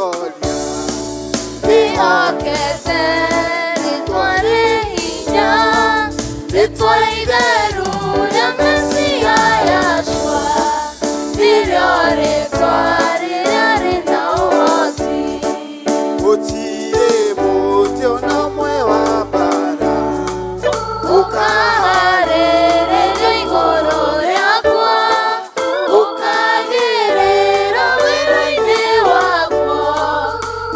mũtoria ihokete rĩtwa rĩhinya rĩtwa itheru rĩa Mesia Yeshua nĩrĩo rĩtwa rĩrĩa rĩna ũhoti gũtirĩ mũtĩ ona ũmwe wa mbara ũkaharĩrĩria igũrũ rĩakwa ũkagĩrĩra wĩra-inĩ wakwa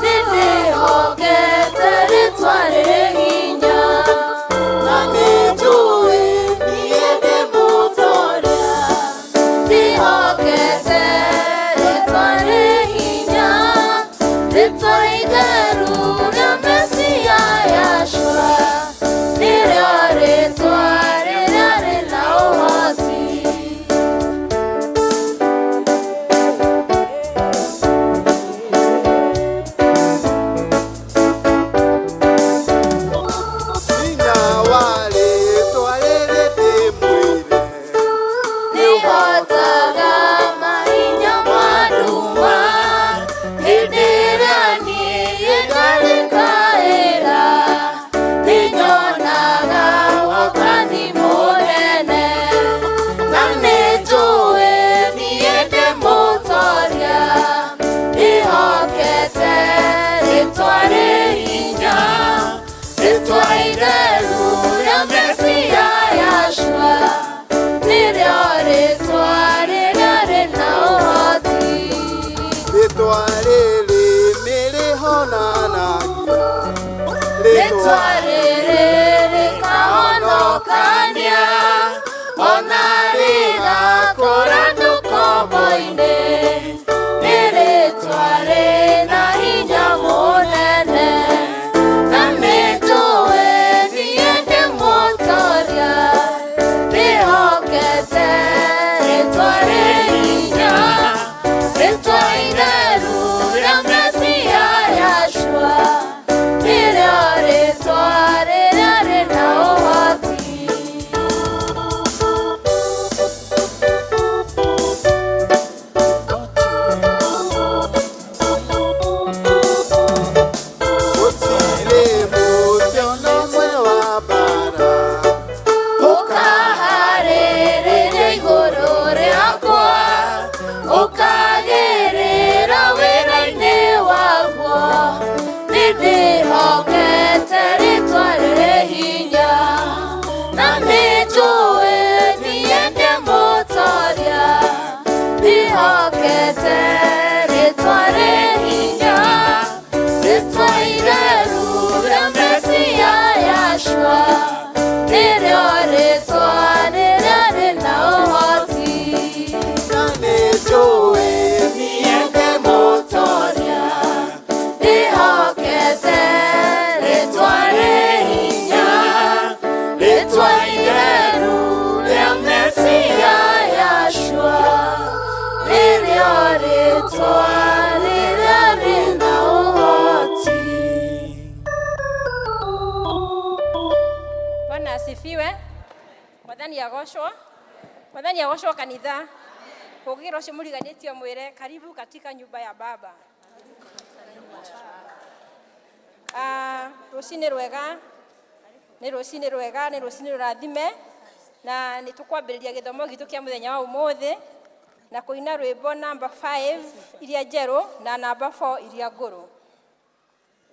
nĩndĩhokete rĩtwa rĩhinya na nĩnjũĩ niĩ ndĩ mũtoria ndĩhokete rĩtwa rĩhinya rĩtwa itheru rĩa Mesia Yeshua nĩrĩo rĩtwa rĩrĩa rĩna ũhoti hinya wa rĩtwa rĩrĩ ndĩmwĩre nĩhotaga mahinya ma nduma hĩndĩ ĩrĩa niĩ ndarĩkaĩra nĩnyonaga wokani mũnene na nĩnjũĩ niĩ ndĩ mũtoria ndĩhokete rĩtwa rĩhinya rĩtwa itheru rĩa Mesia Yeshua nĩrĩo rĩtwa rĩrĩa rĩna ũhoti rĩtwa rĩrĩ nĩrĩhonanagia rĩtwa rĩrĩ rĩkahonokania ona rĩgakũra ndũkombo-inĩ nĩ rĩtwa rĩna hinya mũnene na nĩnjũĩ niĩ ndĩ mũtoria ndĩhokete rĩtwa rĩhinya rĩtwa itheru rĩa Mesia Yeshua nĩrĩo rĩtwa rĩrĩa rĩna ũhoti gũtirĩ mũtĩ ona ũmwe wa mbara ũkaharĩrĩria igũrũ rĩakwa ũkagĩrĩra wĩra-inĩ waguo nĩndĩhokete rĩtwa rĩhinya na nĩnjũĩ niĩ ndĩ mũtoria ndĩhokete rĩtwa rĩhinya rĩtwa itheru rĩa Mesia Yeshua nĩrĩo rĩtwa rĩrĩa rĩna ũhoti na nĩnjũĩ niĩ ndĩ mũtoria ndĩhokete rĩtwa rĩhinya rĩtwa itheru rĩa Mesia Yeshua nĩrĩo rĩtwa rĩrĩa rĩna ũhoti. Bwana asifiwe. Mwathani agocwo. Mwathani agocwo kanitha. Kugira ucio mũriganĩtio mwĩre karibu katika nyumba ya Baba. Rũcinĩ rwega. Nĩ rũcinĩ rwega, nĩ rũcinĩ rũrathime na nĩ tũkwambĩrĩria gĩthomo gitũ kĩa mũthenya wa ũmũthĩ na kũina rwĩmbo namba 5 iria njerũ na namba 4 iria ngũrũ.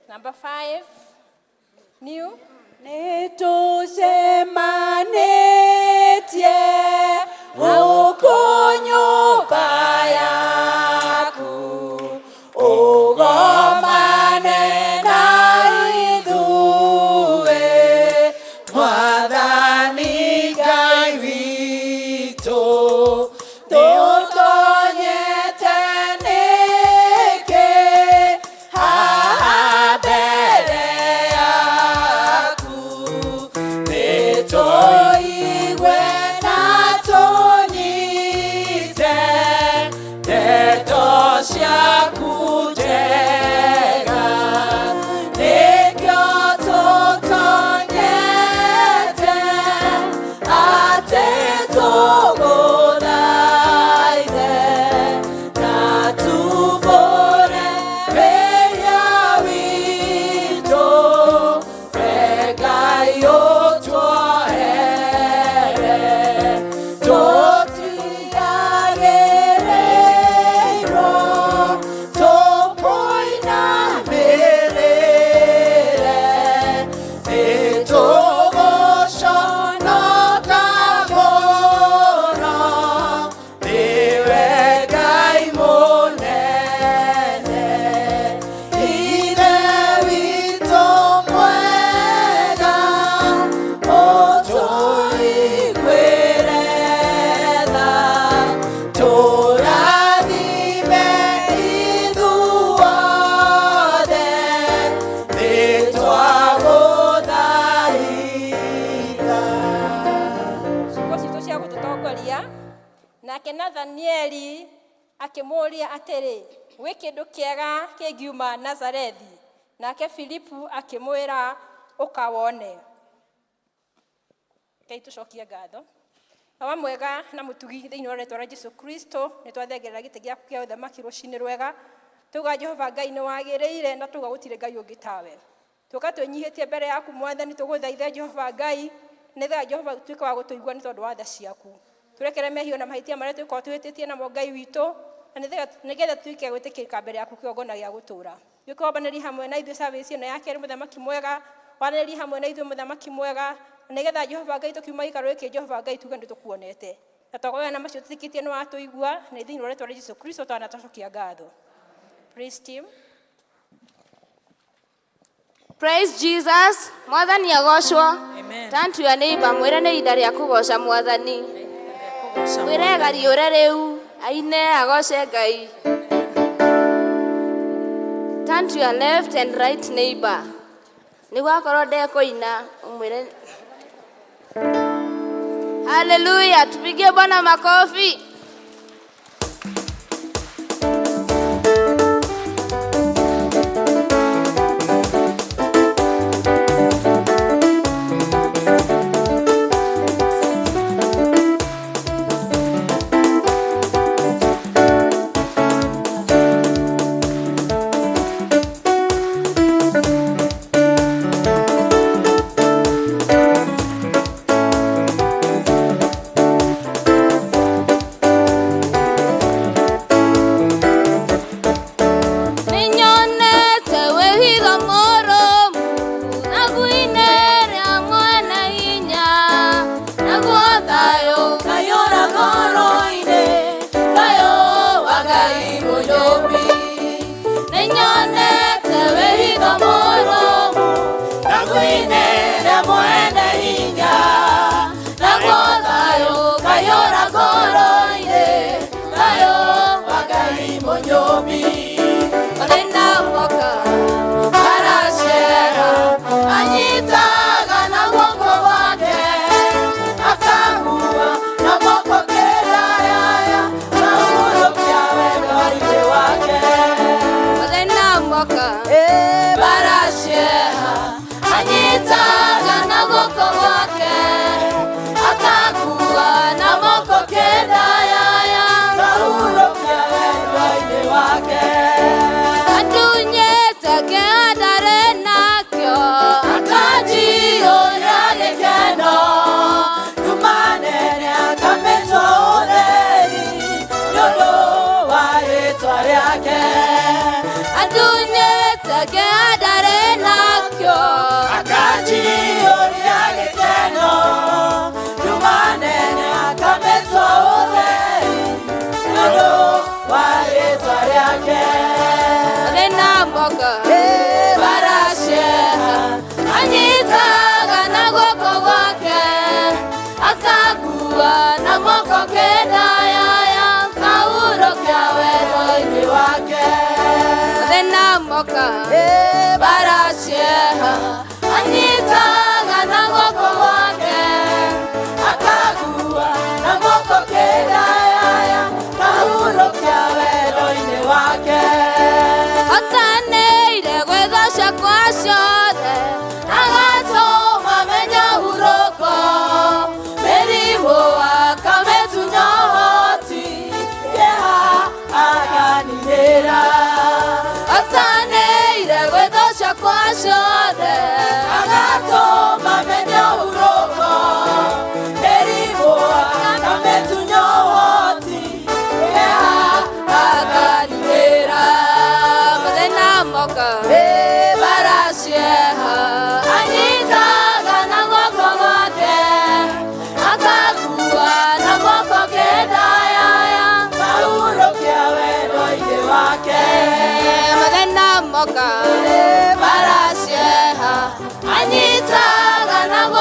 Namba 5 new nĩtũcemanĩtie gũkũ nyũmba yaku ũgomane na ithuĩ Mwathani Ngai witũ tũtonyete nĩkĩ haha mbere yaku akĩmũria, nake Nathanieli akĩmũria atĩrĩ, gwĩ kĩndũ kĩega kĩngiuma Nazarethi? Nake Filipu akĩmwĩra, ũka wone. Ngai tũcokie ngatho. Baba mwega na mũtugi thĩinĩ wa rĩĩtwa rĩa Jesũ Kristo, nĩ twathengerera gĩtĩ gĩaku kĩa ũthamaki rũcinĩ rwega. Tuga Jehova Ngai nĩ wagĩrĩire na tuga gũtirĩ Ngai ũngĩ tawe. Tuga twĩnyihĩtie mbere yaku Mwathani, tũgũthaitha Jehova Ngai, nĩgetha Jehova tuĩke wa gũtũigua nĩ tondũ wa tha ciaku. Turekere mehia na mahĩtia marĩa twĩkoragwo twĩhĩtĩtie namo Ngai witũ, na nĩgetha tuĩke gwĩtĩkĩrĩka mbere yaku kĩongona gĩa gũtũũra. Gĩũke wambanĩrie hamwe na ithuĩ service ĩno ya kerĩ, mũthamaki mwega, wanĩrĩrie hamwe na ithuĩ mũthamaki mwega, nĩgetha Jehova Ngai tũkiuma gĩikaro gĩkĩ Jehova Ngai tuge nĩ tũkuonete. Na twagoya na macio tũtĩkĩtie nĩ watũigua, na thĩinĩ wa rĩĩtwa rĩa Jesũ Kristo twanatũcokia ngatho. Praise team. Praise Jesus. Mwathani agocwo. Amen. Turn to your neighbor, mwĩre nĩ ihinda rĩa kũgoca Mwathani. Mwĩre gariũre rĩu, aine agoce Ngai. Turn to your left and right neighbor. Nĩguo akorwo ndekũina, mwĩre. Hallelujah, tupigie Bwana makofi. Anyita gana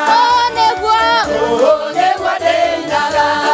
Oh, negwa, oh, negwa de naga.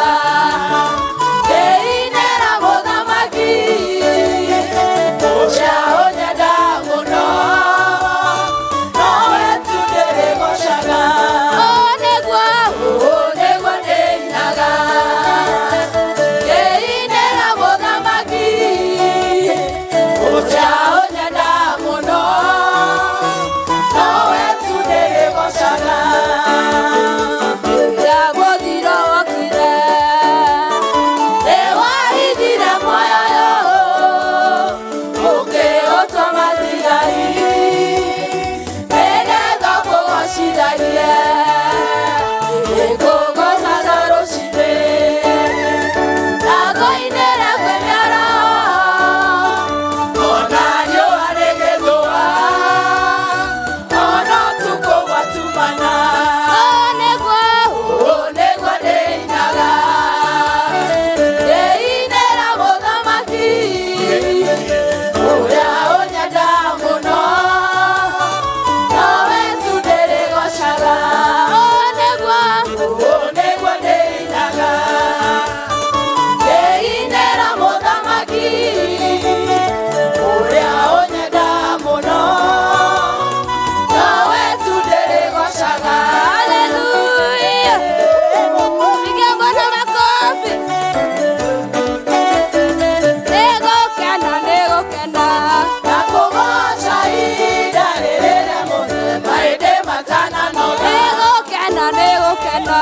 gukena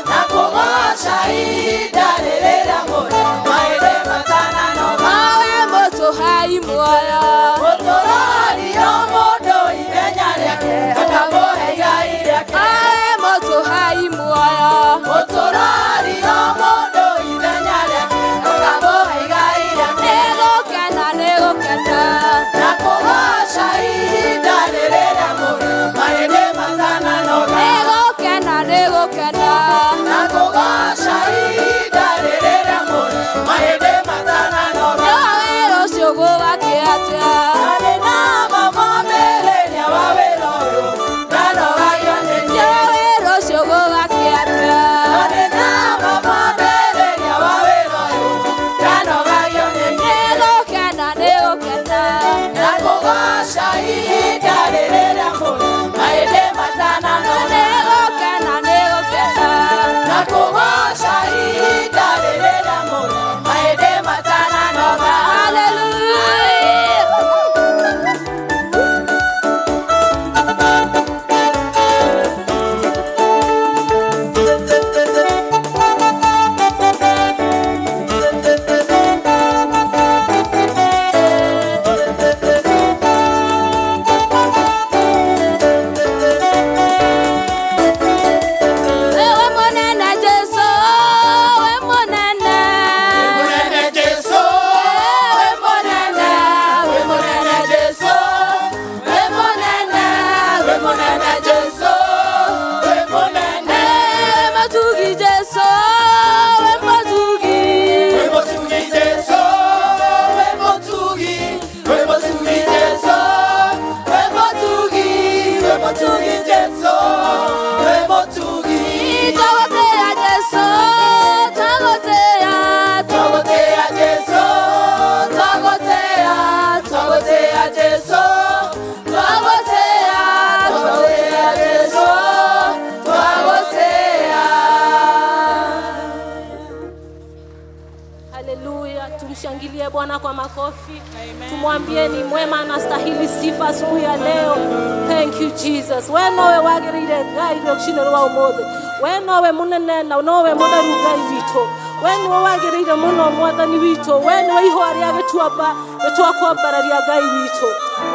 nakugosha idarerera moyo maende matana no awe mutuhai muoyo muturari o mundu ithenya riake akamuhe igai riake awe mutuhai muoyo muturari o mundu ithenya riake akamuhe igai riake nigukena nakugosha idarerera moyo maende matana no nigukena nakugosha idarerera moyo maende matana no wawira ucio gugakĩatia Nane na mama meleria waweroyo nanogayo nene wawira ucio gugakĩatia Nane na mama meleria waweroyo nanogayo nene nigukena nakugosha idarerera moyo maende matana no nakugosha idarerera moyo maende matana no Haleluya, tumshangilie Bwana kwa makofi. Tumwambie ni mwema, anastahili sifa asubuhi ya leo. Thank you Jesus. Wenowe wagirire Ngai rukshine rwa umothe. Wenowe munene na nowe mutheru Ngai wito. Wenowe wagirire muno mwathani wito. Wenowe ihwa ria gituamba gitwakwambararia Ngai wito.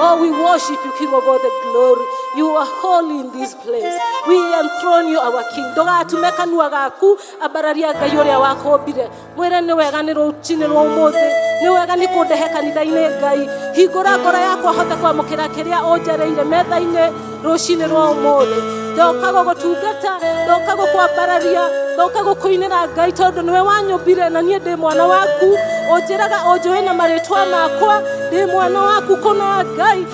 Oh, we worship you, King of all the glory. You are holy in this place. We enthrone you, our King. Doga tumekanua gaku abararia Ngai uria wakombire. Mwire ni wega ni ruchine rwa umothe. Ni wega ni kundehe kanitha-ini Ngai. Hingura ngoro yakwa hote kwamukira kiria onjereire metha-ini ruchine rwa umothe. Ndoka gugutungata, ndoka gukwambararia, ndoka gukuinira Ngai tondu niwe wanyumbire na nie ndi mwana waku. Onjeraga onjoe na maritwa makwa ndi mwana waku kono Ngai.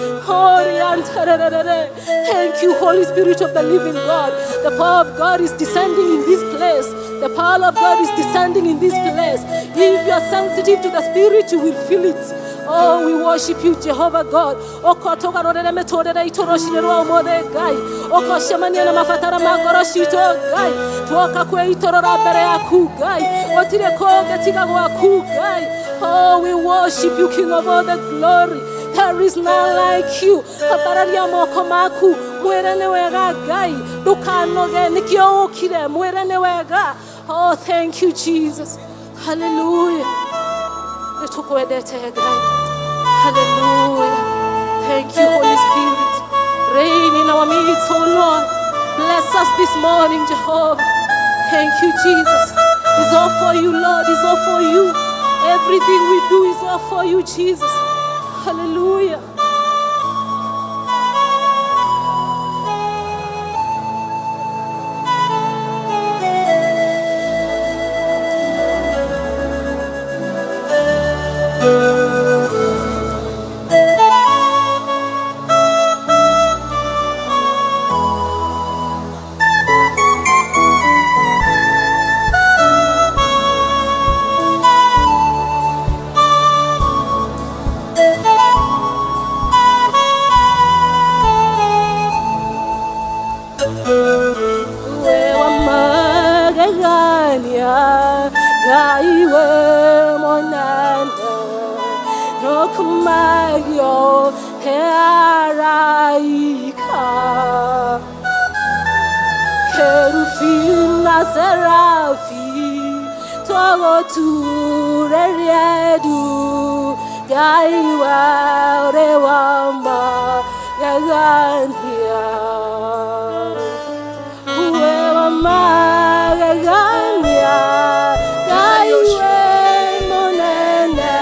Thank you, Holy Spirit of the living God. The power of God is descending in this place. The power of God is descending in this place. If you are sensitive to the Spirit, you will feel it. Oh, we worship you, Jehovah God. Oko togarorere metorere itoroshire rwa umothe Ngai. Oko shemania na mafatara magoro shito Ngai. Tuoka kwe itorora mbere yaku Ngai. Otire koge tiga gwaku Ngai. Oh, we worship you, King of all the glory. There is none like you. Abararia moko maku. Mwere ni wega Ngai. Dukanoge nikio ukire. Mwere ni wega. Oh, thank you, Jesus. Hallelujah. Tukuedete Ngai. Hallelujah. Thank you, Holy Spirit. Reign in our midst, oh Lord. Bless us this morning, Jehovah. Thank you, Jesus. It's all for you, Lord. It's all for you. Everything we do is all for you, Jesus. Hallelujah. Cherubim na serafi togo tureriedu gaiwa rewamba gagania uwewama gagania gaiwe monene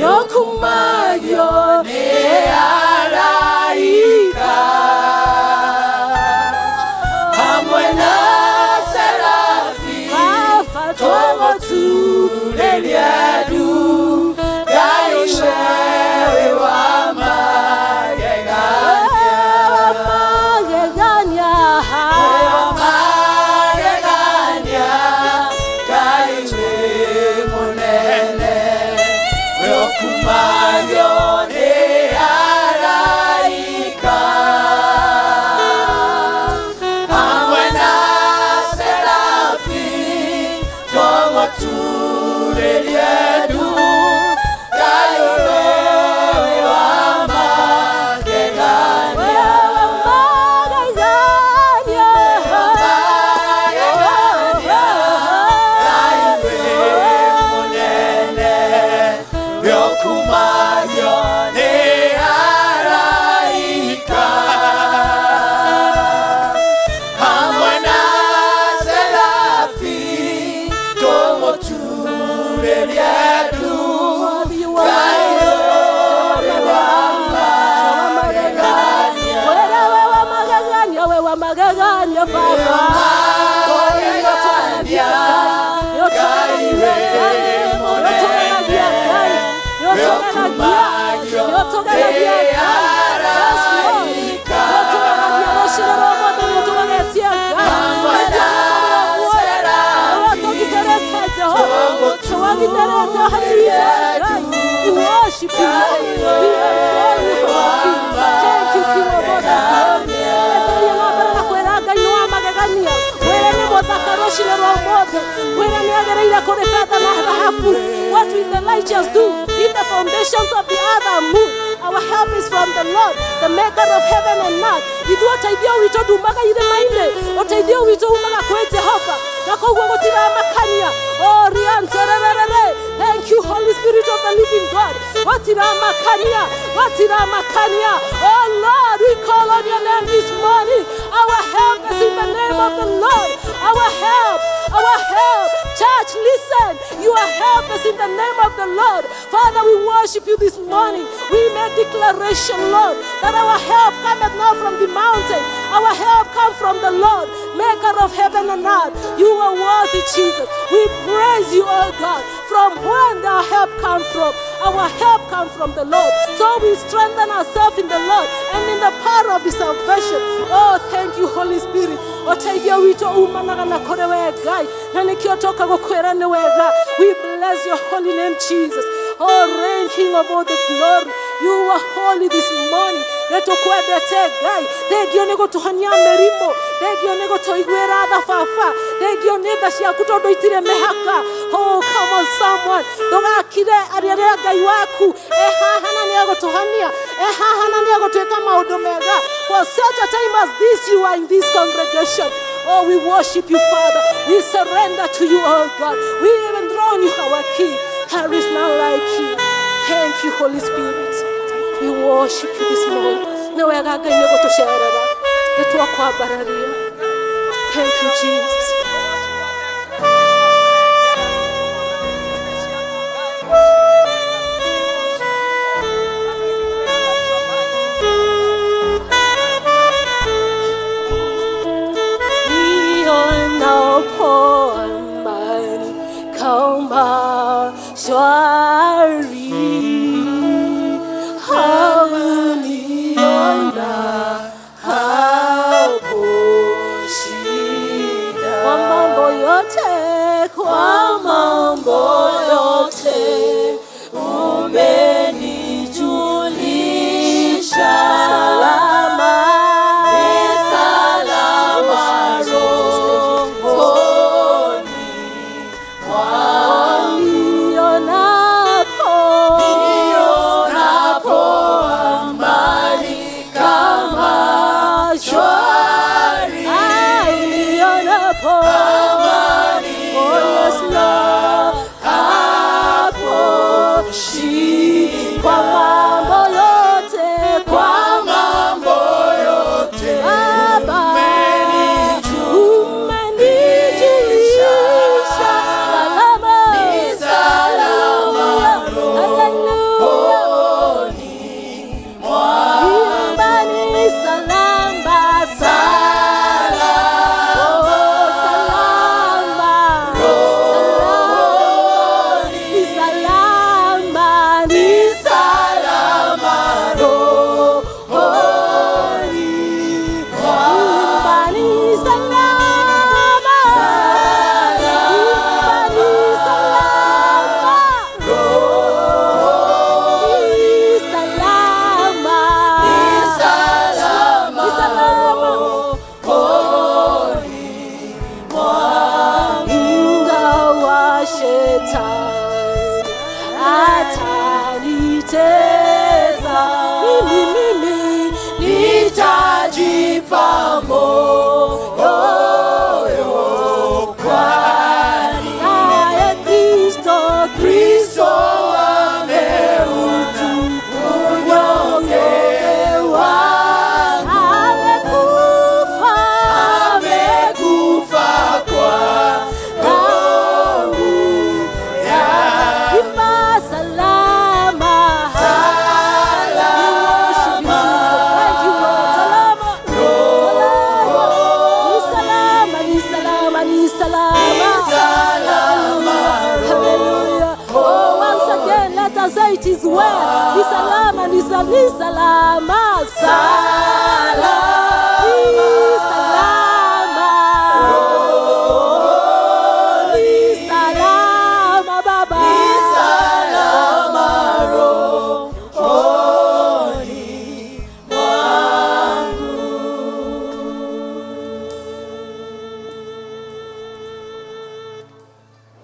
yokumayo nearaika Amwena serafi togo tureriedu gaiwe rewamba we worship you, we adore you, thank you, King of all what will the righteous do if the foundations of the earth are moved? Our help is from the Lord, the maker of heaven and earth. Idu ataidia wito dumaga ire maine, ataidia wito umaga kwe Jehova. Nako ugo tira makania. Oh rian tererere. Thank you, Holy Spirit of the living God. Watira makania. Oh Lord, we call on your name this morning. Our help is in the name of the Lord. Our help. Church, listen. Your help is in the name of the Lord. Father, we worship you this morning. We make declaration, Lord, that our help cometh not from the mountain. Our help comes from the Lord, maker of heaven and earth. You are worthy, Jesus. We praise you, oh God. From where our help comes from? Our help comes from the Lord. So we strengthen ourselves in the Lord and in the power of His salvation. Oh, thank you, Holy Spirit. Otaidia wito umanaga na kore wegai. Na nikiotoka gokwera ne wega. We bless your holy name, Jesus. Oh, reign, King of all the glory. You are holy this morning. Leto kwede te gai. Degio nego tuhania merimo. Degio nego toigwera da fafa. Degio neda shia kutodo itire mehaka. Oh, come on, someone. Doga kire ariarea gai waku. Hana nego tuhania. Hana nego tueka maudomega. For such a time as this, you are in this congregation. Oh, we worship you, Father. We surrender to you, oh God. We even throne you, our King. There is none like you. Thank you, Holy Spirit. We worship you this morning. Thank you, Jesus. hapo. Oh yes Lord, hapo kwa mambo yote, kwa mambo yote Baba umenijulisha salama, ni salama rohoni mwangu, ni salama atanitesa, mimi nitajipa moyo, kwani naye Kristo ameuchukua unyonge wangu, amekufa kwangu, ima salama, hallelujah. Oh, once again let us say it is well. Ni salama, ni salama, salama Baba, ni salama rohoni mwangu.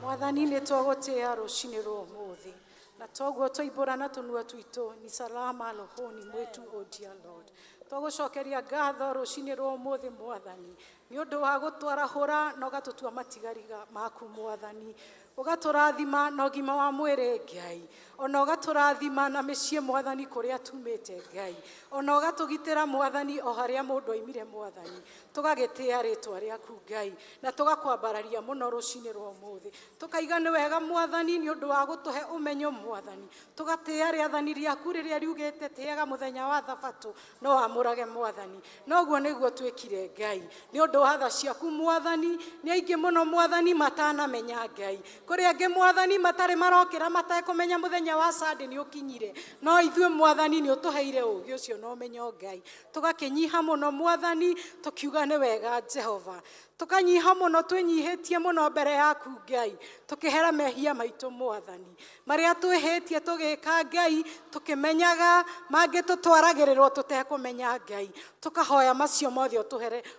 Mwathani nĩ twagũtĩĩa rũcinĩ rwa ũmũthĩ, na toguo twaibũrana tũnua twitũ ni salama rohoni mwetu, o dear Lord. Twagũcokeria ngatho rũcinĩ rwa ũmũthĩ Mwathani nĩ ũndũ wa gũtwarahũra na ũgatũtua matigari maku Mwathani, ũgatũrathima na ũgima wa mwĩrĩ Ngai, ona ũgatũrathima na mĩciĩ Mwathani kũrĩa tumĩte Ngai, ona ũgatũgitĩra Mwathani o harĩa mũndũ oimire Mwathani, tũgagĩtĩĩa rĩtwa rĩaku Ngai, na tũgakwambararia mũno rũcinĩ rwa ũmũthĩ, tũkaiga nĩ wega Mwathani nĩ ũndũ wa gũtũhe ũmenyo Mwathani, tũgatĩĩa rĩathani rĩaku rĩrĩa riugĩte tĩĩaga mũthenya wa Thabatũ no amũrage Mwathani, noguo nĩguo twĩkire Ngai, nĩ ũndũ wa tha ciaku Mwathani. Nĩ aingĩ mũno Mwathani matanamenya Ngai, kũrĩ angĩ Mwathani matarĩ marokĩra matekũmenya mũthenya wa Sunday nĩ ũkinyire, no ithuĩ Mwathani nĩ ũtũheire ũũgĩ ũcio na ũmenyo Ngai, tũgakĩnyiha mũno Mwathani, tũkiuga nĩ wega Jehova, tũkanyiha mũno, twĩnyihĩtie mũno mbere yaku Ngai, tũkĩhera mehia maitũ Mwathani marĩa twĩhĩtie tũgĩka Ngai, tũkĩmenyaga mangĩ tũtwaragĩrĩrwo tũtekũmenya Ngai, tũkahoya macio mothe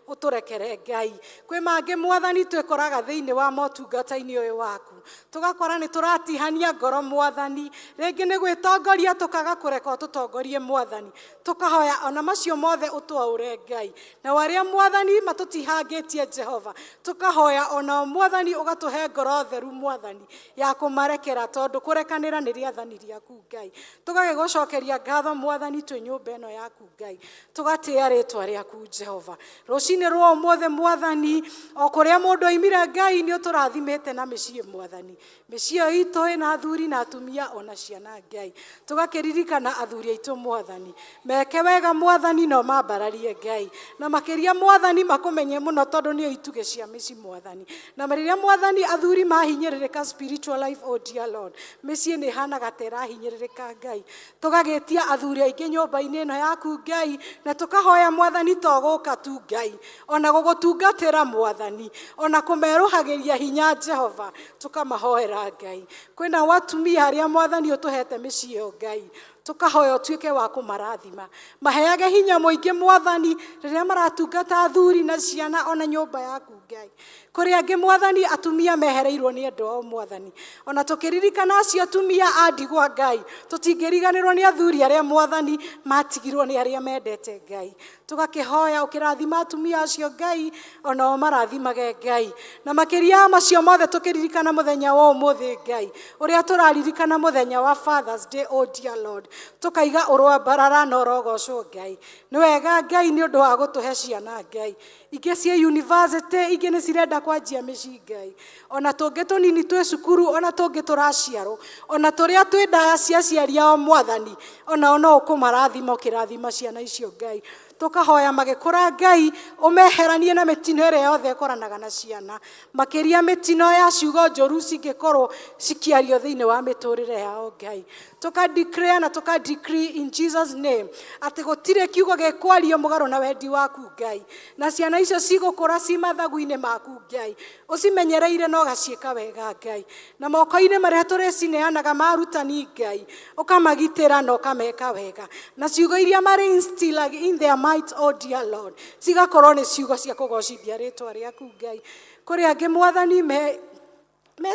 ũtũrekere Ngai. Kwĩ mangĩ Mwathani twĩkoraga thĩinĩ wa motungata-inĩ ũyũ waku, tũgakora nĩ tũratihania ngoro Mwathani, rĩngĩ nĩ gwĩtongoria tũkaga kũreka ũtũtongorie Mwathani, tũkahoya ona macio mothe ũtwaũre Ngai, na warĩa Mwathani matũtihangĩtie Jehova, tũkahoya ona Mwathani ũgatũhe ngoro theru Mwathani ya kũmarekera, tondũ kũrekanĩra nĩ rĩathani rĩaku Ngai. Tũgagĩgũcokeria ngatho Mwathani twĩ nyũmba ĩno yaku Ngai, tũgatĩĩa rĩtwa rĩaku Jehova. Rũcinĩ rwa ũmũthĩ Mwathani, o kũrĩa mũndũ oimire Ngai nĩ ũtũrathimĩte na mĩciĩ Mwathani, mĩciĩ itũ ĩna athuri na atumia ona ciana Ngai, tũgakĩririkana athuri aitũ Mwathani, meke wega Mwathani no mambararie Ngai, na makĩria Mwathani makũmenye mũno tondũ nĩo itugĩ cia mĩciĩ Mwathani, na rĩrĩa Mwathani athuri mahinyĩrĩrĩka spiritual life, o dear Lord, mĩciĩ nĩ hanaga ta ĩrahinyĩrĩrĩka Ngai, tũgagĩtia athuri aingĩ nyũmba-inĩ ĩno yaku Ngai, na tũkahoya Mwathani togũka tu Ngai, ona gũgũtungatĩra Mwathani, ona kũmerũhagĩria hinya Jehova, tũkamahoera Ngai. Kwĩna watumia arĩa Mwathani ũtũhete mĩciĩ ĩyo Ngai, tukahoya tuike wa kumarathima maheage hinya muingi mwathani riria maratungata athuri na ciana ona nyumba yaku Ngai kuri angi mwathani atumia mehereirwo ni andu ao mwathani ona tukiririkana acio atumia andigwa Ngai tutingiriganirwo ni athuri aria mwathani matigirwo ni aria mendete Ngai tugakihoya ukirathima atumia acio Ngai ona o marathimage Ngai na makiria macio mothe tukiririkana muthenya wa umuthi Ngai uria turaririkana muthenya wa Father's Day oh dear Lord tukaiga urwambarara na urogocwo Ngai ni wega Ngai ni undu wa gutuhe ciana Ngai ingĩ cia university ingĩ nĩ cirenda kwanjia mĩciĩ Ngai ona tũngĩ tũnini twĩ cukuru ona tũngĩ tũraciarwo ona tũrĩa twĩ ndaya cia ciari ao mwathani ona no ũkũmarathima ũkĩrathima ciana icio Ngai tukahoya magikura Ngai umeheranie na mitino ĩrĩa yothe ĩkoranaga na ciana makiria mitino ya ciugo njoru cingĩkorwo cikiario thĩinĩ wa mĩtũrĩre yao Ngai tuka declare na tuka decree in Jesus name atĩ gũtirĩ kiugo gĩkwario mũgarũ na wendi waku Ngai na ciana icio cigũkũra ci mathagu-inĩ maku Ngai ũcimenyereire na ũgaciĩka wega Ngai na moko-inĩ marĩa tũrĩcineanaga marutani Ngai ũkamagitĩra na ũkameka wega na ciugo iria marĩ instill in their might oh dear Lord cigakorwo nĩ ciugo cia kũgocithia rĩtwa rĩaku Ngai kũrĩ angĩ mwathani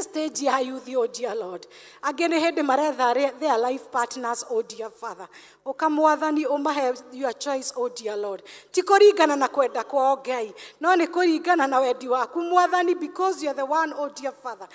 stage ya youth oh dear Lord angĩ nĩ hĩndĩ maretha their life partners oh dear Father ukamwathani umahe your choice oh dear Lord ti kũringana na kwenda kwao Ngai no nĩ kũringana na wendi waku mwathani because you are the one oh dear Father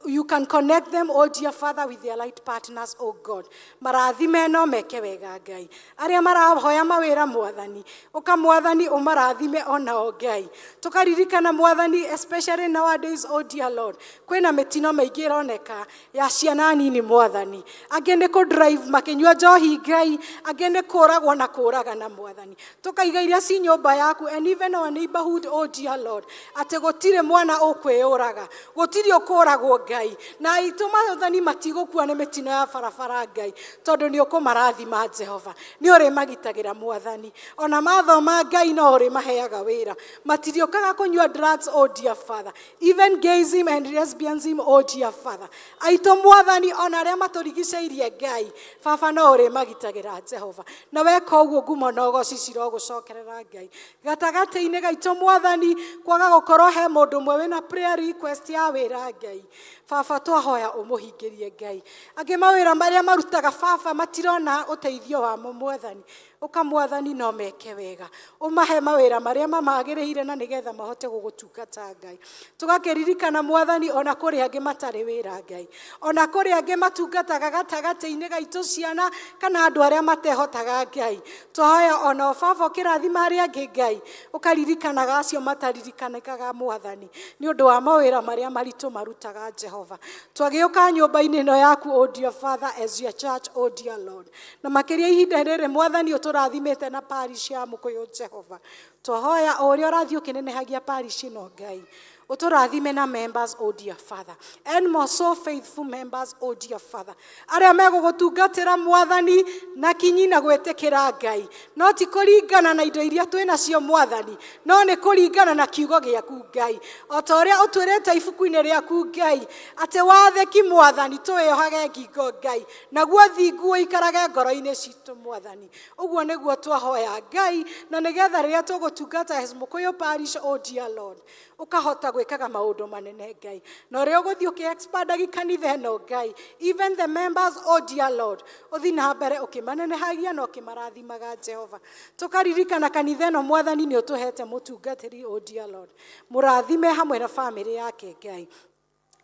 you can connect them oh dear Father with their light partners oh God marathime no meke wega Ngai aria marahoya mawira mwathani ukamwathani umarathime ona o Ngai tukaririkana mwathani especially nowadays oh dear Lord kwina mitino maingĩ ironeka ya ciana nini mwathani angĩ nĩ ku drive makinyua njohi Ngai angĩ nĩ kũragwo na kũragana mwathani tukaiga iria ci nyũmba yaku and even our neighborhood oh dear Lord ate gũtirĩ mwana ũkwĩyũraga gũtirĩ ũkũragwo Ngai na itumathani matigũkua nĩ mitino ya barabara Ngai tondu nĩ ũkũmarathima Jehova nĩ ũrĩ magitagĩra mwathani ona mathoma Ngai no ũrĩ maheaga wĩra matirĩũkaga kũnyua drugs oh dear Father even gayism and lesbianism oh dear Father aitũ mwathani ona arĩa matũrigicĩirie Ngai baba no ũrĩ magitagĩra Jehova na weka ũguo ngumo na ũgoci cirogũcokerera Ngai gatagatĩ-inĩ gaitũ mwathani kwaga gũkorwo he mũndũ ũmwe wĩna prayer request ya wĩra Ngai baba twahoya ũmũhingĩrie Ngai angĩ mawĩra marĩa marutaga baba matirona ũteithio wa mwathani ukamwathani no meke wega umahe mawĩra marĩa mamagĩrĩire na nĩgetha mahote gũgũtungata Ngai tugakiririkana mwathani ona kũrĩ angĩ matarĩ wĩra Ngai ona kũrĩ angĩ matungataga gatagatĩ-inĩ gaitũ ciana kana andũ arĩa matehotaga Ngai twahoya ona baba ũkĩrathima arĩa angĩ Ngai ũkaririkanaga acio mataririkanaga mwathani nĩ ũndũ wa mawĩra marĩa maritũ marutaga Jehova twagĩũka nyũmba-inĩ ĩno yaku oh dear Father as your church oh dear Lord na makĩria ihinda rĩrĩ mwathani tũrathimĩte na parish ya Mũkũyũ Jehova twahoya o ũrĩa ũrathiĩ ũkĩnenehagia parish ĩno Ngai uturathime na members oh dear Father and more so faithful members oh dear Father aria megugutungatira mwathani na kinyi na gwetekera Ngai no ti kuringana na indo iria twina cio mwathani no ni kuringana na kiugo giaku Ngai o ta uria utwirete ibuku-ini riaku Ngai ate watheki mwathani tuyohage ngingo Ngai naguo thingu ikarage ngoro-ini citu mwathani uguo niguo twahoya Ngai na nigetha riria tugutungata as Mũkũyũ parish oh dear Lord ukahota gwikaga maundu manene Ngai no rio guthio ke expand kanitha no Ngai even the members oh dear Lord uthi na mbere ukimanenehagia no kimarathimaga Jehova tukaririkana kanitha no mwathani ni utuhete mutungatiri oh dear Lord murathime hamwe na family yake Ngai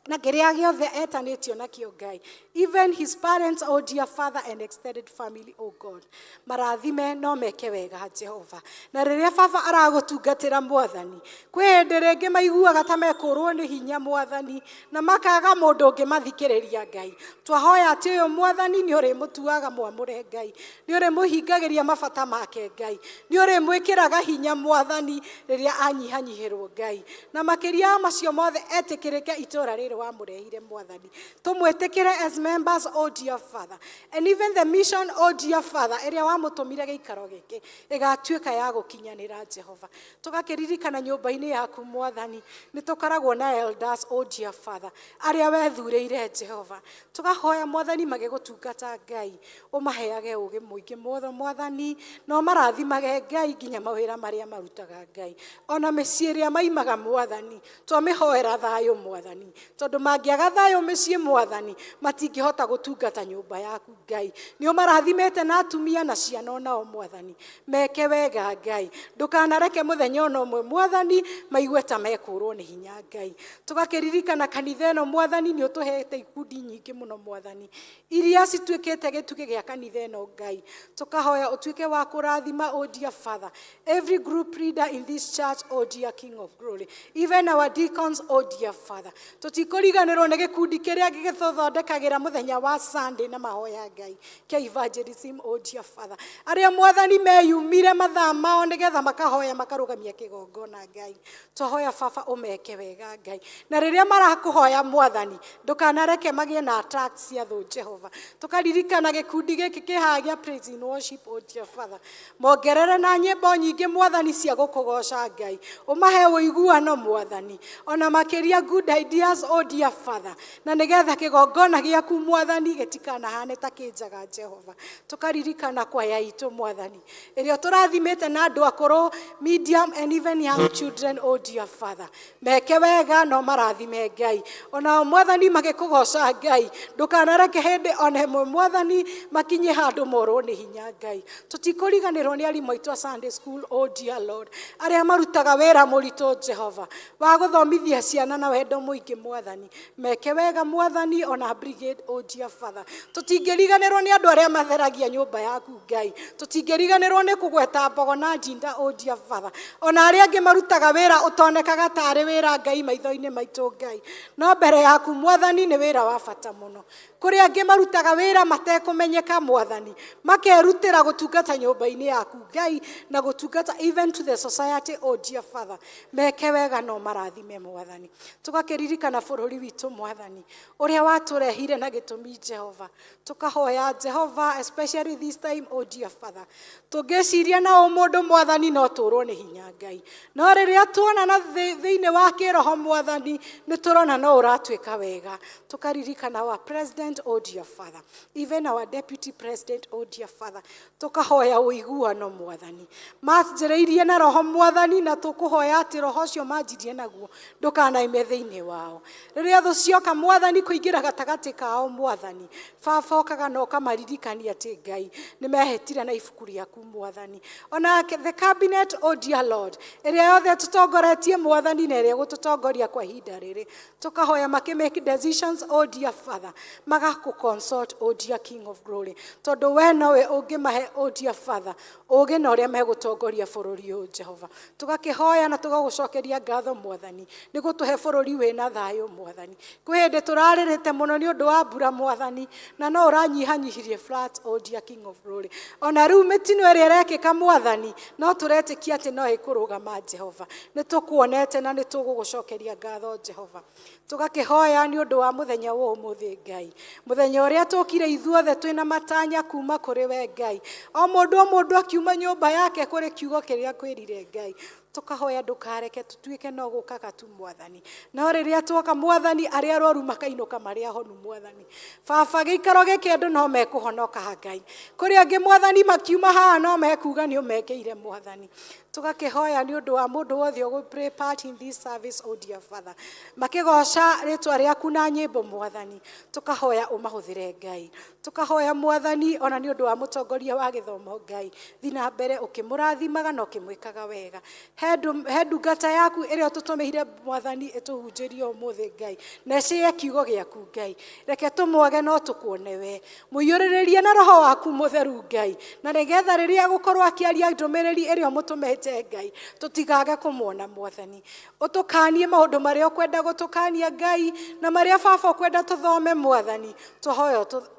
na kiria giothe etanitio nakio Ngai even his parents oh dear Father and extended family oh God marathime no meke wega Jehova na riria baba aragutungatira mwathani kwi hĩndĩ rĩngĩ maiguaga ta mekurwo nĩ hinya mwathani na makaga mũndũ ũngĩ mathikĩrĩria Ngai twahoya atĩ ũyũ mwathani nĩ ũrĩ mũtuaga mwamũre Ngai nĩ ũrĩ mũhingagĩria mabata make Ngai nĩ ũrĩ mwĩkĩraga hinya mwathani rĩrĩa anyihanyihĩrwo Ngai na makĩria macio mothe etĩkĩrĩke itũra rĩrĩ wĩra wa mũrehire mwathani tumwetekere as members, oh dear Father, and even the mission, oh dear Father, ĩrĩa wamũtũmire gĩikaro gĩkĩ ĩgatuĩka ya gũkinyanĩra Jehova. Tũgakĩririkana nyũmba-inĩ yaku mwathani nĩ tũkoragwo na elders, oh dear Father, arĩa wethurĩire Jehova. Tũgahoya mwathani magĩgũtungata Ngai, ũmaheage ũũgĩ mũingĩ mwathani, no marathimage Ngai nginya mawĩra marĩa marutaga Ngai. Ona mĩciĩ ĩrĩa maimaga mwathani twamĩhoera thayũ mwathani, tondũ mangĩaga thayũ mĩciĩ mwathani matingĩhota gũtungata nyũmba yaku Ngai. Nĩo marathimĩte na atumia na ciana onao mwathani, meke wega Ngai, ndũkanareke mũthenya ona ũmwe mwathani maigue ta mekũrwo nĩ hinya Ngai. Tũgakĩririkana kanitha ĩno mwathani nĩ ũtũhete ikundi nyingĩ mũno mwathani iria cituĩkĩte gĩtugĩ gĩa kanitha ĩno Ngai. Tũkahoya ũtuĩke wa kũrathima, oh dear Father, every group leader in this church, oh dear King of Glory, even our deacons, oh dear Father. Tũtikũriganĩrwo nĩ gĩkundi kĩrĩa gĩgĩthondekagĩra mũthenya wa Sunday na mahoya Ngai kĩa evangelism, oh dear Father, arĩa mwathani meyumire mathaa mao nĩgetha makahoya makarũgamia kĩgongona Ngai. Tũhoya Baba ũmeke wega Ngai, na rĩrĩa marakũhoya mwathani ndũkanareke magĩe na attacks cia thũ Jehova. Tũkaririkana gĩkundi gĩkĩ kĩhagia praise and worship, oh dear Father, mongerere na nyĩmbo nyingĩ mwathani cia gũkũgoca Ngai, ũmahe ũiguano mwathani, ona makĩria good ideas, oh dear Father, na nĩgetha kĩgongona gĩaku mwathani gĩtikanahane ta kĩnjaga Jehova. Tũkaririkana kwaya itũ mwathani ĩrĩa tũrathimĩte na andũ akũrũ, medium and even young children, oh dear Father, meke wega no marathime Ngai, ona mwathani magĩkũgoca Ngai, ndũkanareke hĩndĩ ona ĩmwe mwathani makinye handũ morwo nĩ hinya Ngai. Tũtikũriganĩrwo nĩ arimũ aitũ a Sunday school, oh dear Lord, arĩa marutaga wĩra mũritũ Jehova wa gũthomithia ciana na wendo mũingĩ mwathani, meke wega mwathani, ona brigade, oh dear Father. Tũtingĩriganĩrwo nĩ andũ arĩa matheragia nyũmba yaku Ngai, tũtingĩriganĩrwo nĩ kũgweta mbogo na njinda, oh dear Father, ona arĩa angĩ marutaga wĩra ũtonekaga tarĩ wĩra Ngai maitho-inĩ maitũ Ngai, no mbere yaku mwathani nĩ wĩra wa bata mũno. Kũrĩ angĩ marutaga wĩra matekũmenyeka mwathani, makerutĩra gũtungata nyũmba-inĩ yaku Ngai na gũtungata even to the society, oh dear Father, meke wega no marathime mwathani. Tũgakĩririkana bũrũri witũ mwathani ũrĩa watũrehire na gĩtũmi Jehova. Tũkahoya Jehova, especially this time, oh dear Father, tũngĩciria na mũndũ mwathani no tũrwo nĩ hinya Ngai, no rĩrĩa tuonana thĩinĩ wa kĩroho mwathani nĩ tũrona no ũratuĩka wega. Tũkaririkana wa president, oh dear Father, even our deputy president, oh dear Father, tũkahoya ũiguano mwathani, manjĩrĩirie na roho mwathani na tũkũhoya atĩ roho ũcio manjirie naguo ndũkanaime thĩinĩ wao. Rĩrĩa thũ cioka mwathani kũingĩra gatagatĩ kao mwathani, Baba ũkaga na ũkamaririkania atĩ Ngai nĩ mehĩtire na ibuku rĩaku mwathani. Ona the cabinet, oh dear Lord, ĩrĩa yothe tũtongoretie mwathani na ĩrĩa gũtũtongoria kwa ihinda rĩrĩ, tũkahoya make decisions, oh dear Father, magakũ-consult, oh dear King of Glory, tondũ we nowe ũngĩmahe, oh dear Father, ũgĩ na ũrĩa megũtongoria bũrũri ũyũ Jehova. Tũgakĩhoya na tũgagũcokeria ngatho mwathani nĩ gũtũhe bũrũri wĩna thayũ mwathani. Kwĩ hĩndĩ tũrarĩrĩte mũno nĩ ũndũ wa mbura mwathani, na no ũranyihanyihirie floods, oh dear King of Glory. Ona rĩu mĩtino ĩrĩa ĩrekĩka mwathani no tũretĩkia atĩ no ĩkũrũgama Jehova. Nĩ tũkuonete na nĩ tũgũgũcokeria ngatho Jehova. Tũgakĩhoya nĩ ũndũ wa mũthenya wa ũmũthĩ Ngai, mũthenya ũrĩa tũkire ithuothe twĩna matanya kuma kũrĩ we Ngai, o mũndũ akiuma nyũmba yake kũrĩ kiugo kĩrĩa kwĩrire Ngai. Tukahoya ndũkareke tũtuĩke no gũkaga tu mwathani, no rĩrĩa tuoka mwathani arĩa arwaru makainũka marĩ ahonu mwathani. Baba gĩikaro gĩkĩ andũ no mekũhonoka Ngai, kũrĩ angĩ mwathani makiuma haha no mekuga nĩ ũmekeire mwathani. Tũgakĩhoya nĩ ũndũ wa mũndũ wothe ũgũ pray part in this service, oh dear Father, makĩgoca rĩtwa rĩaku na nyĩmbo mwathani, tũkahoya ũmahũthĩre Ngai. Tũkahoya mwathani ona nĩ ũndũ wa mũtongoria wa gĩthomo Ngai, thiĩ na mbere ũkĩmũrathimaga na ũkĩmwĩkaga wega. He ndungata yaku ĩrĩa tũtũmĩire mwathani ĩtũhunjĩrie ũmũthĩ Ngai, na ĩcĩe kiugo gĩaku Ngai, reke tũmwage no tũkuone we, mũiyũrĩrĩrie na roho waku mũtheru Ngai, na nĩgetha rĩrĩa gũkorwo akĩaria ndũmĩrĩri ĩrĩa mũtũmĩte Ngai tũtigage kũmuona mwathani. Ũtũkanie maũndũ marĩa ũkwenda gũtũkania Ngai, na marĩa Baba ũkwenda tũthome mwathani, tũhoya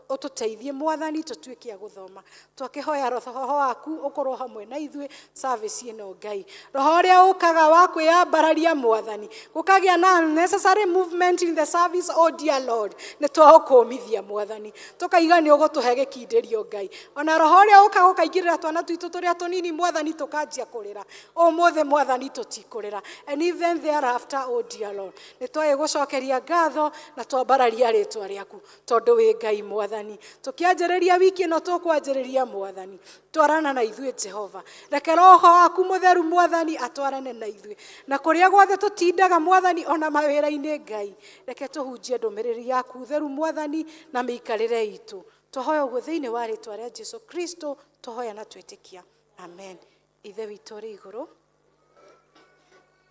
ututeithie mwathani tutuike a guthoma twakihoya roho waku ukorwo hamwe na ithuĩ service ino Ngai. Roho ria ukaga wa kwĩambararia mwathani gukagia na necessary movement in the service, oh dear Lord, nĩ twahũkũmithia mwathani tukaiga nĩ ũgũtũhe gĩkindĩrio Ngai. Ona roho ria ukaga ũkaingĩrĩra twana tuitũ tũrĩa tũnini mwathani tukanjia kũrĩra ũmũthĩ mwathani tũtikũrĩra, and even thereafter, oh dear Lord, nĩ twagĩ gũcokeria ngatho na twambararia rĩtwa rĩaku tondũ wĩ Ngai mwathani. Tukianjĩrĩria wiki ĩno tũkwanjĩrĩria mwathani twarana na ithuĩ Jehova, reke roho waku mũtheru mwathani atwarane na ithuĩ na kũrĩa guothe tũtindaga mwathani ona mawĩra-inĩ Ngai, reke tũhunjie ndũmĩrĩri yaku theru mwathani na mĩikarĩre itũ. Tũhoya ũguo thĩinĩ wa rĩtwa rĩa Jesu Kristo tũhoya na twĩtĩkia, amen. Ithe witũ ũrĩ igũrũ,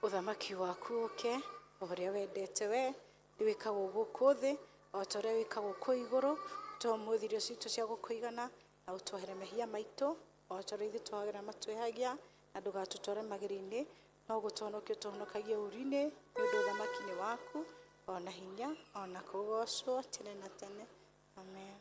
ũthamaki waku ũke, ũrĩa wendete we wĩkagwo gũkũ thĩ o ta ũrĩa wĩkagwo kũ igũrũ. Tũmũthĩ irio citũ cia gũkũigana na ũtwehere mehia maitũ o ta ũrĩa ithuĩ twagĩra matwĩhagia, na ndũgatũtware magerio-inĩ, no gũtũhonokia ũtũhonokagie ũũru-inĩ, nĩ ũndũ ũthamaki-nĩ waku ona hinya ona kũgocwo tene na tene, amen.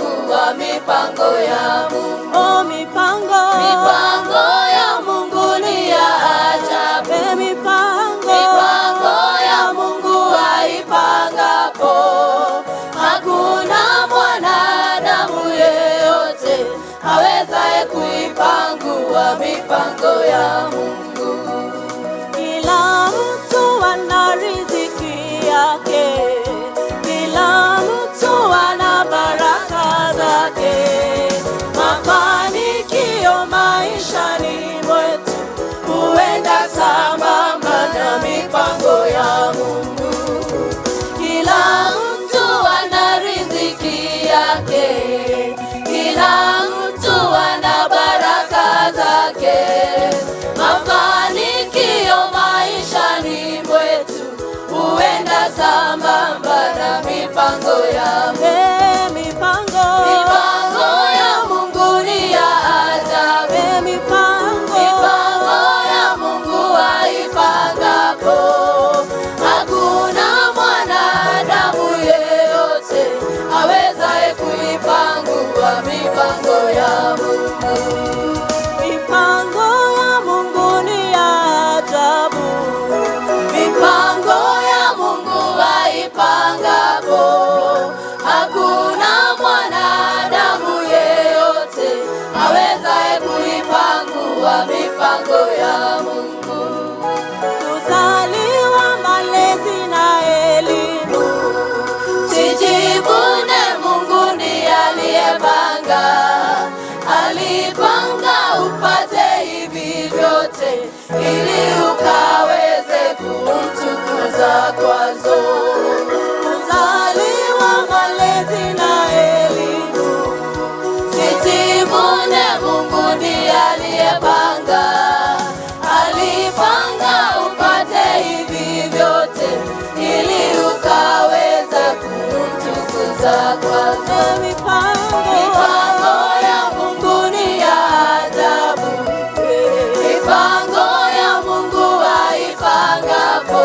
Mipango ya Mungu, oh, mipango ya Mungu ni ya ajabu. Mipango ya Mungu aipangapo, hakuna mwanadamu yeyote awezaye kuipangua mipango ya Mungu. Kila mtu ana riziki yake, kila mtu ana baraka zake. Mafanikio maishani mwetu huenda sambamba na mipango ya Mungu. Kila mtu ana riziki yake, kila mtu ana baraka zake. Mafanikio maishani mwetu huenda sambamba na mipango ya Mungu. Mipango ya Mungu ni ya ajabu. Mipango ya Mungu aipangapo, hakuna mwanadamu yeyote awezaye kuipangua mipango ya Mungu. Mipango ya Mungu ni ya ajabu. Mipango ya Mungu aipangapo, hakuna mwanadamu yeyote awezaye kuipangua mipango ya Mungu. Kuzaliwa, malezi na elimu, sijivune, Mungu ndiye aliyepanga. Alipanga upate hivi vyote ili ukaweze kumtukuza kwazo. Kuzaliwa, malezi na elimu, sijivune, Mungu ndiye aliyepanga. Alipanga upate hivi vyote ili ukaweza kumtukuza kwazo. Mipango ya Mungu ni ya ajabu. Mipango ya Mungu aipangapo,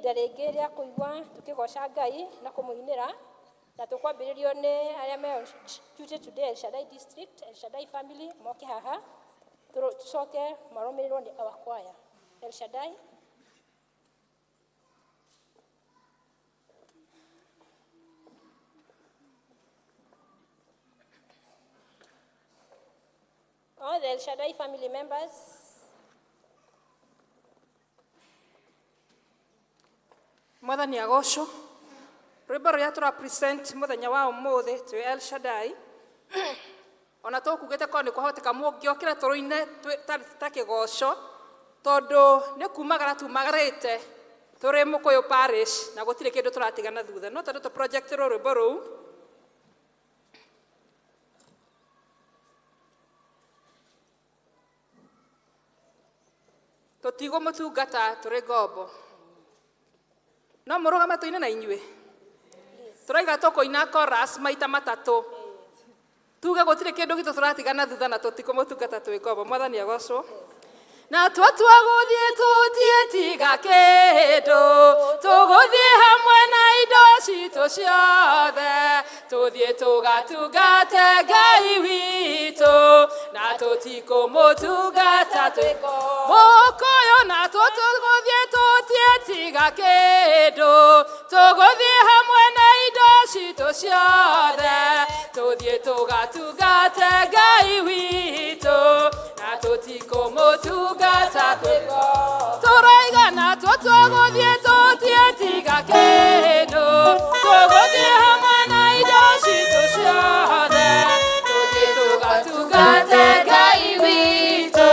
ihinda rĩngĩ rĩa kũigua tũkĩgoca Ngai na kũmũinĩra, na tũkwambĩrĩrio nĩ arĩa me duty today, El Shaddai District, El Shaddai family, moke haha tũcoke marũmĩrĩrwo nĩ our choir. El Shaddai. All the El Shaddai family members. Mwathani agocwo. Rwĩmbo rũrĩa tũrapresent mũthenya wa ũmũthĩ twĩ El Shaddai. Ona tũkugĩte korwo nĩ kwahoteka mũngĩokĩra tũrũine ta kĩgoco, tondũ nĩ kumagara tumagarĩte tũrĩ Mũkũyũ parish na gũtirĩ kĩndũ tũratigana thutha. No tondũ tũprojectĩrwo rwĩmbo rũu, tũtigũmũtungata tũrĩ ngombo. No mũrũgame tũine na inyuĩ. Tũraiga tũkũina chorus maita matatũ. Tuge gũtirĩ kĩndũ gitũ tũratigana thutha na tũtikũmũtungata twĩ ngombo. Mwathani agocwo. Na twagũthiĩ tũtietiga kĩndũ, tũgũthiĩ hamwe na indo citũ ciothe, tũthiĩ tũgatungate Ngai witũ, na tũtikũmũtungata twĩ ngombo. Mũkũyũ na tũgũthiĩ tũtietiga kĩndũ, tũgũthiĩ hamwe na indo citũ ciothe, tũthiĩ tũgatungate Ngai witũ, na tũtikũmũtungata twĩ ngombo. Tũraiga na tũgũthiĩ tũtietiga kĩndũ, tũgũthiĩ hamwe na indo citũ ciothe, tũthiĩ tũgatungate Ngai witũ,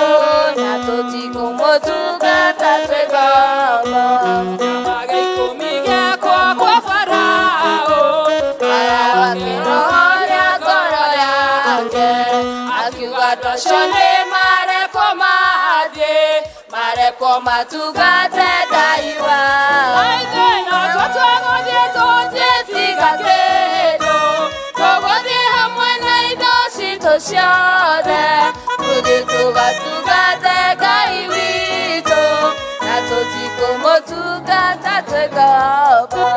na tũtikũmũtungata twĩ ngombo. Nyamaga ikũmi gĩakwa kwa Faraũ, Farao akĩroria ngoro yake, akiuga andũ acio nĩ marekwo matungate Ngai wao. Na tũgũthiĩ tũtietiga kĩndũ, tũgũthiĩ hamwe na indo citũ ciothe, tũthiĩ tũgatungate Ngai witũ, na tũtikũmũtungata twĩ ngombo.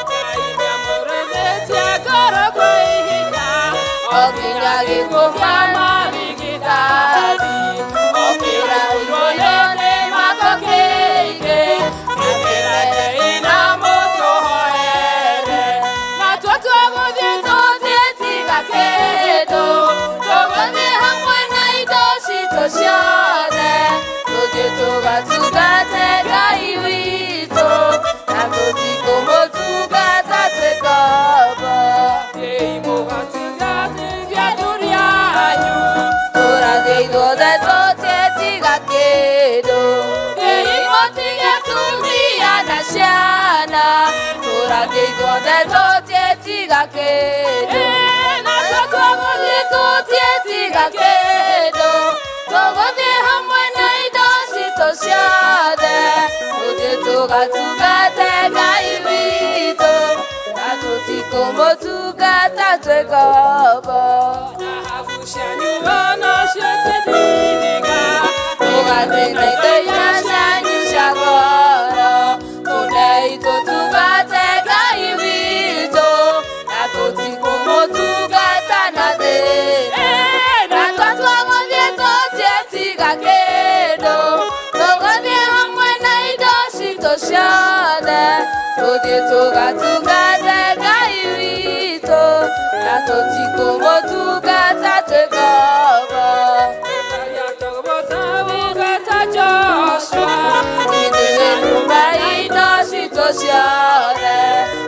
Ngai nĩamũrethetie ngoro kwa ihinya, o nginya gĩkuũ kĩa marigithathi, okĩra ũirwo nĩ makokĩire, akĩreke na mũtũhoere. Na tũgũthiĩ tũtietiga kĩndũ, tũgũthiĩ hamwe na indo citũ ciothe, tũthiĩ tũgatungate Ngai witũ, na tũtikũmũtungata twĩ ngombo. Mũgatungatithia athuri anyu, tũrathiĩ ithuothe tũtietiga kĩndũ, mũtige atumia na ciana, tũrathiĩ ithuothe tũtietiga kĩndũ. Na tũgũthiĩ tũtietiga kĩndũ, tũgũthiĩ hamwe na indo citũ ciothe, tũthiĩ tũgatungate Ngai witũ, na tũtikũmũtungata twĩ ngombo. Thahabu cianyu onacio tũtithiga, tũgathiĩ na indo iria cianyu cia goro, tũnei tũtungate Ngai witũ, na tũtikũmũtungata na thĩna. Na tũgũthiĩ tũtietiga kĩndũ, tũgũthiĩ hamwe na indo citũ ciothe, tũthiĩ tũgatungate Ngai witũ, na tũtikũmũtungata twĩ ngombo. Joshua, ithuĩ nyũmba indo citũ ciothe,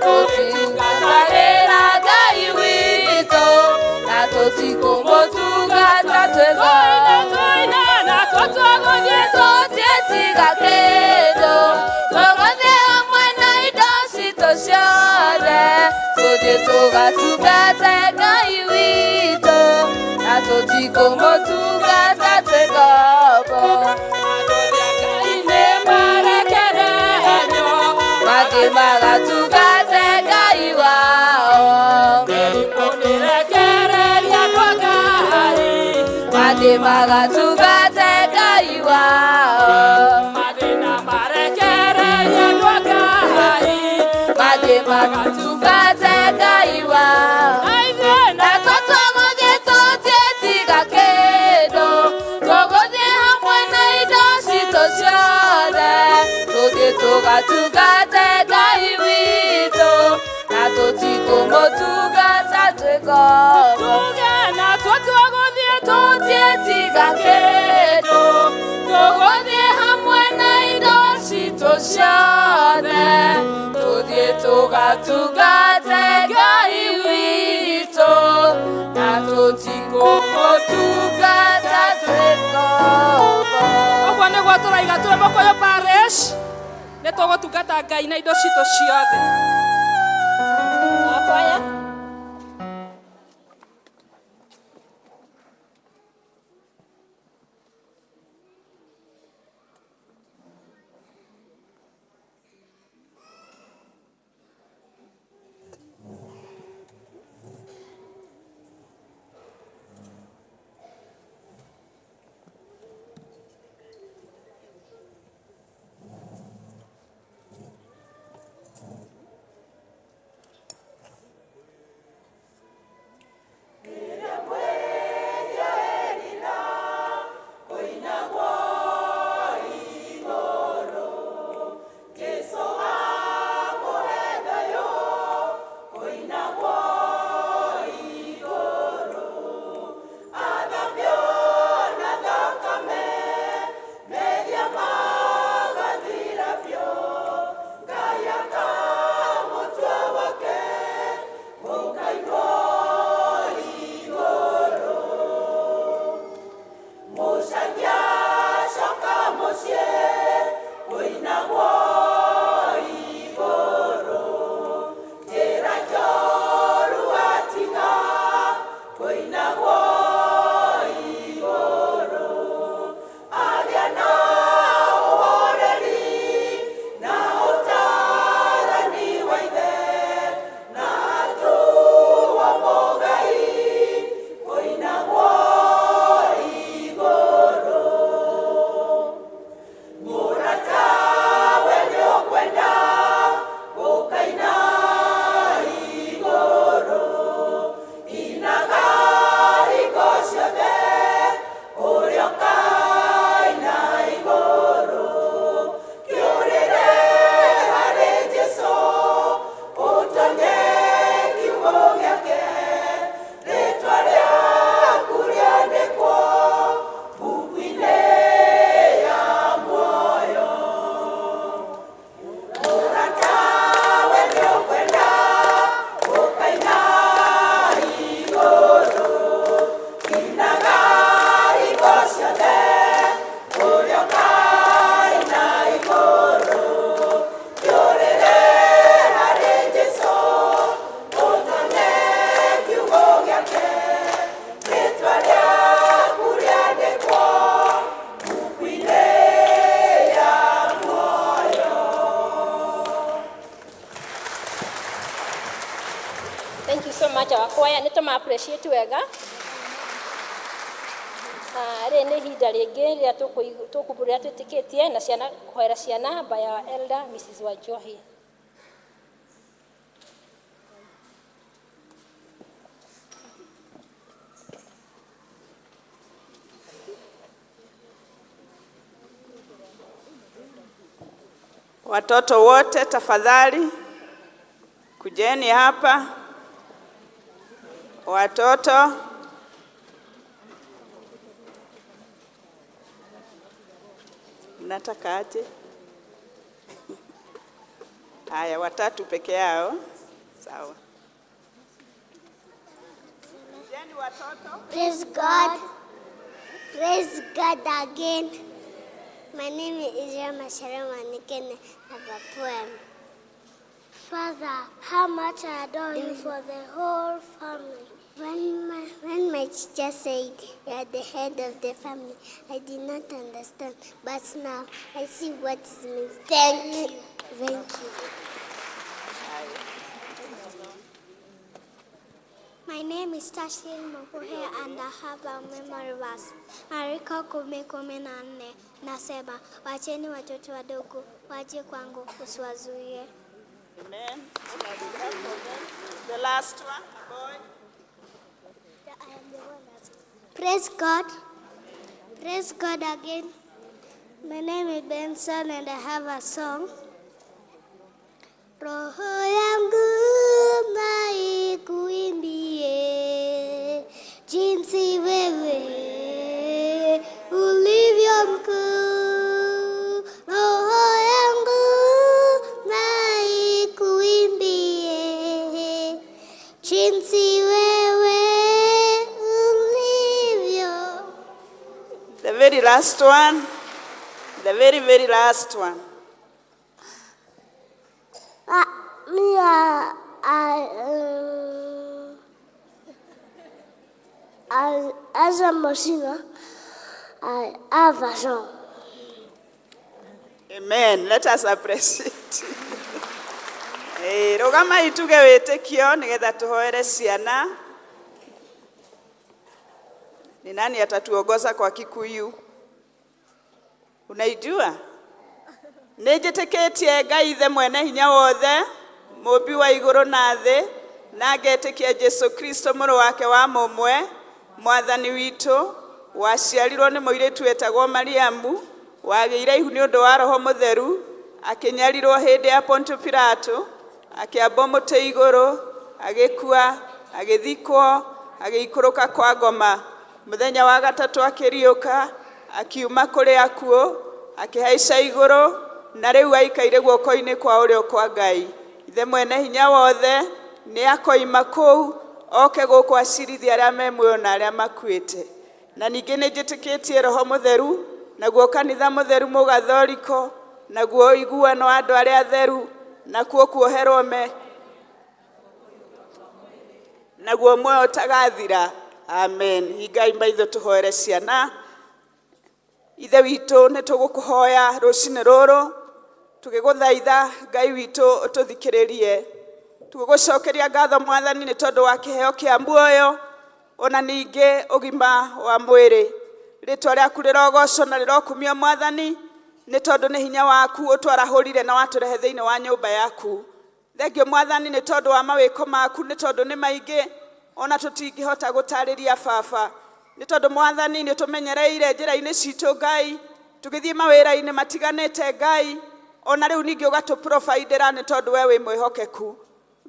tũtungatagĩra Ngai witũ, na tũtikũmũtungata twĩ ngombo. Na tũgũthiĩ tũtietiga kĩndũ, tũgũthiĩ hamwe na indo citũ ciothe, tũthiĩ tũgatungate Ngai witũ, na tũtikũmũtungata twĩ ngombo. Mathiĩ magatungate Ngai wao. Mathiĩ magatungate Ngai wao. Mathĩna marekereria andũ a Ngai. andĩ magatungate Ngai wao. Na tũtũgũthiĩ tũtiĩtiga kĩndũ, tũgũthiĩ hamwe na indo citũ ciothe, tũthiĩ tũgatungate Ngai witũ, na tũtikũmũtungata twĩ ngombo. Na tũtũgũthiĩ tũtiĩtiga kĩndũ, tũgũthiĩ hamwe na indo citũ ciothe, tũthiĩ tũgatungate Ngai witũ, na tũtikũmũtungata twĩ ngombo. Ũguo nĩguo tũraiga twĩ Mũkũyũ Parish, nĩ tũgũtungata Ngai na indo citũ ciothe. Akwaya. Thank you so much our choir. Nĩ tũma appreciate wega. Rĩ nĩ ihinda rĩngĩ rĩrĩa tũkũmbũrĩra twĩtĩkĩtie na ciana kũhoera ciana by our elder Mrs. Wanjohi. Watoto wote tafadhali kujeni hapa. Watoto mnataka aje? Haya, watatu peke yao. Sawa. Kujeni watoto. Praise God. Praise God again. My name is Israel Masharama Nikene. I have a poem. Father, how much I adore you for the whole family. When my teacher said you are the head of the family, I did not understand. But now I see what it means. Thank you. Thank you. My name is Tashil Mokuhe and I have a memory verse. Mariko 10:14 nasema, wacheni watoto wadogo waje kwangu usiwazuie. Amen. The last one, boy. Praise God. Praise God again. My name is Benson and I have a song. Roho yangu na ikuimbie jinsi wewe ulivyo mkuu. Roho yangu na ikuimbie jinsi wewe ulivyo. The very last one. The very, very last one. As a Mosina, I have a song. Amen. Let us appreciate. Rogama ituge wetekio nigetha tuhoere ciana. Ni nani atatuongoza kwa Kikuyu? Unaijua? Nĩnjĩtĩkĩtie Ngai ithe mwene hinya wothe, mũmbi wa igũrũ na thĩ, na ngetĩkia Jesu Kristo mũrũ wake wa mũmwe, mwathani witũ, waciarirwo nĩ mũirĩtu wetagwo Mariamu, wagĩire ihu nĩ ũndũ wa Roho Mũtheru, akĩnyarirwo hĩndĩ ya Ponto Pilato, akĩambwo mũtĩ igũrũ, agĩkua, agĩthikwo, agĩikũrũka kwa ngoma, mũthenya wa gatatũ akĩriũka, akiuma kũrĩ akuũ, akĩhaica igũrũ, na rĩu aikaire guoko-inĩ kwa ũrĩo kwa Ngai. Ithe mwene hinya wothe nĩ akoima kũu, oke gũkũ acirithia arĩa me muoyo na arĩa makuĩte. Na ningĩ nĩnjĩtĩkĩtie Roho Mũtheru, naguo kanitha mũtheru mũgathoriko, naguo iguano wa andũ arĩa atheru, nakuo kuoherwo naguo muoyo ũtagathira. Amen. Hingai maitho tũhoere ciana. Ithe witũ nĩ tũgũkũhoya rũcinĩ rũrũ, tũgĩgũthaitha Ngai witũ ũtũthikĩrĩrie. Tũgũcokeria ngatho Mwathani nĩ tondũ wa kĩheo kĩa muoyo, ona ningĩ ũgima wa mwĩrĩ. Rĩĩtwa rĩaku rĩrogocwo na rĩrokumio Mwathani, nĩ tondũ nĩ hinya waku ũtwarahũrire na watũrehe thĩinĩ wa nyũmba yaku. Thengio Mwathani nĩ tondũ wa mawĩko maku, nĩ tondũ nĩ maingĩ ona tũtingĩhota gũtarĩria Baba. Nĩ tondũ Mwathani nĩ tũmenyereire njĩra-inĩ citũ Ngai, tũgĩthiĩ mawĩra-inĩ matiganĩte Ngai, ona rĩu ningĩ ũgatũ-providera nĩ tondũ we wĩ mwĩhokeku.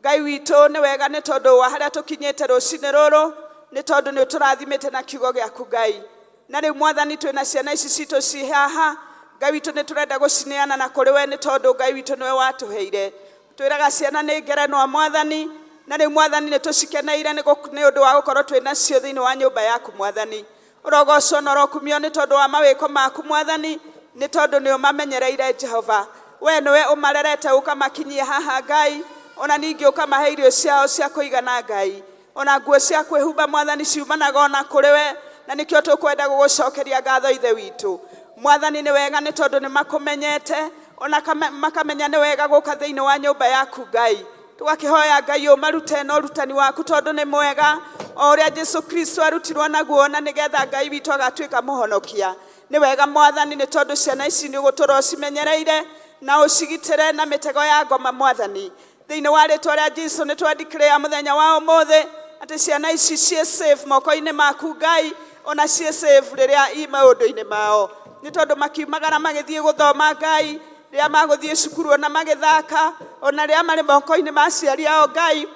Ngai witũ nĩ wega nĩ tondũ wa harĩa tũkinyĩte rũcinĩ rũrũ, nĩ tondũ nĩ ũtũrathimĩte na kiugo gĩaku Ngai. Na rĩu Mwathani twĩna ciana ici citũ ci haha, Ngai witũ nĩ tũrenda gũcineana na kũrĩ we nĩ tondũ Ngai witũ nĩwe watũheire. Twĩraga ciana nĩ ngerenwa Mwathani, na rĩu Mwathani nĩ tũcikeneire nĩ ũndũ wa gũkorwo twĩna cio thĩinĩ wa nyũmba yaku Mwathani. Ũrogocwo na ũrokumio nĩ tondũ wa mawĩko maku Mwathani, nĩ tondũ nĩ ũmamenyereire Jehova. We nĩwe ũmarerete ũkamakinyia haha Ngai, ona ningĩ ũkamahe irio ciao cia kũigana Ngai. Ona nguo cia kwĩhumba Mwathani ciumanaga ona kũrĩ we, na nĩkĩo tũkwenda gũgũcokeria ngatho Ithe witũ. Mwathani nĩ wega nĩ tondũ nĩ makũmenyete, ona makamenya nĩ wega gũka thĩinĩ wa nyũmba yaku Ngai. Tũgakĩhoya Ngai ũmarute na ũrutani waku tondũ nĩ mwega, o ũrĩa Jesu Kristo arutirwo naguo na nĩgetha Ngai witũ agatuĩka mũhonokia. Nĩ wega Mwathani nĩ tondũ ciana ici nĩ ũgũtũra ũcimenyereire na ũcigitĩre na mĩtego ya ngoma Mwathani. Thĩinĩ wa rĩĩtwa rĩa Jesũ nĩ twandeclare mũthenya wa ũmũthĩ atĩ ciana ici ciĩ safe moko-inĩ maku Ngai, ona ciĩ safe rĩrĩa i maũndũ-inĩ mao. Nĩ tondũ makiumagara magĩthiĩ gũthoma Ngai, rĩrĩa magũthiĩ cukuru ona magĩthaka, ona rĩrĩa marĩ moko-inĩ ma aciari ao Ngai,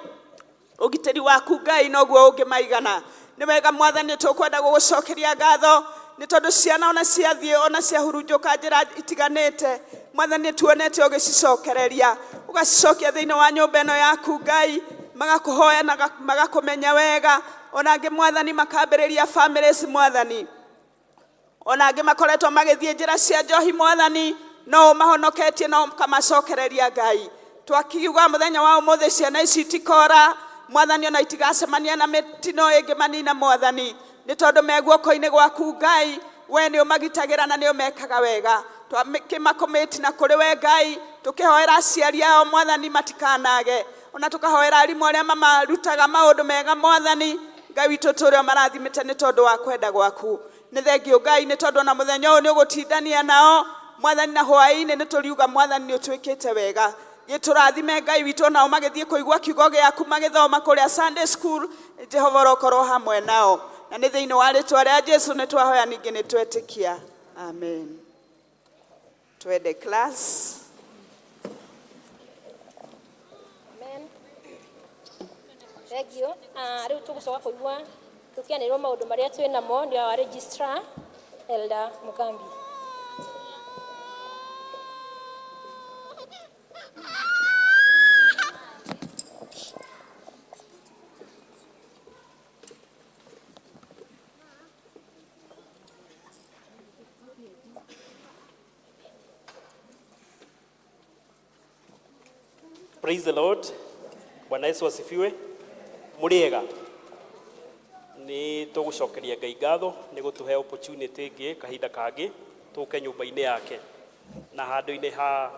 ũgitĩri waku Ngai noguo ũngĩmaigana. Nĩ wega Mwathani tũkwenda gũgũcokeria ngatho nĩ tondũ ciana ona ciathiĩ ona ciahurunjũka njĩra itiganĩte, Mwathani tuonete ũgĩcicokereria, ũgacicokia thĩinĩ wa nyũmba ĩno yaku Ngai, magakũhoya na magakũmenya wega. Ona angĩ Mwathani makambĩrĩria families Mwathani, ona angĩ makoretwo magĩthiĩ njĩra cia njohi Mwathani, no ũmahonoketie na ũkamacokereria Ngai. Twakiuga mũthenya wa ũmũthĩ ciana ici itikora Mwathani, ona itigacemania na mĩtino ĩngĩ manina Mwathani, nĩ tondũ me guoko-inĩ gwaku Ngai. We nĩ ũmagitagĩra na nĩ ũmekaga wega. Twakĩmakomĩti na kũrĩ we Ngai, tũkĩhoera aciari ao Mwathani matikanage, ona tũkahoera arimũ arĩa mamarutaga maũndũ mega Mwathani. Ngai witũ tũrĩa marathimĩte nĩ tondũ wa kwenda gwaku. Nĩ thengio Ngai nĩ tondũ na mũthenya ũyũ nĩ ũgũtindania nao Mwathani, na hwaĩ-inĩ nĩ tũriuga Mwathani nĩ ũtwĩkĩte wega. giturathime Ngai witũ nao magĩthiĩ kũigua kiugo gĩaku magĩthoma kũrĩa Sunday school. Jehova rokorwo hamwe nao, na nĩ thĩinĩ wa rĩĩtwa rĩa Jesu nĩ twahoya ningĩ nĩ twetĩkia. Amen. Twende class. Amen. Thank you. Rĩu tũgũcoka kũigua tũkĩanĩrĩrwo maũndũ marĩa twĩ namo nĩ wa registrar Elder Mugambi. Praise the Lord. Bwana Yesu asifiwe. Muriega. Ni tugucokeria Ngai ngatho ni gutuhe opportunity ĩngĩ kahinda kangĩ tuke nyũmba-inĩ yake. Na handũ-inĩ ha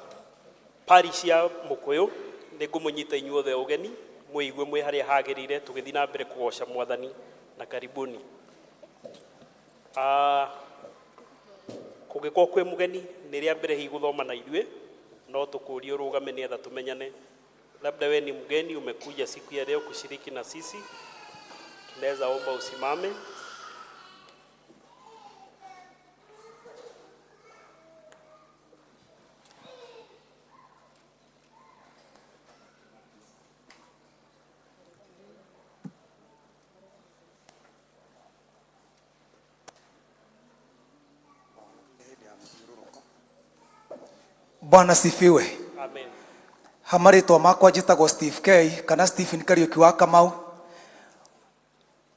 parish ya Mukuyu ni ngũmũnyita inyuothe ũgeni mũigue mwĩ harĩa hagĩrĩire tũgĩthiĩ na mbere kũgoca Mwathani na karibuni. Kũngĩkorwo kwĩ mũgeni nĩ rĩa mbere hihi gũthoma na ithuĩ no tukũrie ũrũgame nĩgetha tumenyane. Labda wewe ni mgeni umekuja siku ya leo kushiriki na sisi, tunaweza omba usimame. Bwana sifiwe. Amen. Hamarĩtwa makwa njĩtagwo Steve K kana Stephen Kariuki wa Kamau.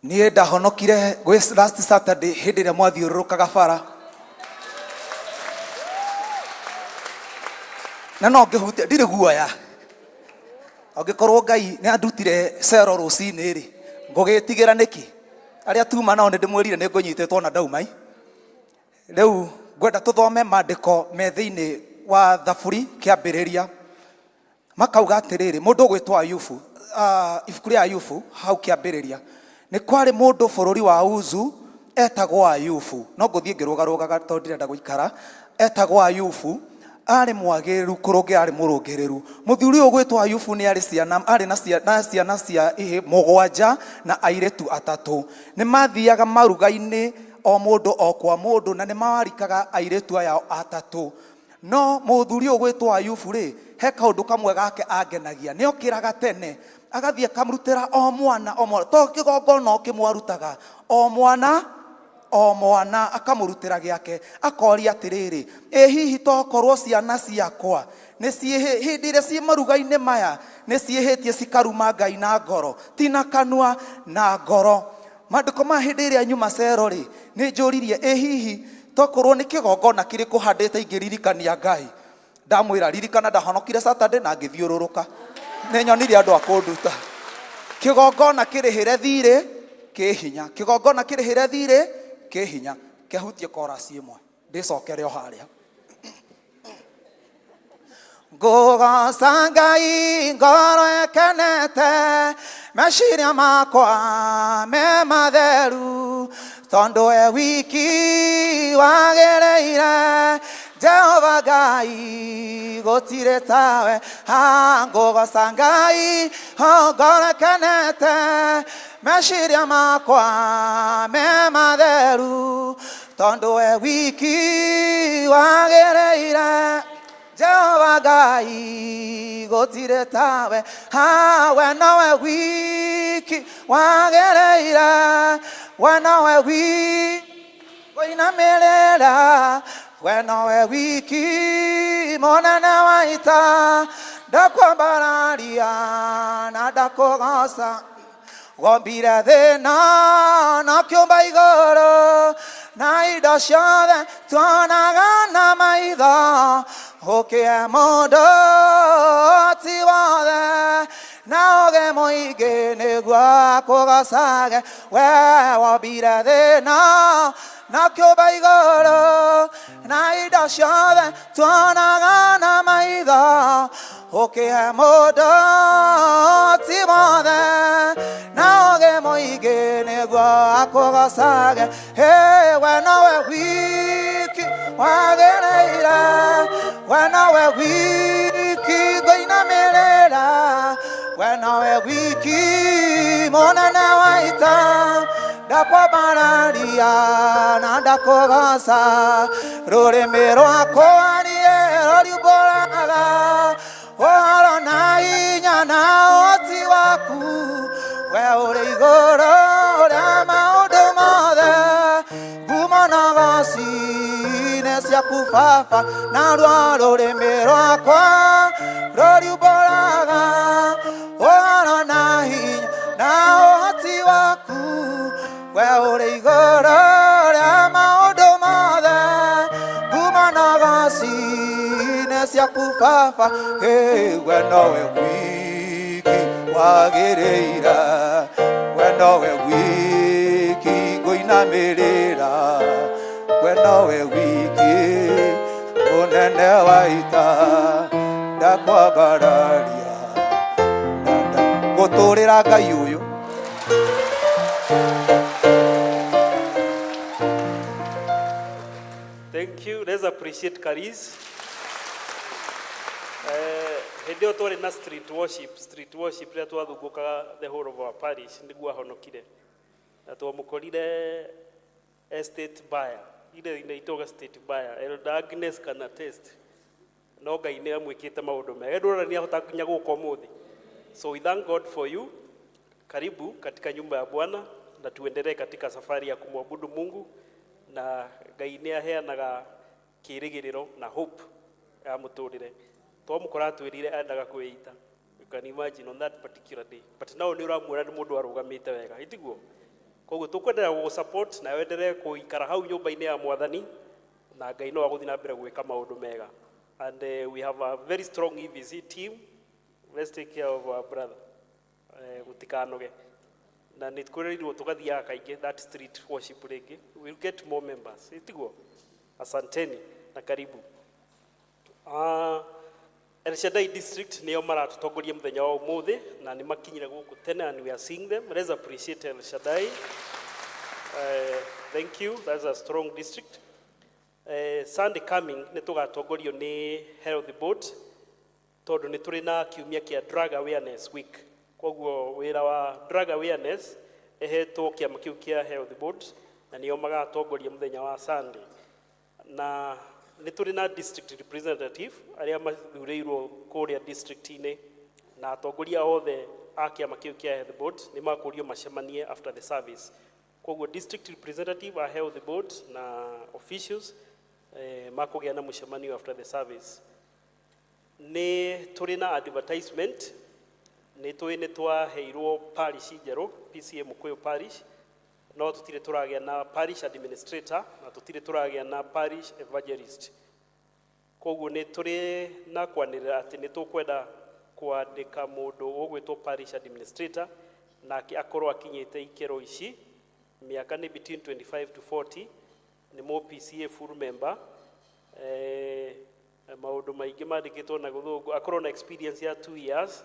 Niĩ ndahonokire gwĩ last Saturday hĩndĩ ĩrĩa mwathiũrũrũkaga bara. Na no ngĩhutia ndirĩ guoya. Angĩkorwo Ngai nĩ andutire cero rũcinĩ rĩ, ngũgĩtigĩra nĩkĩ? Arĩa tuma nao nĩ ndĩmwĩrire nĩ ngũnyitĩtwo na ndauma. Rĩu ngwenda tũthome maandĩko me thĩinĩ wa Thaburi kĩambĩrĩria. Makauga atĩrĩrĩ, mũndũ ũgwĩtwo Ayubu, ibuku rĩa Ayubu hau kĩambĩrĩria. Nĩ kwarĩ mũndũ bũrũri wa Uzu etagwo Ayubu. No ngũthiĩ ngĩrũgarũgaga tondũ ndirenda gũikara. Etagwo Ayubu, arĩ mwagĩrĩru kũrũngia arĩ mũrũngĩrĩru. Mũthuri ũyũ ũgwĩtwo Ayubu nĩ arĩ na ciana cia ihĩ mũgwanja na airĩtu atatũ. Nĩ mathiaga maruga-inĩ o mũndũ o kwa mũndũ na nĩ mawarikaga airĩtu aya atatũ. No mũthuri ũyũ ũgwĩtwo Ayubu rĩ, he kaũndũ kamwe gake angenagia. Nĩ okĩraga tene agathiĩ akamrutĩra o mwana to kĩgongona kĩmwarutaga o mwana akamũrutĩra gĩake. Akoria atĩrĩrĩ, hihi tokorwo ciana ciakwa hĩndĩ ĩrĩa ciĩ maruga-inĩ maya nĩ ciĩhĩtie cikaruma Ngai na ngoro, ti na kanua na ngoro. Maandĩko ma hĩndĩ ĩrĩa nyuma cero rĩ, nĩ njũririe hihi tokorwo nĩ kĩgongona kĩrĩkũ handĩte ingĩririkania Ngai. Ndamwĩra ririkana ndahonokire Saturday na ngĩthiũrũrũka. Nĩ nyonire andũ a kũnduta. Kĩgongona kĩrĩhĩre thirĩ kĩhinya. Kĩgongona kĩrĩhĩre thirĩ kĩhinya. Kĩhutie chorus ĩmwe. Ndĩcokere o harĩa. Ngũgoca Ngai ngoro ĩkenete, meciria makwa me matheru, tondũ we wiki wagĩrĩire. Jehova Ngai gũtirĩ tawe. Ngũgoca Ngai ngoro ĩkenete, meciria makwa me matheru, tondũ we wiki wagĩrĩire. Jehova Ngai gũtirĩ tawe. We nowe wiki wagĩrĩire. We nowe wiki gũinamĩrĩra. We nowe wiki mũnene wa ita. Ndakwambararia na ndakũgoca. Wombire thĩna na kĩũmba igũrũ, na indo ciothe tuonaga na maitho. Ũkĩhe mũndũ ti wothe na ũũgĩ mũingĩ nĩguo akũgocage. We wombire thĩna na kĩũmba igũrũ, na indo ciothe tuonaga na maitho. Ũkĩhe mũndũ ti wothe na ũũgĩ mũingĩ nĩguo akũgocage. We nowe wiki wagĩrĩire. We nowe wiki ngũinamĩrĩra. kuinamerera we nawe wiki munene wa ita ndakwambararia na ndakugoca rurimi rwakwa niĩ rũriũmbũraga ũhoro na hinya na ũhoti waku we ũrĩ igũrũ rĩa maũndũ mothe ngumo na goci-inĩ ciaku baba naruo rũrĩmĩ rwakwa rũriũmbũraga ũhoro na hinya na ũhoti waku we ũrĩ igũrũ rĩa maũndũ mothe ngumo na goci-inĩ ciaku baba we nowe wiki wagĩrĩire we nowe wiki ngũinamĩrĩra we nowe wiki mũnene wa ita ndakwambararia ngũtũrĩra Ngai ũyũ. Thank you. Let's appreciate Karis. Hĩndĩ ĩyo twarĩ na street worship rĩrĩa twathungũkaga the whole of our parish nĩguo ahonokire na twamũkorire estate buyer ile itoga state buyer Elder Agnes kana test no Ngai nĩ amwĩkĩte maũndũ mega ndũrona nĩ ahota nginya gũka ũmũthĩ. So we thank God for you. Karibu katika nyumba ya Bwana na tuendelee katika safari ya kumwabudu Mungu na Ngai nĩ aheanaga kĩĩrĩgĩrĩro na hope ya mũtũrĩre. Twamũkora twĩrire endaga kwĩita. You can imagine on that particular day. But now nĩ ũramwĩra nĩ mũndũ arũgamĩte wega. Itiguo. Koguo tũkwenderea gũ support na wendelee kũikara hau nyũmba-inĩ ya Mwathani na Ngai no agũthiĩ na mbere gwĩka maũndũ mega. And we have a very strong EVC team. Let's take care of our brother. Gutikanoge. Na nĩ tũkũrĩirwo tũgathiaga kaingĩ that street worship rĩngĩ. We'll get more members. Itiguo. Asanteni na karibu. El Shaddai district nĩo maratũtongoria mũthenya wa ũmũthĩ na nĩ makinyire gũkũ tene and we are seeing them. Let's appreciate El Shaddai. Thank you. That's a strong district. Sunday coming nĩ tũgatongorio nĩ Health Board tondũ nĩ tũrĩ na kiumia kĩa Drug Awareness Week. Koguo wĩra wa drug awareness ehetwo kĩama kĩu kĩa Health Board na nĩo magatongoria mũthenya wa Sunday. Na nĩ tũrĩ na district representative arĩa mathurĩirwo kũrĩa district-inĩ na atongoria othe a kĩama kĩu kĩa Health Board nĩ makũrio macemanie after the service. Koguo district representative a Health Board na officials makũgĩa na mũcemanio after the service. Nĩ tũrĩ na advertisement nĩ tũĩ nĩ twaheirwo parish njerũ PCA Mũkũyũ parish no tũtirĩ tũragĩa na parish administrator na tũtirĩ tũragĩa na parish evangelist. Koguo nĩ tũrĩ na kwanĩrĩra atĩ nĩ tũkwenda kwandĩka mũndũ ũgwĩtwo parish administrator nake akorwo akinyĩte ikĩro ici miaka nĩ between 25 to 40 nĩ mũ PCA full member maũndũ maingĩ mandĩkĩtwo na gũthũngũ akorwo na experience ya 2 years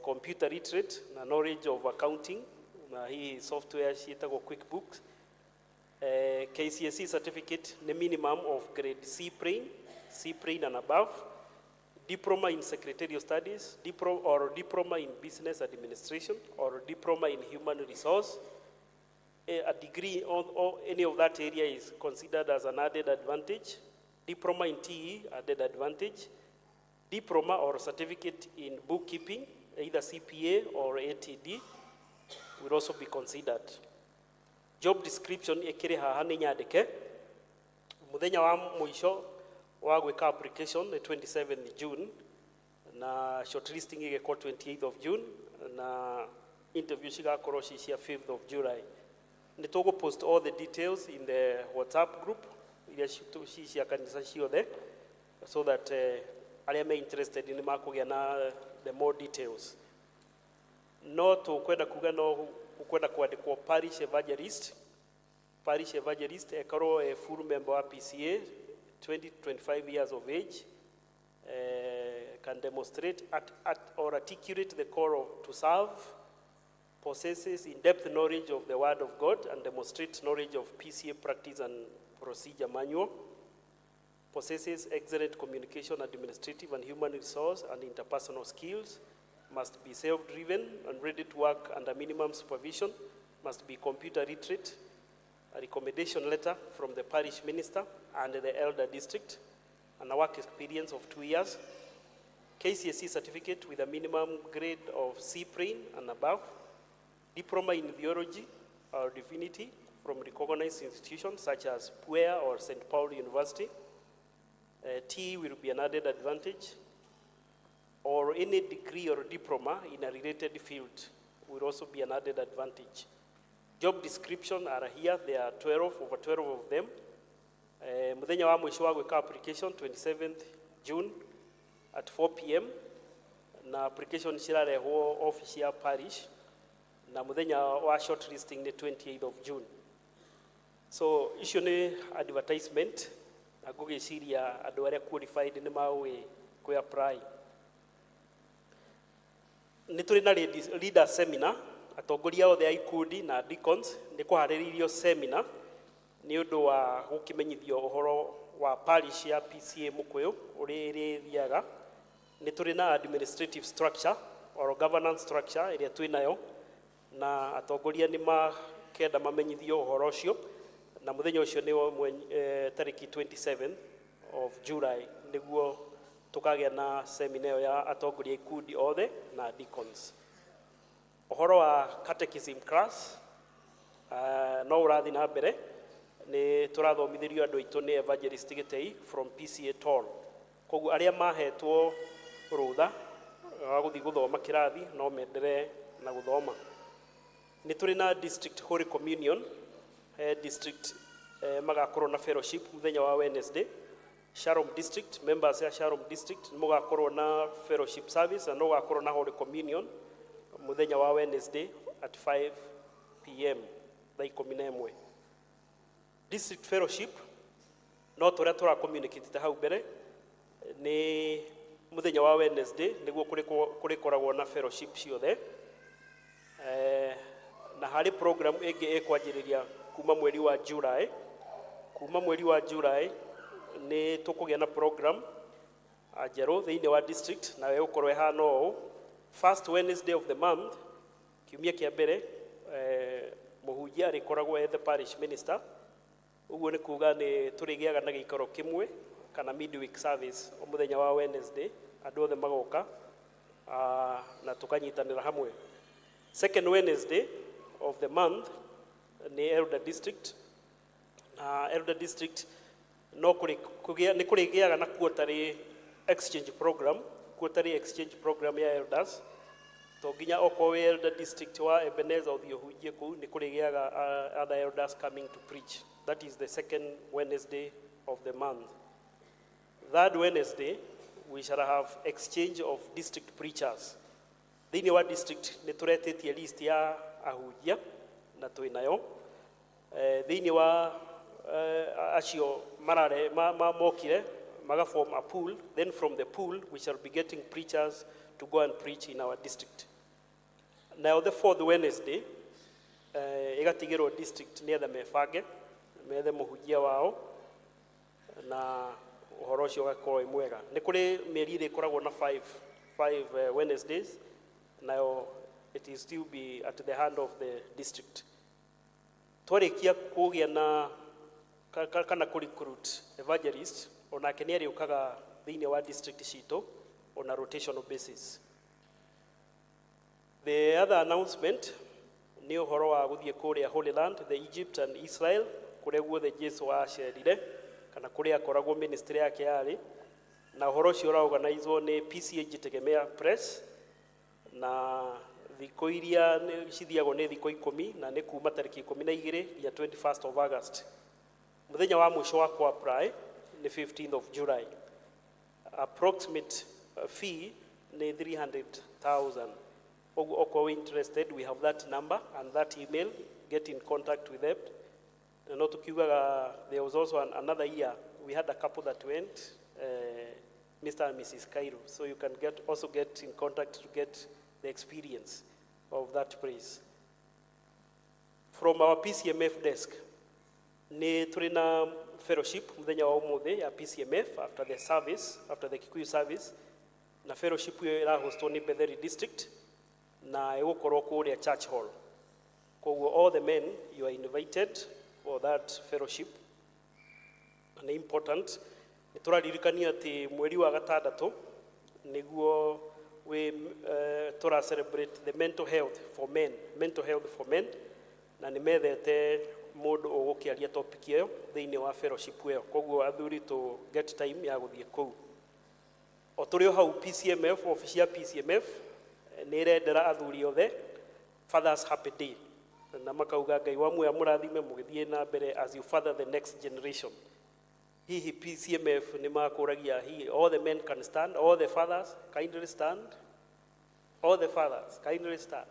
computer literate na knowledge of accounting na hii software ciĩtagwo QuickBooks. KCSE certificate nĩ minimum of grade C plain and above, diploma in secretarial studies, diploma in business administration or diploma in human resource. A degree or any of that area is considered as an added advantage. Diploma in TE, added advantage. Diploma or certificate in bookkeeping, either CPA or ATD, will also be considered. Job description ekire haha nĩ nyandĩke. Mũthenya wa mũico wa gwĩka application nĩ 27 June na shortlisting igĩkwo 28th of June na interview cigakorwo cia 5th of July. Nĩ tũgũ post all the details in the WhatsApp group iria cia kanitha ciothe so that arĩa me interested nĩ makũgĩa na the more details. No tũkwenda kuga no ukwenda kuandĩkwo parish evangelist ekorwo a full member wa PCA 20-25 years of age can demonstrate or articulate the call to serve, possesses in-depth knowledge of the word of God and demonstrates knowledge of PCA practice and procedure manual, possesses excellent communication, administrative and human resource and interpersonal skills, must be self-driven and ready to work under minimum supervision, must be computer literate, a recommendation letter from the parish minister and the elder district, and a work experience of 2 years, KCSE certificate with a minimum grade of C plain and above, diploma in theology or divinity from recognized institutions such as PUEA or St. Paul University. T will be an added advantage, or any degree or diploma in a related field will also be an added advantage. Job description are here, there are over 12 of them. Muthenya wa mwisho wa gwika application 27th June at 4 p.m. na application cirarehwo office ya parish, na muthenya wa shortlisting ni 28th of June. So icio ni advertisement na ngugiciria andu aria qualified ni mawe ku apply. Ni turi na leader seminar, atongoria othe a ikundi na deacons ni kuhariririo seminar ni undu wa gukimenyithio uhoro wa parish ya PCA Mukuyu uri thiaga. Ni turi na administrative structure or governance structure iria twinayo, na atongoria ni makenda mamenyithio uhoro ucio, na muthenya ucio ni tariki 27 of July niguo tukagia na seminar ya atongoria ikundi othe na deacons. Uhoro wa catechism class no urathi na mbere, ni turathomithirio andu aitu ni evangelist Gitei from PCA Tall. Koguo aria mahetwo rutha wa guthi guthoma kirathi no mendere na guthoma. Ni turi na district Holy Communion, district magakorwo na fellowship muthenya wa Wednesday. Sharom district, members ya Sharom district mugakorwo na fellowship service na no gakorwo na Holy Communion muthenya wa Wednesday at 5 p.m. thaa 11. District fellowship no turia tura communicate ta hau mbere ni muthenya wa Wednesday niguo kurikoragwo na fellowship ciothe. Na hari program ingi ikwanjiriria kuma mweri wa July. Kuma mweri wa July ni tukugia na program ajeru thiini wa district na we ukorwe hano first Wednesday of the month kiumia kia mbere. Muhunjia arikoragwo the parish minister, uguo ni kuga ni turigiaga na gikaro kimwe kana midweek service o muthenya wa Wednesday, andu othe magoka na tukanyitanira hamwe. Second Wednesday of the month ni elder district. Elder district no ni kurigiaga na quarterly exchange program, quarterly exchange program ya elders. To ginya okowe elder district wa Ebenezer uthiohunjie ku ni kurigiaga other elders coming to preach. That is the second Wednesday of the month. Third Wednesday we shall have exchange of district preachers. Thiini wa district ni turetetie list ya ahunjia na twinayo. Thiini wa acio marare mokire maga form a pool, then from the pool we shall be getting preachers to go and preach in our district. Now the fourth Wednesday igatigirwo district ni ethe mebange methe muhunjia wao na uhoro ucio ugakorwo mwega. Ni kuri mieri iri ikoragwo na 5 Wednesdays. Now it is still be at the hand of the district. Twarikia kugia na kana recruit evangelist onake ni ariukaga thiini wa district cito on a rotational basis. The other announcement ni uhoro wa guthie kuria Holy Land, the Egypt and Israel, kuria guothe Jesu acerire kana kuria akoragwo ministry yake yari, na uhoro ucio organizwo ni PCA Jitegemea Press, na thiko iria cithiagwo ni thiko 10 na ni kuma tariki 12 ya 21st of August. Muthenya wa mwisho wa ku apply ni 15th of July. Approximate fee ni 300,000. Oko interested, we have that number and that email. Get in contact with them. And not to there was also another year we had a couple that went, Mr. and Mrs. Cairo. So you can also get in contact to get the experience of that place. From our PCMF desk, Ni turi na fellowship muthenya wa umuthi ya PCMF after the service, after the Kikuyu service, na fellowship yo ira hostwo ni Bethel district na igukorwo kuria church hall. Koguo all the men, you are invited for that fellowship. And important turaririkania ati mweri wa gatandatu niguo we tura celebrate the mental health for men, na ni methete mundu ugukiaria topic iyo thiini wa fellowship iyo. Koguo athuri to get time ya guthie kou o turi hau PCMF, office ya PCMF ni rendera athuri othe Father's Happy Day, na makauga Ngai wa muoyo murathime mugithie na mbere as you father the next generation. Hihi PCMF ni makuragia hi all the men can stand, all the fathers kindly stand, all the fathers kindly stand.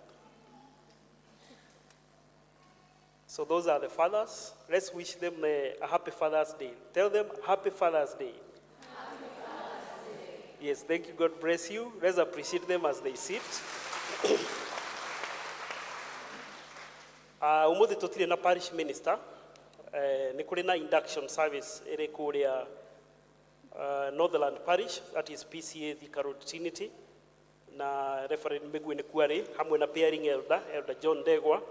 So those are the fathers. Let's wish them a happy Father's Day. Tell them happy Father's Day. Happy Father's Day. Yes, thank you. God bless you. Let's appreciate them as they sit. Umuthi tutire na parish minister. Ni kuri na induction service iri kuria Northland Parish, that is PCA Thika Road Trinity, na Reverend Mbegwe ni kuari hamwe na pairing elder John Degwa,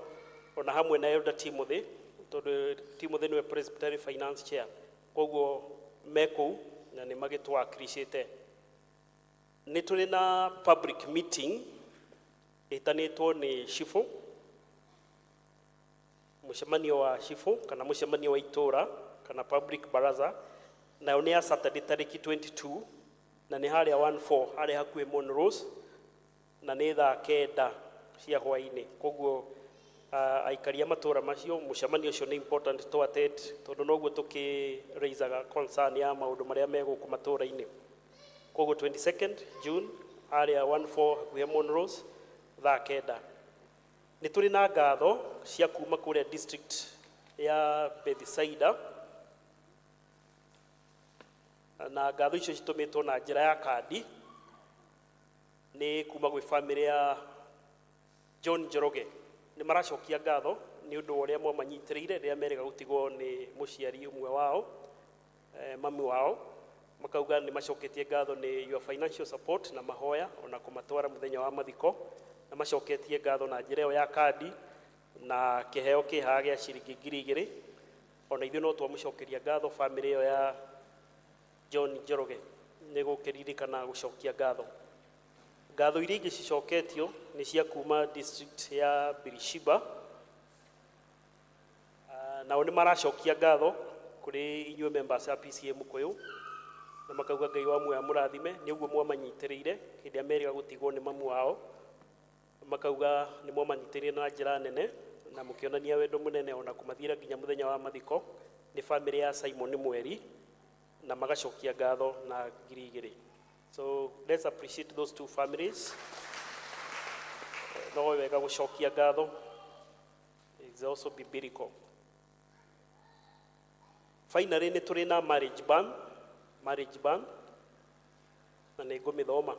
ona hamwe na elder Timothy, tondu Timothy niwe Presbytery Finance Chair. Koguo meko na ni magitwa appreciate. Ni tuli na public meeting itanitwo ni Shifo, mushamanio wa Shifo kana mushamanio wa itora kana public baraza, na ni Saturday tariki 22 na ni haria 14 haria hakuwe Monrose na ni thaa kenda cia hwaini. Koguo aikaria matura macio mushamanio cio ni important to attend, tondu noguo tukiraisaga concern ya maundu maria meguku matura-ini. Koguo 22nd June haria 14 hakuwe Monrose thaa kenda. Ni turi na ngatho cia kuma kuria district ya Bethsaida, na ngatho icio citumitwo na njira ya kandi ni kuma gwi family ya John Njoroge. Ni maracokia ngatho ni undu uria mwamanyitiriire ria merega gutigwo ni muciari umwe wao, mami wao, makauga ni macoketie ngatho ni your financial support na mahoya ona kumatwara muthenya wa mathiko, na macoketie ngatho na njira ya kandi na kiheo kiha gia ciringi 2,000. Ona ithuĩ no twamucokeria ngatho family yo ya John Njoroge ni gukiririkana gucokia ngatho. Ngatho iria ingĩ cicoketio ni cia kuma district ya Birishiba, nao ni maracokia ngatho kuri inyuĩ members ya PCA Mukuyu, na makauga Ngai wa muoyo murathime ni uguo mwamanyitiriire hĩndĩ Amerika gutigwo ni mamu wao. Makauga ni mwamanyitiriire na njira nene na mukionania wendo munene ona kumathira nginya muthenya wa mathiko. Ni family ya Simon Mweri na magacokia ngatho na 2,000. So let's appreciate those two families. No wega gucokia ngatho is also biblical. Finally ni turi na marriage ban na ni ngumithoma.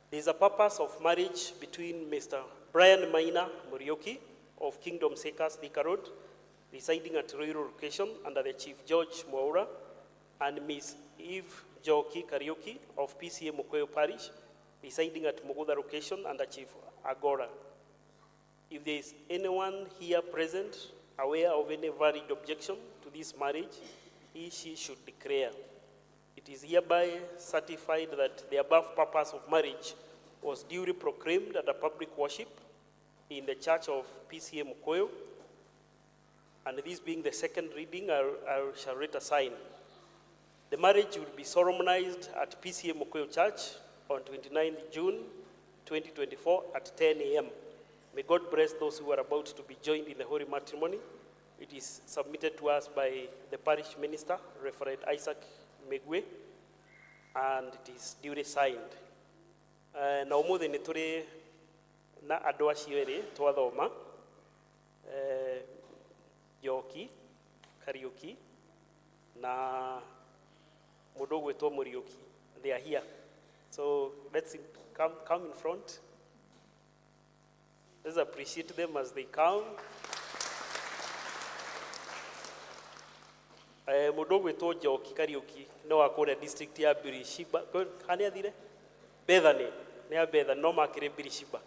There is a purpose of marriage between Mr. Brian Maina Muriuki of Kingdom Seekers Thika Road, residing at rural location under the Chief George Mwaura, and Miss Eve Joki Kariuki of PCA Mukuyu Parish, residing at Mugudha location under Chief Agora. If there is anyone here present aware of any valid objection to this marriage, she should declare. It is hereby certified that the above purpose of marriage was duly proclaimed at a public worship in the church of PCA Mukuyu, and this being the second reading, I shall read a sign. The marriage will be solemnized at PCA Mukuyu Church on 29th June 2024 at 10 a.m. May God bless those who are about to be joined in the holy matrimony. It is submitted to us by the parish minister, Reverend Isaac Megwe, and it is duly signed. Na umuthi ni turi na andu acio eri twathoma Joki Kariuki na mundu gwitwo Muriuki. They are here, so let's come in front. Let's appreciate them as they come. Mundu gwitwo Njoki Kariuki no akore district ya Birishiba. Hani athire? Bethany. Ni ya Bethany no makire Birishiba.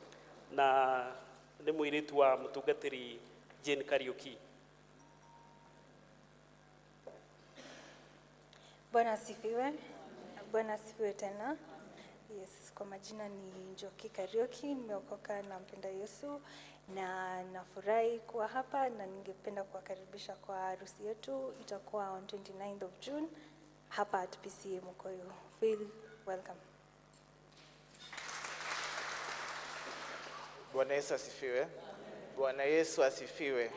Na ni muiritu wa mutungatiri Jane Kariuki. Bwana asifiwe. Bwana asifiwe tena. Yes, kwa majina ni Njoki Kariuki, nimeokoka na mpenda Yesu na nafurahi kuwa hapa na ningependa kuwakaribisha kwa harusi yetu. Itakuwa on 29th of June hapa at PCA Mukoyo. Feel welcome. Bwana Yesu asifiwe. Bwana Yesu asifiwe.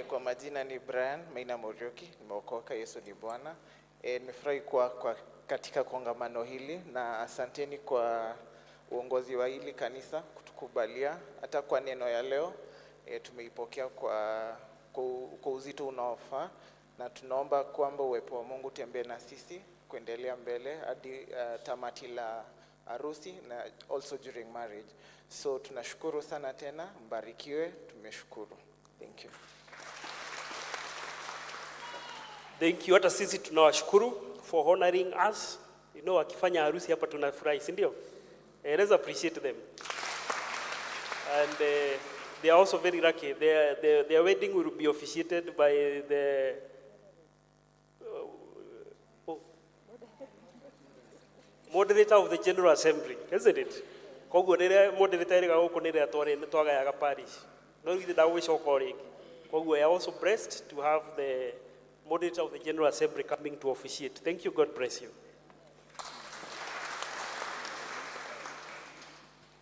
Kwa majina ni Brian Maina Morioki, nimeokoka, Yesu ni Bwana. Nimefurahi kwa katika kongamano hili na asanteni kwa uongozi wa hili kanisa kutukubalia hata kwa neno ya leo. Tumeipokea kwa uzito unaofaa na tunaomba kwamba uwepo wa Mungu tembee na sisi kuendelea mbele hadi tamati la harusi na also during marriage. So tunashukuru sana tena, mbarikiwe, tumeshukuru. Thank you. Thank you. Hata sisi tunawashukuru for honoring us. You know, akifanya harusi hapa tunafurahi, si ndio? Let's appreciate them. And they are also very lucky. Their wedding will be officiated by the moderator of the General Assembly, isn't it? Koguo rire moderator ega guku nire twagayaga parish. No githe ndagwicoka ringi. Koguo we are also blessed to have the moderator of the General Assembly coming to officiate. Thank you. God bless you.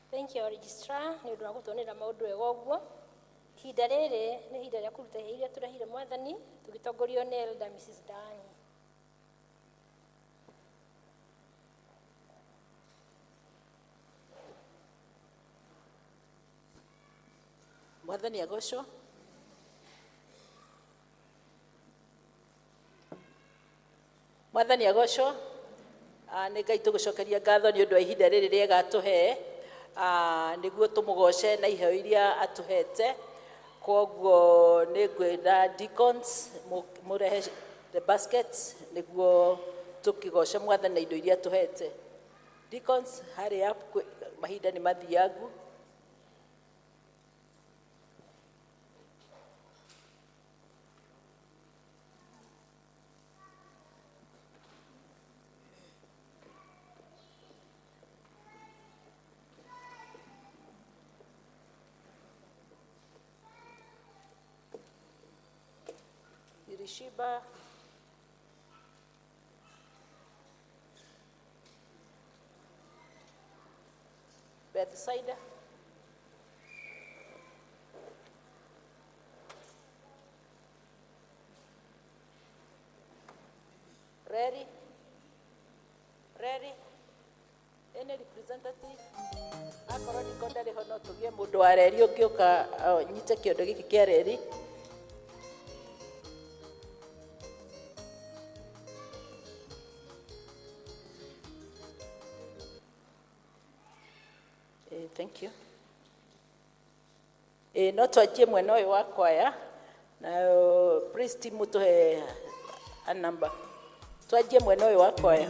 Thank you, Registrar. Ni undu wa gutonera maundu ega uguo. Ihinda riri ni ihinda ria kuruta iria turahire Mwathani tugitongorio ni Elder Mrs. Dani. Mwathani agocwo. Mwathani agocwo. Nĩ Ngai tũgũcokeria ngatho nĩ ũndũ wa ihinda rĩrĩ rĩega atũhe nĩguo tũmũgoce na iheo iria atũhete. Koguo nĩ ngwĩra deacons mũrehe the baskets nĩguo tũkĩgoce Mwathani na indo iria atũhete. Deacons harĩa mahinda nĩ mathiangu. Birishiba, Bethsaida, Reri, any representative akorwo nĩ kondari ho no tũgie mũndũ wa Reri ũngĩũka nyite kĩondo gĩkĩ kĩa Reri. Thank you. No twanjie mwena ũyũ wa kwaya na priest mũtũhe a number. Twanjie mwena ũyũ wa kwaya.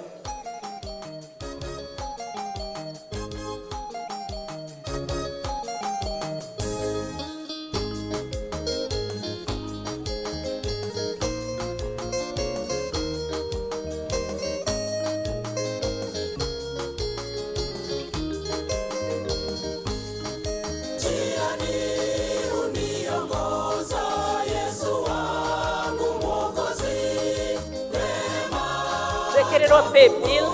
Pay bill.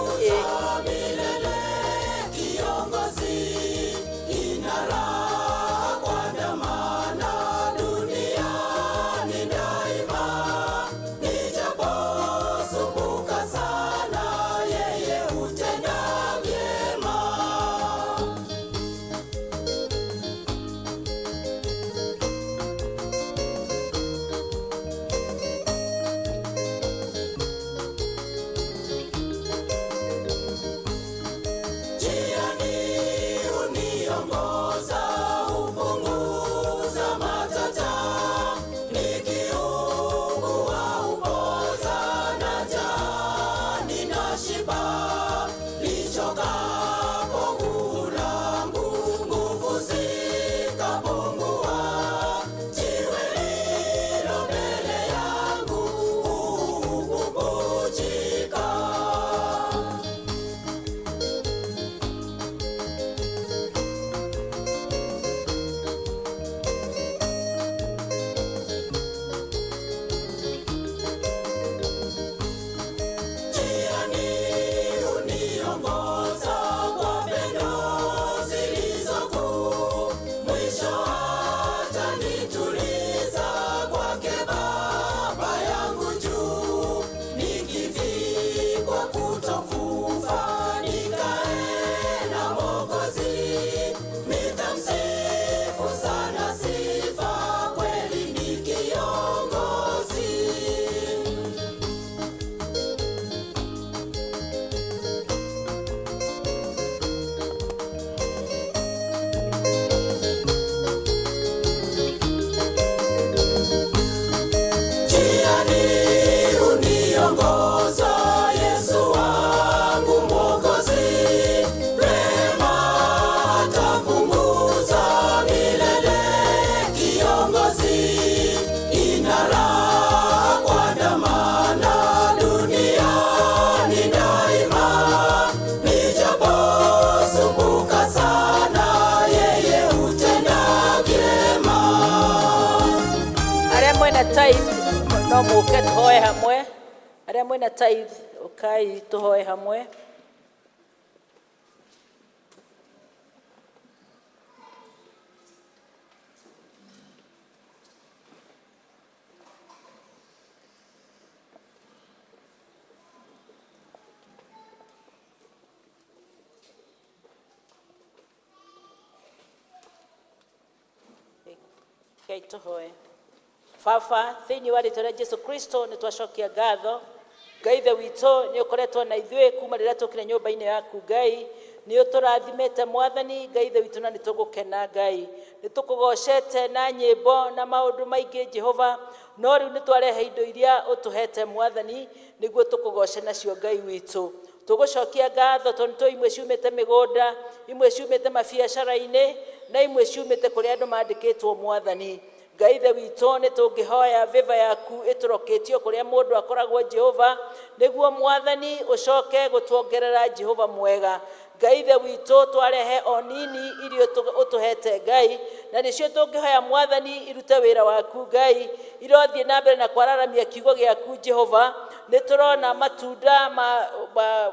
tithe no mũke tũhoe hamwe. Arĩa mwĩna tithe ũkai tũhoe hamwe. Ngai tũhoe. Baba, thĩinĩ wa rĩĩtwa rĩa Jesu Kristo nĩ twacokia ngatho. Ngai ithe witũ nĩ ũkoretwo na ithuĩ kuma rĩrĩa tũkire nyũmba-inĩ yaku Ngai. Nĩ ũtũrathimĩte Mwathani, Ngai ithe witũ, na nĩ tũgũkena Ngai. Nĩ tũkũgocete na nyĩmbo na maũndũ maingĩ Jehova, no rĩu nĩ twarehe indo iria ũtũhete Mwathani nĩguo tũkũgoce nacio Ngai witũ. Tũgũcokia ngatho tondũ nĩ imwe ciumĩte mĩgũnda, imwe ciumĩte mabiacara-inĩ, na imwe ciumĩte kũrĩa andũ mandĩkĩtwo Mwathani. Ngai ithe witũ nĩ tũngĩhoya favor yaku ĩtũroketio kũrĩa mũndũ akoragwo Jehova, nĩguo Mwathani ũcoke gũtuongerera Jehova mwega. Ngai ithe witũ twarehe o nini irio ũtũhete Ngai, na nĩcio tũngĩhoya Mwathani irute wĩra waku Ngai, irothiĩ na mbere na kwararamia kiugo gĩaku Jehova. Nĩ tũrona matunda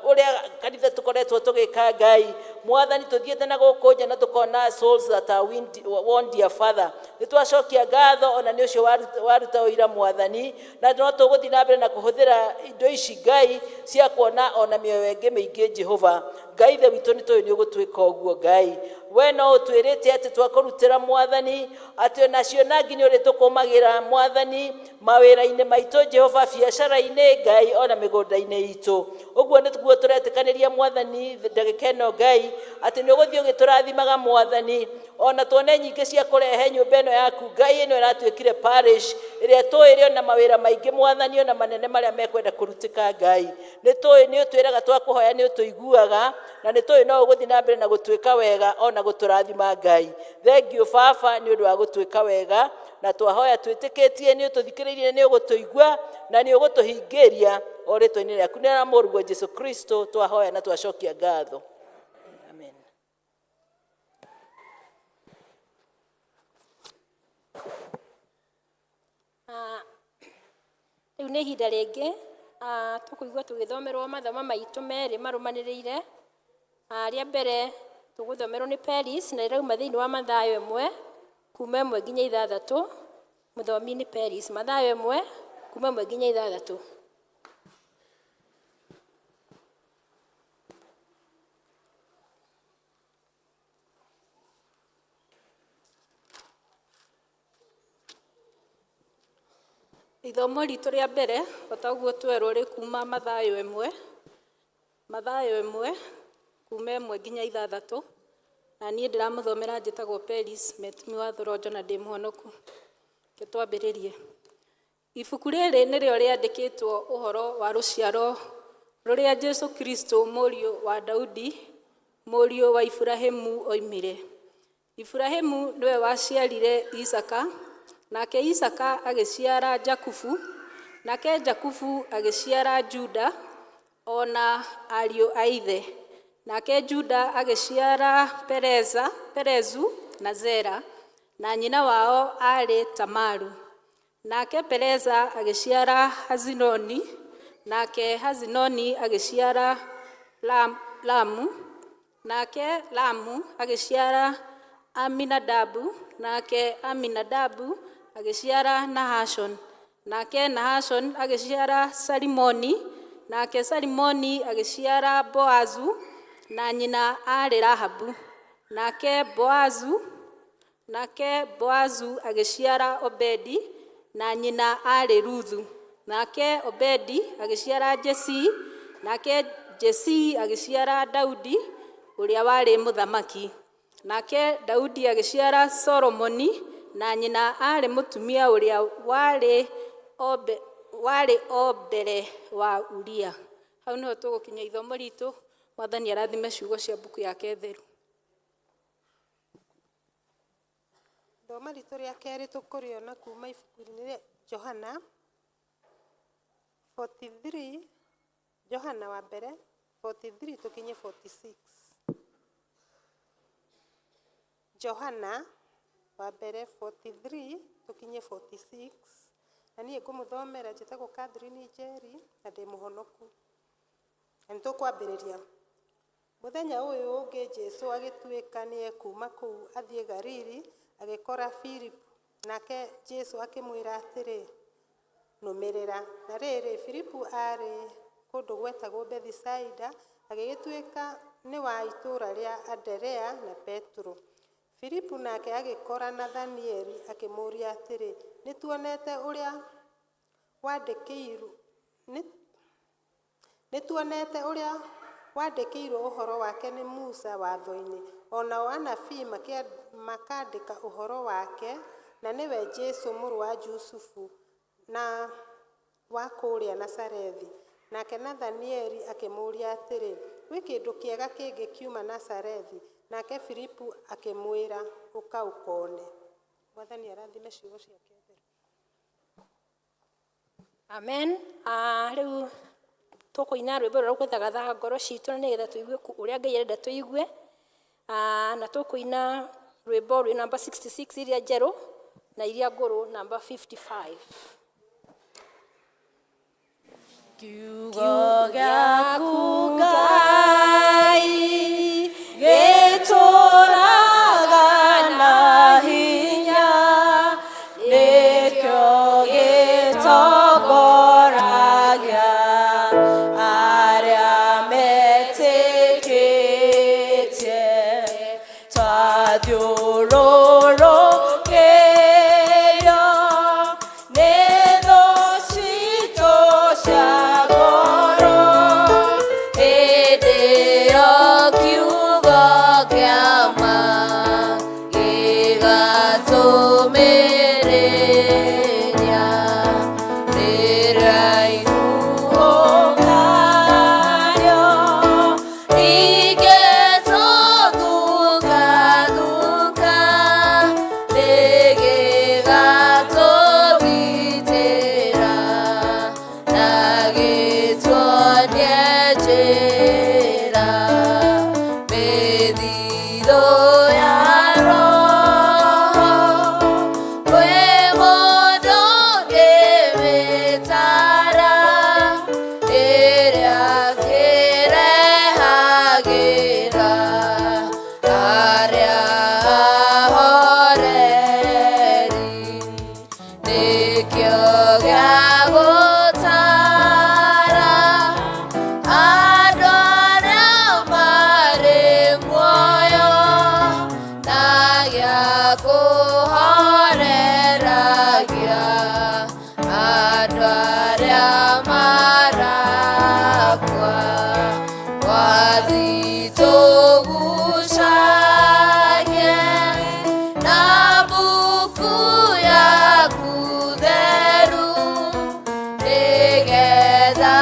ũrĩa kanitha tũkoretwo tũgĩka Ngai. Mwathani tũthiĩte na gũkũ nja na tũkona souls that are won dear Father. Nĩ twacokia ngatho ona nĩ ũcio waruta ũira Mwathani, na no tũgũthiĩ na mbere na kũhũthĩra indo ici Ngai cia kuona ona mĩoyo ĩngĩ mĩingĩ Jehova. Ngai ithe witũ nĩ tũĩ nĩ ũgũtwĩka ũguo Ngai. We no ũtwĩrĩte atĩ twakũrutĩra Mwathani, atĩ onacio na nginya ũrĩ tũkũmagĩra Mwathani mawĩra-inĩ maitũ Jehova, biacara-inĩ Ngai, ona mĩgũnda-inĩ itũ. Ũguo nĩguo tũretĩkanĩria Mwathani ndagĩka ĩno Ngai, atĩ nĩ ũgũthiĩ ũgĩtũrathimaga Mwathani, ona tuone nyingĩ cia kũrehe nyũmba ĩno yaku Ngai, ĩno ĩratuĩkire parish ĩrĩa tũĩrĩ ona mawĩra maingĩ Mwathani, ona manene marĩa mekwenda kũrutĩka Ngai. Nĩ tũĩ nĩ ũtwĩraga twakũhoya nĩ ũtũiguaga, na nĩ tũĩ no ũgũthiĩ na mbere na gũtuĩka wega ona gũtũrathima Ngai. Thengiũ Baba nĩ ũndũ wa gũtuĩka wega, na twahoya twĩtĩkĩtie nĩ ũtũthikĩrĩirie, nĩ ũgũtũigua na nĩ ũgũtũhingĩria o rĩĩtwa-inĩ rĩaku na rĩa mũrũguo Jesu Kristo twahoya na twacokia ngatho. Amen. Rĩu nĩ ihinda rĩngĩ tũkũigua tũgĩthomerwo mathomo maitũ merĩ marũmanĩrĩire. Rĩa mbere tũgũthomerwo nĩ Peris na rĩrauma thĩinĩ wa Mathayo 1 kuma 1 nginya 6. Mũthomi nĩ Peris, Mathayo 1 kuma 1 nginya 6. Ithomo ritũ rĩa mbere bata ũguo twerwo rĩ kuma Mathayo 1 kuma 1 nginya 6, na niĩ ndĩramũthomera njĩtagwo Peris Metumi wa Thorojo na ndĩ mũhonoku. Ke twambĩrĩrie. Ibuku rĩrĩ nĩrĩo rĩandĩkĩtwo ũhoro wa rũciaro rũrĩa Jesu Kristo mũriũ wa Daudi, mũriũ wa Iburahĩmu oimire. Iburahĩmu nĩwe waciarire Isaka, nake Isaka agĩciara Jakubu, nake Jakubu agĩciara Juda ona ariũ a ithe. Nake Juda agĩciara Perezu na Zera, na nyina wao arĩ Tamaru. Nake Pereza agĩciara Hazinoni, nake Hazinoni agĩciara Lamu, nake Lamu agĩciara Aminadabu, nake Aminadabu agĩciara Nahashon, nake Nahashon agĩciara Salimoni, nake Salimoni agĩciara Boazu, na nyina arĩ Rahabu. Nake Boazu agĩciara Obedi, na nyina arĩ Ruthu. Nake Obedi agĩciara Jesii, nake Jesii agĩciara Daudi ũrĩa warĩ mũthamaki. Nake Daudi agĩciara Solomoni, na nyina arĩ mũtumia ũrĩa warĩ o mbere wa Uria. Hau nĩho tũgũkinya ithomo ritũ. Mwathani arathime ciugo cia mbuku yake theru. Ithomo ritũ rĩa kerĩ tũkũrĩona kuma ibuku-inĩ rĩa Johana 43, Johana wa mbere 43 tũkinye 46. Johana wa mbere 43 tũkinye 46, na niĩ ngũmũthomera njĩtagwo Catherine Njeri na ndĩ mũhonoku. Na nĩtũkwambĩrĩria. Mũthenya ũyũ ũngĩ Jesũ agĩtuĩka nĩekuma kũu athiĩ Galili, agĩkora Philip, nake Jesũ akĩmwĩra atĩrĩ, nũmĩrĩra. Na rĩrĩ Philipu arĩ kũndũ gwetagwo Bethisaida, agĩgĩtuĩka nĩ wa itũũra rĩa Anderea na Petro. Philipu nake agĩkora Nathanieli, akĩmũũria atĩrĩ, nĩtuonete ũrĩa wandĩkĩirwo ũhoro wake nĩ Musa watho-inĩ, onao anabii makandĩka ũhoro wake, na nĩwe Jesũ mũrũ wa Jusufu na wa kũũrĩa Nazarethi. Nake Nathanieli akĩmũũria atĩrĩ, gwĩ kĩndũ kĩega kĩngĩkiuma Nazarethi? Nake Philipu akĩmwĩra, ũka ũkone. Mwathani arathime ciugo ciake mbere. Amen. Rĩu tũkũina rwĩmbo rũrĩa rũgũthagathaga ngoro citũ na nĩgetha tũigue ũrĩa Ngai arenda tũigue. Na tũkũina rwĩmbo rwĩ namba 66 iria njerũ na iria ngũrũ namba 55. Kiugo gĩaku Ngai gĩtũũraga na hinya, nĩkĩo gĩtongoragia arĩa metĩkĩtie. Twathiũrũrũkĩirio nĩ thũ citũ cia ngoro, hĩndĩ ĩyo kiugo kĩa ma gĩgatũmĩrĩria. Rĩrĩa ihuhũkanio ingĩtũthungathuka, nĩgĩgatũgitĩra na gĩtuonie njĩra. Mĩthithũ ya Roho kwĩ mũndũ ngĩmĩtara, ĩrĩa kĩrehagĩra arĩa ahoreri. Nĩkĩo gĩa gũtara andũ arĩa marĩ muoyo, na gĩa kũhoreragia andũ arĩa marakua. Wathi tũgucage na mbuku yaku theru, nĩgetha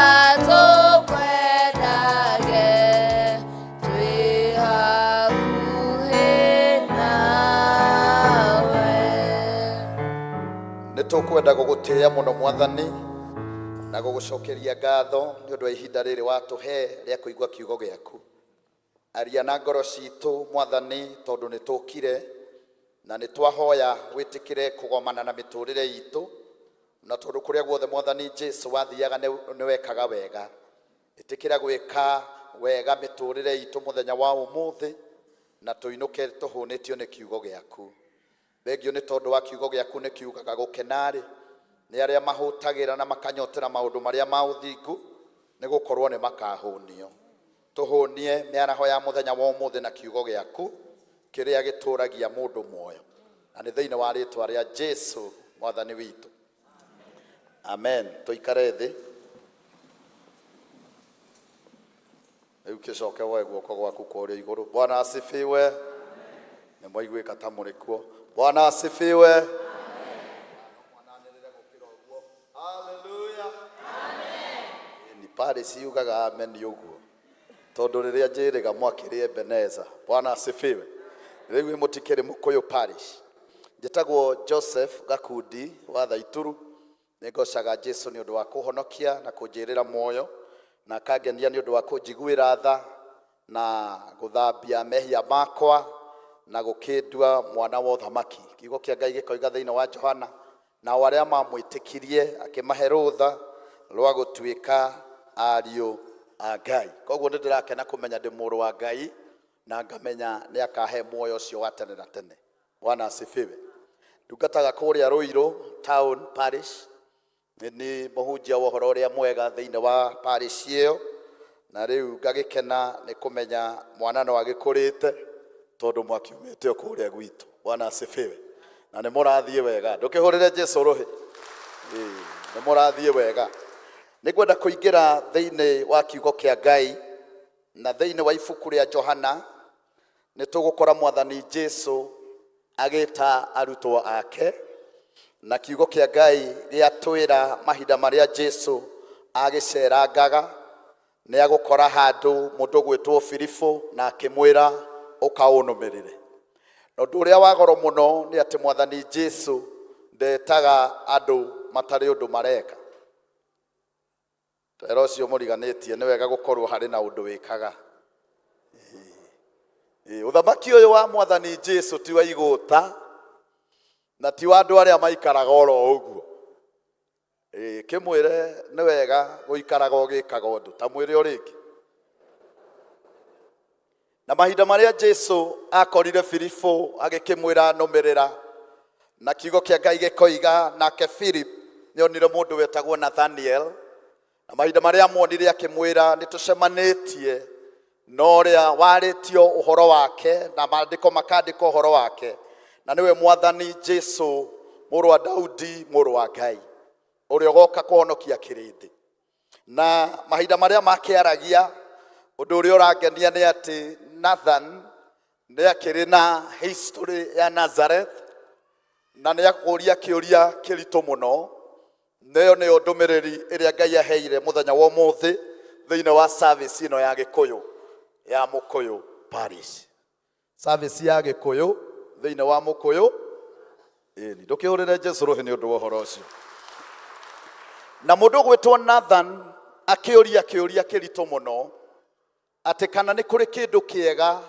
tũkwendage twĩ hakuhĩ nawe. nĩtũkwenda gũgũtĩĩa mũno Mwathani na gũgũcokeria ngatho nĩ ũndũ wa ihinda rĩrĩ watũhe rĩa kũigua kiugo gĩaku. Aria na ngoro citũ Mwathani, tondũ nĩtũkire na nĩtwahoya wĩtĩkĩre kũgomana na mĩtũrĩre itũ, na tondũ kũrĩa guothe Mwathani Jesũ wathiaga nĩwekaga wega. Ĩtĩkĩra gwĩka wega mĩtũrĩre itũ mũthenya wa ũmũthĩ, na tũinũke tũhũnĩtio nĩ kiugo gĩaku. Thengio nĩ tondũ wa kiugo gĩaku nĩ kiugaga gũkenarĩ nĩ arĩa mahũtagĩra na makanyotera maũndũ marĩa ma ũthingu, nĩ gũkorwo nĩ makahũnio. Tũhũnie mĩaraho ya mũthenya wa ũmũthĩ na kiugo gĩaku kĩrĩa gĩtũragia mũndũ muoyo, na nĩ thĩinĩ wa rĩĩtwa rĩa Jesũ Mwathani witũ. Amen. Tũikare thĩ. Rĩu kĩcoke woe guoko gwaku kũrĩa igũrũ. Bwana asifiwe. Nĩ mwaiguĩka ta mũrĩ kuo. Bwana asifiwe. Ni pale siugaga amen yuguo. Tondũ rĩrĩa njĩrĩga mwakĩrĩ Ebeneza. Bwana asifiwe. Rĩu mũtikĩrĩ Mũkũyũ parish. Njĩtagwo Joseph Gakundi wa Thaituru. Nĩngocaga Jesũ nĩ ũndũ wa kũhonokia na kũnjĩrĩra muoyo, na kangenia nĩ ũndũ wa kũnjiguĩra tha na gũthambia mehia makwa na gũkĩndua mwana wa ũthamaki. Kiugo kĩa Ngai gĩkoiga thĩinĩ wa Johana na waria mamwitikirie akimahe rutha rwa gutuika ariu a Ngai. Koguo ndirakena kumenya ndi muru wa Ngai na ngamenya ni akahe muoyo ucio wa tene na tene. Bwana asifiwe. Ndungataga kuria Ruiru town parish, ni muhunjia wa uhoro uria mwega thiini wa parish iyo, na riu ngagikena ni kumenya mwana no agikurite tondu mwakiumite kuria gwitu. Bwana asifiwe. Na ni murathie wega, ndukihurire Jesu ruhi, ni murathie wega. Nigwenda kuingira thiini wa kiugo kia Ngai, na thiini wa ibuku ria Johana ni tugukora mwathani Jesu agita arutwo ake, na kiugo kia Ngai giatwira mahinda maria Jesu agicerangaga ni agukora handu mundu gwitwo Filipo na akimwira ukaunumirire. No nduria wa goro muno ni ati mwathani Jesu ndetaga andu matari undu mareka. Tero cio muriganitie ni wega gukorwo hari na undu wikaga. Uthamaki uyu wa mwathani Jesu ti wa iguta na ti wa andu aria maikaraga oro uguo. Kimwire ni wega guikaraga ugikaga undu ta mwire uringi. Na mahinda maria Jesu akorire Filipo agikimwira numirira, na kiugo kia Ngai gikoiga nake Philip nionire mundu wetagwo Nathaniel, na mahinda maria muonire akimwira nitucemanitie no uria waritio uhoro wake na maandiko makandika uhoro wake, na niwe mwathani Jesu muru wa Daudi muru wa Ngai uria ugoka kuhonokia kirindi. Na mahinda maria makiaragia undu uria urangenia ni ati Nathan ni akiri na history ya Nazareth, na ni akuria kiuria kirito muno. Neyo ni ndumiriri iria Ngai aheire muthenya wa umuthi thiini wa service ino ya Gikuyu ya Mukuyu parish. Service ya Gikuyu thiini wa Mukuyu. Ni ndukihurire Jesu ruhi ni undu wa uhoro ucio. Na mundu gwitwo Nathan akiuria kiuria kirito muno ati kana ni kuri kindu kiega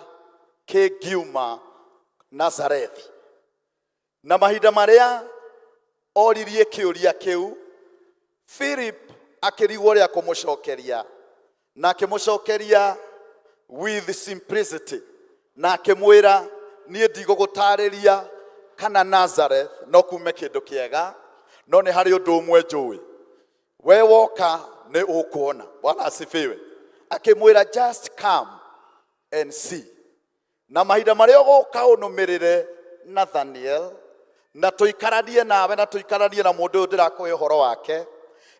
kingiuma Nazareth. Na mahinda maria oririe kiuria kiu, Philip akirigwo ria kumucokeria, na akimucokeria with simplicity, na akimwira nie ndigugutariria kana Nazareth no kume kindu kiega, no ni hari undu umwe njui, we woka ni ukuona. Bwana asifiwe. Akimwira just come and see. Na mahinda maria ugoka unumirire Nathaniel, na tuikaranie nawe na tuikaranie na mundu ndirakuhe uhoro wake,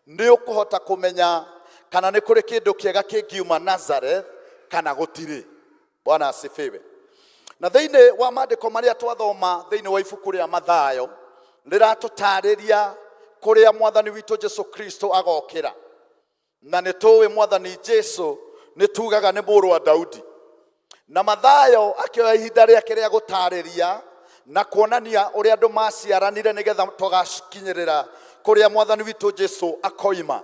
ni ukuhota kumenya kana ni kuri kindu kiega kingiuma Nazareth kana gutiri. Bwana asifiwe. Na thiini wa maandiko maria twathoma thiini wa ibuku ria Mathayo riratutariria kuria mwathani witu Jesu Kristo agokira. Na ni tuwe mwathani Jesu ni tugaga ni muru wa Daudi. Na Mathayo akioya ihinda riake ria gutariria na kuonania uria andu maciaranire nigetha tugakinyirira kuria mwathani witu Jesu akoima.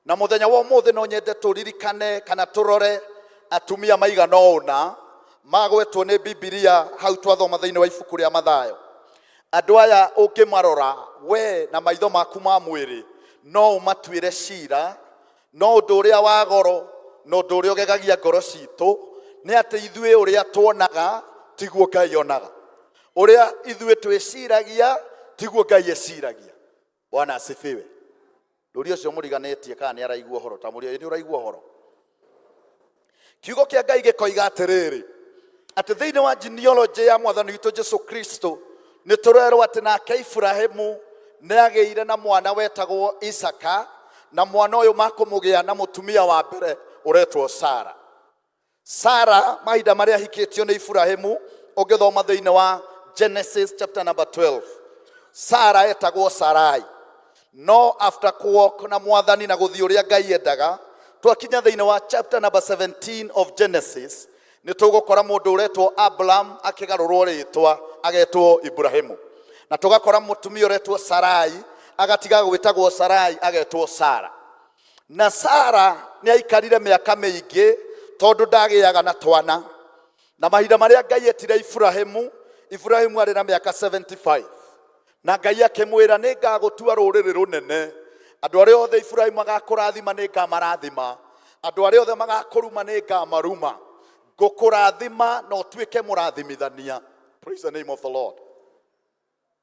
Na muthenya wa umuthi no nyende turirikane kana turore atumia maigana ona magwetwo ni Biblia hau twathoma thiini wa ibuku ria Mathayo. Andu aya ungimarora we na maitho maku ma mwiri no umatuire cira, no undu uria wa goro, no undu uria ugegagia ngoro citu ni ati ithue uria tuonaga tiguo Ngai onaga, uria ithue twiciragia tiguo Ngai eciragia. Bwana asifiwe. Ndurio cio muriganitie kana ni araigua horo ta muri ni uraigua horo. Kiugo kia Ngai gikoiga atiriri ati thiini wa genealogy ya mwathani witu Jesu Kristo ni turerwo ati nake Ibrahimu ni ageire na mwana wetagwo Isaka, na mwana uyu makumugia na mutumia wa mbere uretwo Sara. Sara mahinda maria hikitio ni Ibrahimu ugithoma thiini wa Genesis chapter number 12, Sara etagwo Sarai. No after kuwalk na mwathani na guthii uria Ngai endaga, twakinya thiini wa chapter number 17 of Genesis ni tugukora mundu uretwo Abraham akigarurwo ritwa agetwo Ibrahimu, na tugakora mutumia uretwo Sarai agatiga gwitagwo Sarai agetwo Sara. Na Sara ni aikarire miaka miingi tondu ndagiaga na twana. Na mahinda maria Ngai etire Ibrahimu ari na miaka 75, na Ngai akĩmwĩra nĩngagũtua rũrĩrĩ rũnene, andũ arĩa othe Iburahĩmu magakũrathima nĩngamarathima, andũ arĩa othe magakũruma nĩngamaruma, ngũkũrathima na ũtuĩke mũrathimithania. Praise the name of the Lord.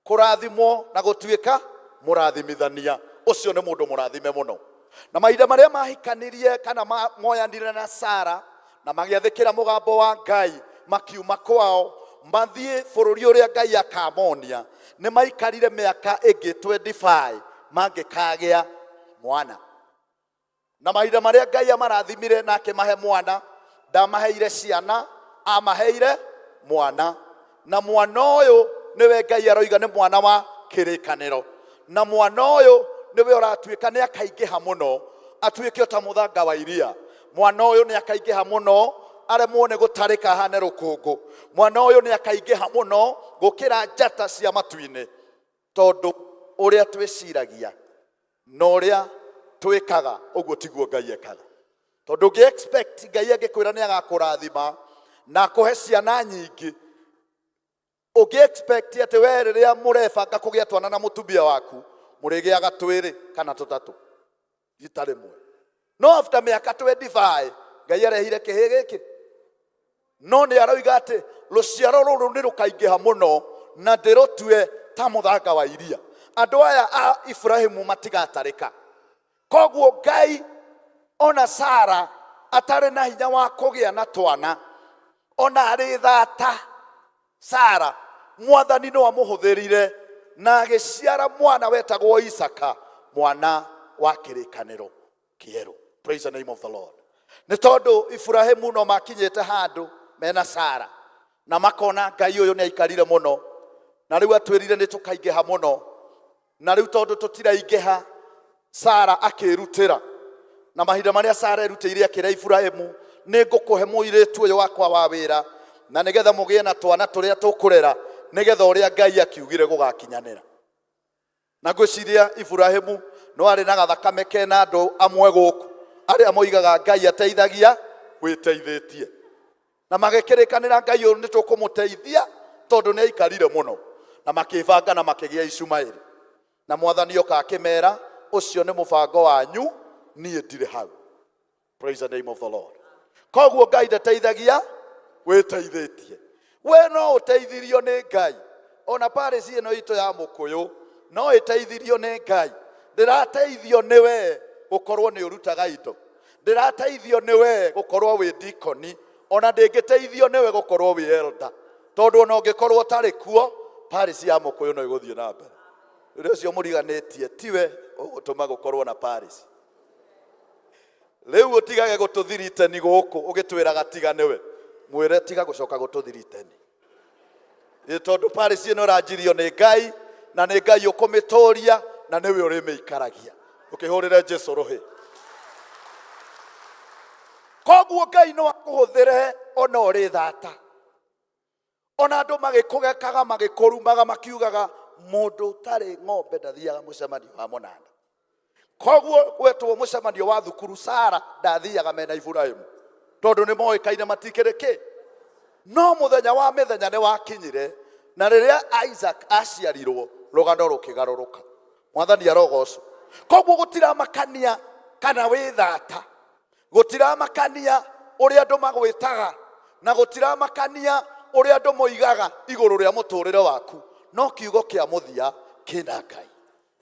Kũrathimwo na gũtuĩka mũrathimithania, ũcio nĩ mũndũ mũrathime mũno. Na mahinda marĩa mahikanirie kana moyanire na Sara na magĩathĩkĩra mũgambo wa Ngai makiuma kwao mathiĩ bũrũri ũrĩa Ngai akamonia, nĩ maikarire mĩaka ĩngĩ 25 mangĩkagĩa mwana. Na mahinda marĩa Ngai amarathimire na akĩmahe mwana, ndamaheire ciana, amaheire mwana. Na mwana ũyũ nĩwe Ngai aroiga nĩ mwana wa kĩrĩkanĩro. Na mwana ũyũ nĩwe ũratuĩka nĩ akaingĩha mũno, atuĩke ta mũthanga wa iria. Mwana ũyũ nĩ akaingĩha mũno, aremwo nĩ gũtarĩka hane rũkũngũ. Mwana ũyũ nĩ akaingĩha mũno gũkĩra njata cia matu-inĩ, tondũ ũrĩa twĩciragia na ũrĩa twĩkaga ũguo tiguo Ngai ekaga. Tondũ ũngĩ expect Ngai angĩkwĩra nĩ agakũrathima na akũhe ciana nyingĩ, ũngĩ expect atĩ we rĩrĩa mũrebanga kũgĩa twana na mũtumia waku mũrĩgĩaga twĩrĩ kana tũtatũ rita rĩmwe. No after mĩaka 25 Ngai arehire kĩhĩ gĩkĩ, no nĩ aroiga atĩ rũciaro rũrũ nĩ rũkaingĩha mũno na ndĩrũtue ta mũthanga wa iria. Andũ aya a Iburahĩmu matigatarĩka. Koguo Ngai ona Sara atarĩ na hinya wa kũgĩa na twana, ona arĩ thata Sara, Mwathani no amũhũthĩrire na agĩciara mwana wetagwo Isaka, mwana wa kĩrĩkanĩro kĩerũ. Praise the name of the Lord. Nĩ tondũ Iburahĩmu no makinyĩte handũ mena Sara na makona Ngai ũyũ nĩ aikarire mũno, na rĩu atwĩrire nĩ tũkaingĩha mũno, na rĩu tondũ tũtiraingĩha Sara akĩrutĩra. Na mahinda marĩa Sara erutĩire akĩra Iburahĩmu, nĩ ngũkũhe mũirĩtu ũyũ wakwa wa wĩra, na nĩgetha mũgĩe na twana tũrĩa tũkũrera, nĩgetha ũrĩa Ngai akiugire gũgakinyanĩra. Na ngwĩciria Iburahĩmu no arĩ na gathakame kena andũ amwe gũkũ arĩa moigaga Ngai ateithagia wĩteithĩtie, na magĩkĩrĩkanĩra Ngai ũyũ nĩ tũkũmũteithia tondũ nĩ aikarire mũno, na makĩbanga na makĩgĩa Ishumaeli. Na Mwathani oka akĩmera, ũcio nĩ mũbango wanyu, niĩ ndirĩ hau. Praise the name of the Lord. Koguo Ngai ndateithagia wĩteithĩtie. We no ũteithirio nĩ Ngai. Ona Paris ĩno itũ ya Mũkũyũ no ĩteithirio nĩ Ngai. Ndĩrateithio nĩ we gũkorwo nĩ ũrutaga indo. Ndĩrateithio nĩ we gũkorwo wĩ deacon, ona ndĩngĩteithio nĩ we gũkorwo wĩ elder. Tondũ ona ũngĩkorwo ũtarĩ kuo, Paris ya Mũkũyũ no ĩgũthiĩ na mbere. Rĩrĩa ũcio mũriganĩtie tiwe ũgũtũma gũkorwo na Paris. Rĩu ũtigage gũtũthiriteni gũkũ ũgĩtwĩraga tiga nĩwe. Mwĩre tiga gũcoka gũtũthiriteni. Tondũ Paris ĩno ũranjirio nĩ Ngai, na nĩ Ngai ũkũmĩtũũria, na nĩwe ũrĩmĩikaragia. Ũkĩhũrĩre Jesũ rũhĩ. Koguo Ngai no akũhũthĩre ona ũrĩ thata. Ona andũ magĩkũgekaga magĩkũrumaga makiugaga mũndũ ũtarĩ ng'ombe ndathiaga mũcemanio wa mũnanda. Koguo gwetwo mũcemanio wa thukuru Sara ndathiaga mena Iburahĩmu, tondũ nĩ moĩkaine matikĩrĩ kĩ. No mũthenya wa mĩthenya nĩ wakinyire, na rĩrĩa Isaac aciarirwo rũgano rũkĩgarũrũka. Mwathani arogocwo. Koguo gũtiramakania kana wĩ thata, gũtiramakania ũrĩa andũ magwĩtaga, na gũtiramakania ũrĩa andũ moigaga igũrũ rĩa mũtũũrĩre waku, no kiugo kĩa mũthia kĩna Ngai.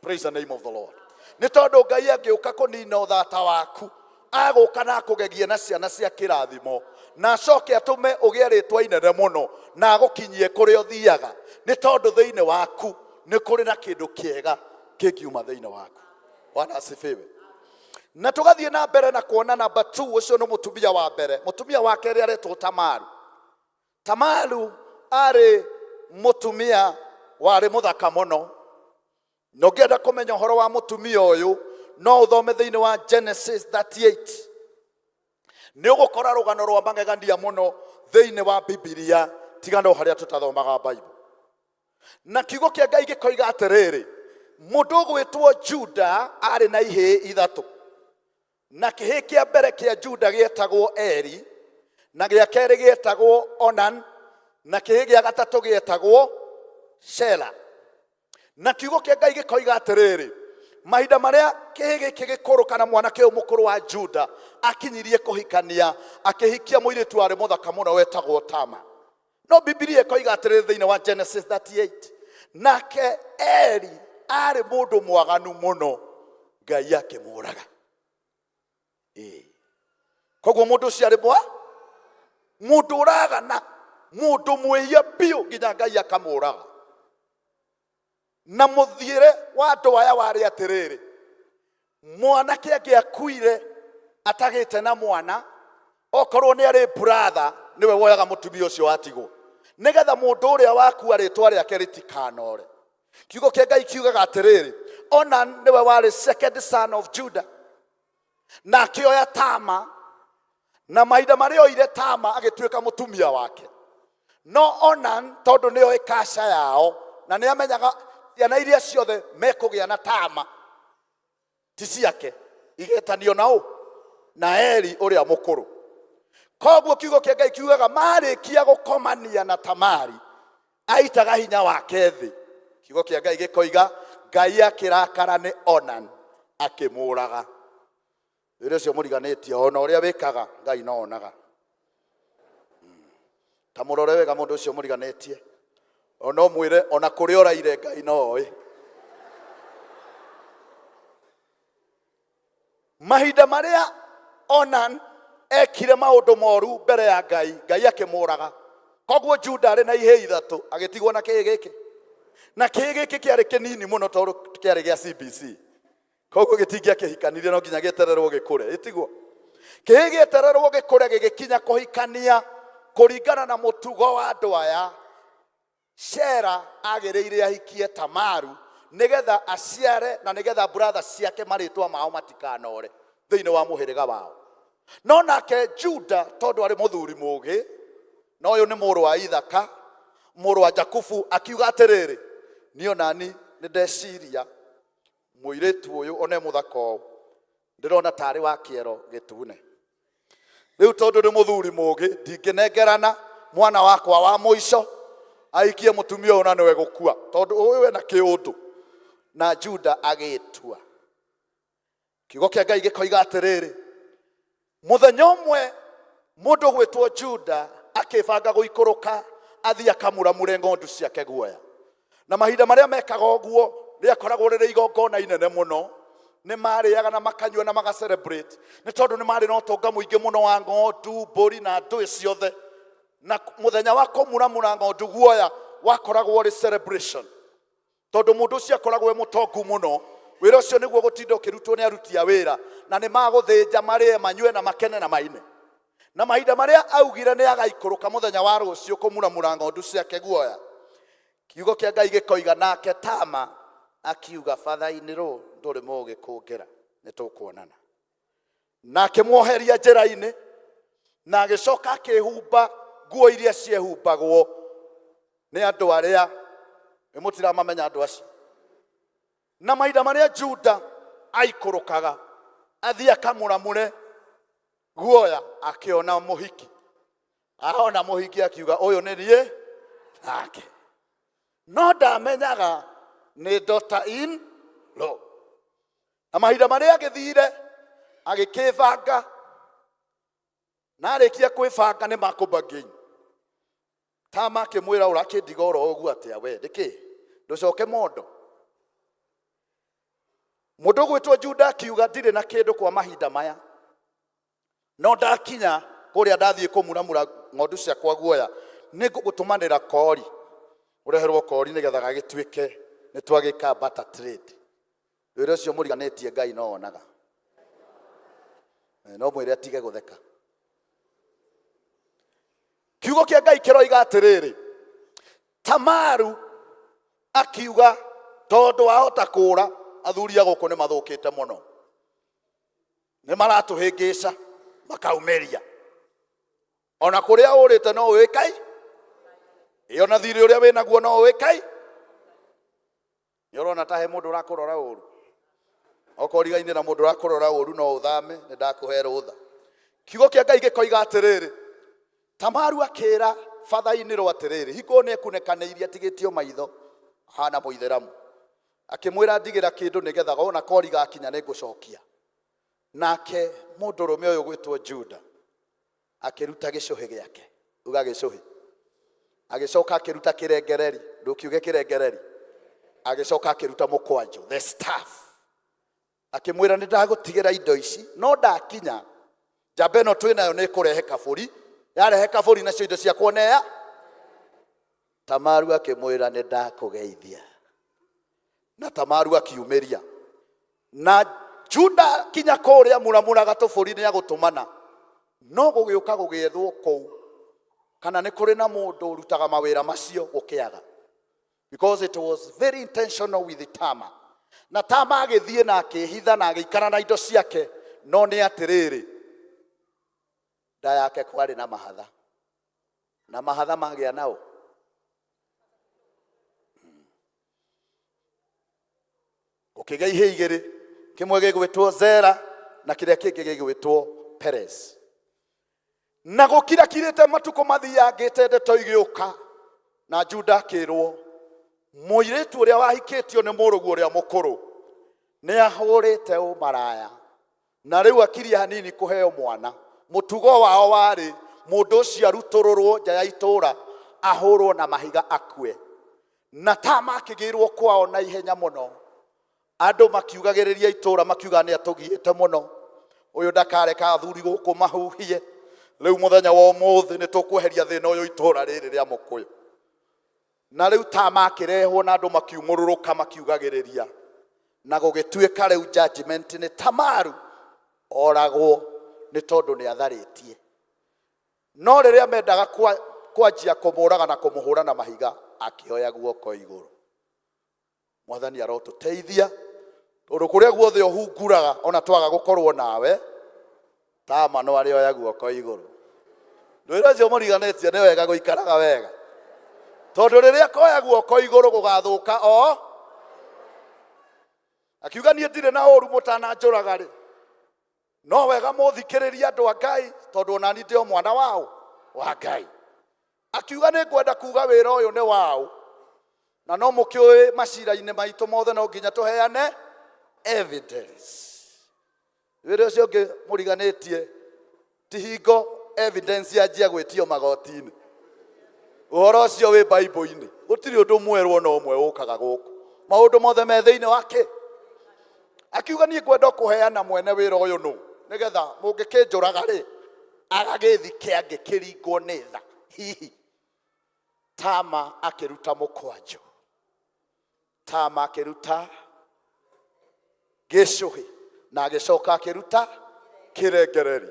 Praise the name of the Lord. Nĩ tondũ Ngai angĩũka kũnina ũthata waku, agũka na akũgegie na ciana cia kĩrathimo, na acoke atũme ũgĩe rĩtwa inene mũno, na agũkinyie kũrĩa ũthiaga, nĩ tondũ thĩinĩ waku nĩ kũrĩ na kĩndũ kĩega kĩngiuma thĩinĩ waku. Bwana asifiwe. Na tũgathiĩ na mbere na kuona namba 2, ũcio nĩ mũtumia wa mbere. Mũtumia wa kerĩ aretwo Tamaru. Tamaru arĩ mũtumia warĩ mũthaka mũno. Na ũngĩenda kũmenya ũhoro wa mũtumia ũyũ, no ũthome thĩinĩ wa Genesis 38. Nĩ ũgũkora rũgano rwa magegania mũno thĩinĩ wa Bibilia, tiga no harĩa tũtathomaga Bible. Na kiugo kĩa Ngai gĩkoiga atĩrĩrĩ, mũndũ ũgwĩtwo Juda arĩ na ihĩĩ ithatũ. Na kĩhĩĩ kĩa mbere kĩa Juda gĩetagwo Eri, na gĩa kerĩ gĩetagwo Onan, na kĩhĩĩ gĩa gatatũ gĩetagwo Shela. Na kiugo kĩa Ngai gĩkoiga atĩrĩrĩ, mahinda marĩa kĩhĩ gĩkũrũ kana mwanake ũyũ mũkũrũ wa Juda akinyirie kũhikania, akĩhikia mũirĩtu warĩ mũthaka mũno wetagwo Tama. No Biblia ĩkoiga atĩrĩrĩ thĩinĩ wa Genesis 38, nake Eli arĩ mũndũ mwaganu mũno, Ngai akĩmũũraga. Koguo mũndũ ũcio arĩ mũndũ ũragana, mũndũ mwĩhia biũ nginya Ngai akamũũraga. Na mũthiĩre wa andũ aya warĩ atĩrĩrĩ, mwanake angĩakuire atagĩte na mwana, okorwo nĩ arĩ brother, niwe woyaga mũtumia ũcio watigwo, nĩgetha mũndũ ũrĩa wakua rĩtwa rĩake rĩtikanore. Kiugo kĩa Ngai kiugaga atĩrĩrĩ, Onan niwe warĩ second son of Judah, na akĩoya Tama, na mahinda marĩa oire Tama agĩtuĩka mũtumia wake. No Onan tondũ nĩoĩ kasha yao, na nĩamenyaga ciana iria ciothe mekũgĩa na Tama ti ciake, igetanio na Eli ũrĩa mũkũrũ. Koguo kiugo kĩa Ngai kiugaga marĩkia gũkomania na Tamari, aitaga hinya wake thĩ. Kiugo kĩa Ngai gĩkoiga Ngai akĩrakara nĩ Onan akĩmũũraga. Rĩrĩa ũcio mũriganĩtie, ona ũrĩa wĩkaga Ngai no onaga. Ta mũrore wega mũndũ ũcio mũriganĩtie, ona ũmwĩre ona kũrĩa ũraire Ngai no oĩ. Mahinda marĩa Onan ekire maũndũ moru mbere ya Ngai, Ngai akĩmũũraga. Koguo Juda arĩ na ihĩĩ ithatũ, agĩtigwo na kĩhĩ gĩkĩ. Na kĩhĩ gĩkĩ kĩarĩ kĩnini mũno tondũ kĩarĩ gĩa CBC. Koguo gĩtingĩakĩhikanirie, no nginya gĩetererwo gĩkũre. Ĩtigwo kĩhĩ gĩetererwo gĩkũre gĩgĩkinya kũhikania kũringana na mũtugo wa andũ aya, Shera agĩrĩire ahikie Tamaru nĩgetha aciare na nĩgetha brother ciake marĩtwa mao matikanore thĩinĩ wa mũhĩrĩga wao. No nake Juda tondũ arĩ mũthuri mũũgĩ, na ũyũ nĩ mũrũ wa Ithaka, mũrũ wa Jakubu, akiuga atĩrĩrĩ, niĩ onani nĩ ndeciria mũirĩtu ũyũ one mũthaka ũũ, ndĩrona tarĩ wa kĩero gĩtune. Rĩu tondũ nĩ mũthuri mũũgĩ, ndingĩnengerana mwana wakwa wa mũico aikie mũtumia ũyũ na nĩwe gũkua, tondũ ũyũ ena kĩũndũ. Na Juda agĩtua. Kiugo kĩa Ngai gĩkoiga atĩrĩrĩ, mũthenya ũmwe mũndũ gwĩtwo Juda akĩbanga gũikũrũka athiĩ akamũramũre ng'ondu ciake guoya. Na mahinda marĩa mekaga ũguo rĩakoragwo rĩrĩ igongona inene mũno, nĩ marĩaga na makanyua na magacelebrate, nĩ tondũ nĩ marĩ na ũtonga mũingĩ mũno wa ng'ondu, mbũri na ndũĩ ciothe. Na mũthenya wa kũmuramũra ng'ondu guoya wakoragwo rĩ celebration, tondũ mũndũ ũcio akoragwo mũtongu mũno. Wĩra ũcio nĩguo gũtinda ũkĩrutwo nĩ aruti a wĩra, na nĩ magũthĩnja marĩe manyue na makene na maine. Na mahinda marĩa augire nĩ agaikũrũka mũthenya wa rũciũ kũmuramũra ng'ondu ciake guoya, kiugo kĩa Ngai gĩkoiga nake Tama akiuga, batha-inĩ rũu ndũrĩ mũũgĩ kũngĩra, nĩ tũkuonana. Na akĩmuoheria njĩra-inĩ, na agĩcoka akĩhumba nguo iria ciehumbagwo nĩ andũ arĩa mũtiramamenya andũ acio. Na mahinda marĩa Juda aikũrũkaga athiĩ akamũramũre guoya, akĩona mũhiki. Aona mũhiki akiuga, ũyũ nĩ niĩ nake. No ndamenyaga nĩ daughter-in-law. Na mahinda marĩa agĩthire agĩkĩbanga, na arĩkia kwĩbanga nĩ makũmbangia. Tama akĩmwĩra, ũrakĩndiga oro ũguo atĩa we, nĩkĩ ndũcoke mondo? Mũndũ gwĩtwo Juda akiuga, ndirĩ na kĩndũ kwa mahinda maya, no ndakinya kũrĩa ndathiĩ kũmuramũra ng'ondu ciakwa guoya, nĩ ngũgũtũmanĩra kori, ũreherwo kori nĩgetha gagĩtuĩke nĩ twagĩka barter trade. Wĩra ũcio mũriganĩtie Ngai no onaga. No mwĩre atige gũtheka. Kiugo kĩa Ngai kĩroiga atĩrĩrĩ, Tamaru akiuga, tondũ wahota kũũra, athuri a gũkũ nĩ mathũkĩte mũno, nĩ maratũhĩngĩca makaumeria. Ona kũrĩa ũrĩte no ũĩ Kai, ona thirĩ ũrĩa wĩnaguo no ũĩ Kai. Nĩ ũrona ta he mũndũ ũrakũrora ũũru, okorigaine na mũndũ ũrakũrora ũũru no ũthame, nĩ ndakũhe rũtha. Kiugo kĩa Ngai gĩkoiga atĩrĩrĩ, Tamaru akĩra batha-inĩ rwa atĩrĩrĩ, hiko nĩ ekunĩkanĩirie atigĩtio maitho hana mũitheramu. akimwira ndigira kindu nigetha ona kori gakinya nigucokia. Nake mundurume uyu gwitwo Juda akiruta gicuhi giake. Uga gicuhi. Agicoka akiruta kirengereri. Ndukiuge kirengereri. Agicoka akiruta mukwanjo, the staff. Akimwira nindagutigira indo ici no ndakinya njamba ĩno twĩnayo nĩ kũrehe kabũri. Yarehe kabũri nacio indo cia kuoneya. Tamaru akimwira nindakũgeithia. Na Tamaru akiumeria. Na Juda kinya kũrĩa muramuraga tũbũri nĩ agũtũmana. No gũgĩũka gũgĩethwo kũu. Kana nĩ kũrĩ na mũndũ ũrutaga mawĩra macio gũkĩaga. Because it was very intentional with Tamar. Na Tamar agĩthiĩ na akĩhitha na agĩikara na indo ciake. No nĩ atĩrĩrĩ. Nda yake kwarĩ na mahatha. Na mahatha magĩa nao. Gũkĩgĩa ihĩ igĩrĩ. Kĩmwe gĩgwĩtwo Zera na kĩrĩa kĩngĩ gĩgwĩtwo Perez. Na gũkirakirĩte matukũ mathiyangĩte ndeto igĩũka. Na Juda akĩrwo mũirĩtu ũrĩa wahikĩtio nĩ mũrũguo ũrĩa mũkũrũ nĩ ahũrĩte ũmaraya. Na rĩu akiria hanini kũheo mwana. Mũtugo wao warĩ mũndũ ũcio arutũrũrwo nja ya itũũra ahũrwo na mahiga akue. Na Tamar akĩgĩrwo kwao na ihenya mũno. Andũ makiugagĩrĩria itũũra makiuga nĩ atũgiĩte mũno. Ũyũ ndakareka athuri gũkũ mahuhie. Rĩu mũthenya wa ũmũthĩ nĩ tũkweheria thĩna ũyũ itũũra rĩrĩ rĩa Mũkũyũ. Na rĩu Tamar akĩrehwo na andũ makiumũrũrũka makiugagĩrĩria. Na gũgĩtuĩka rĩu judgment nĩ Tamaru oragwo nĩ tondũ nĩ atharĩtie. No rĩrĩa mendaga kwanjia kũmũraga na kũmũhũra na mahiga akĩoya guoko igũrũ. Mwathani arotũteithia. Tondũ kũrĩa guothe ũhunguraga ona twaga gũkorwo nawe. Tamar no arĩoya guoko igũrũ. Ndwĩra ũcio mũriganĩtie nĩ wega gũikaraga wega. Tondũ rĩrĩa koya guoko igũrũ gũgathũka o. Akiuga niĩ ndirĩ na ũru mũtananjũraga rĩ. No wega mũthikĩrĩria andũ a Ngai tondũ ona niĩ ndĩ o mwana wao wa Ngai. Akiuga nĩ ngwenda kuuga wĩra ũyũ nĩ wao. Na no mũkĩũĩ macira-inĩ maitũ mothe no nginya tũheane evidence. Wĩra ũcio ũngĩ mũriganĩtie ti hingo evidence yanjia gwĩtio magoti-inĩ. Ũhoro ũcio wĩ Bible-inĩ. Gũtirĩ ũndũ mwerũ no ũmwe ũkaga gũkũ. Maũndũ mothe me thĩinĩ wake. Akiuga niĩ ngwenda kũheana mwene wĩra ũyũ nũ. Nĩgetha mũngĩkĩnjũraga rĩ agagĩthike angĩkĩringwo nĩ tha. Hihi Tamar akĩruta mũkwanjũ. Tamar akĩruta gĩcũhĩ na agĩcoka akĩruta kĩrengereri.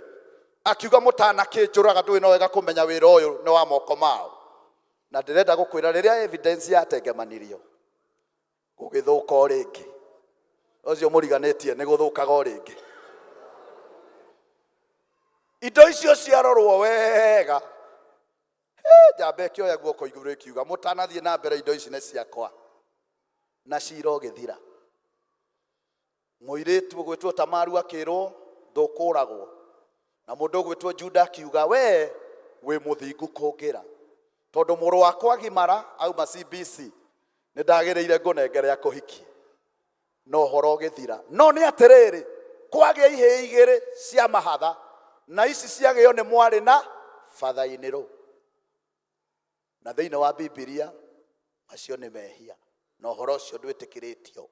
Akiuga mũtanakĩnjũraga ndũĩ no wega kũmenya wĩra ũyũ nĩ wa moko mao. Na ndĩrenda gũkwĩra rĩrĩa evidence yatengemanirio gũgĩthũka o rĩngĩ. Ũcio mũriganĩtie nĩ gũthũkaga o rĩngĩ. Indo icio ciarorwo wega. Njamba ĩkĩoya guoko igũrũ ĩkiuga mũtanathiĩ na mbere indo ici nĩ ciakwa. Na cira ũgĩthira. Mũirĩtu ũgwĩtwo Tamaru akĩrwo ndũkũragwo. Na mũndũ ũgwĩtwo Juda akiuga we wĩ mũthingu kũngĩra. Tondũ mũrũ wakwa agimara auma CBC nĩ ndagĩrĩire ngũnengere ya kũhiki. No ũhoro ũgĩthira. No nĩ atĩrĩrĩ kwagĩa ihĩ igĩrĩ cia mahatha na ici ciagĩo nĩ mwarĩ na batha-inĩ rũu. Na thĩinĩ wa Bibilia acio nĩ mehia. Na ũhoro ũcio ndwĩtĩkĩrĩtio.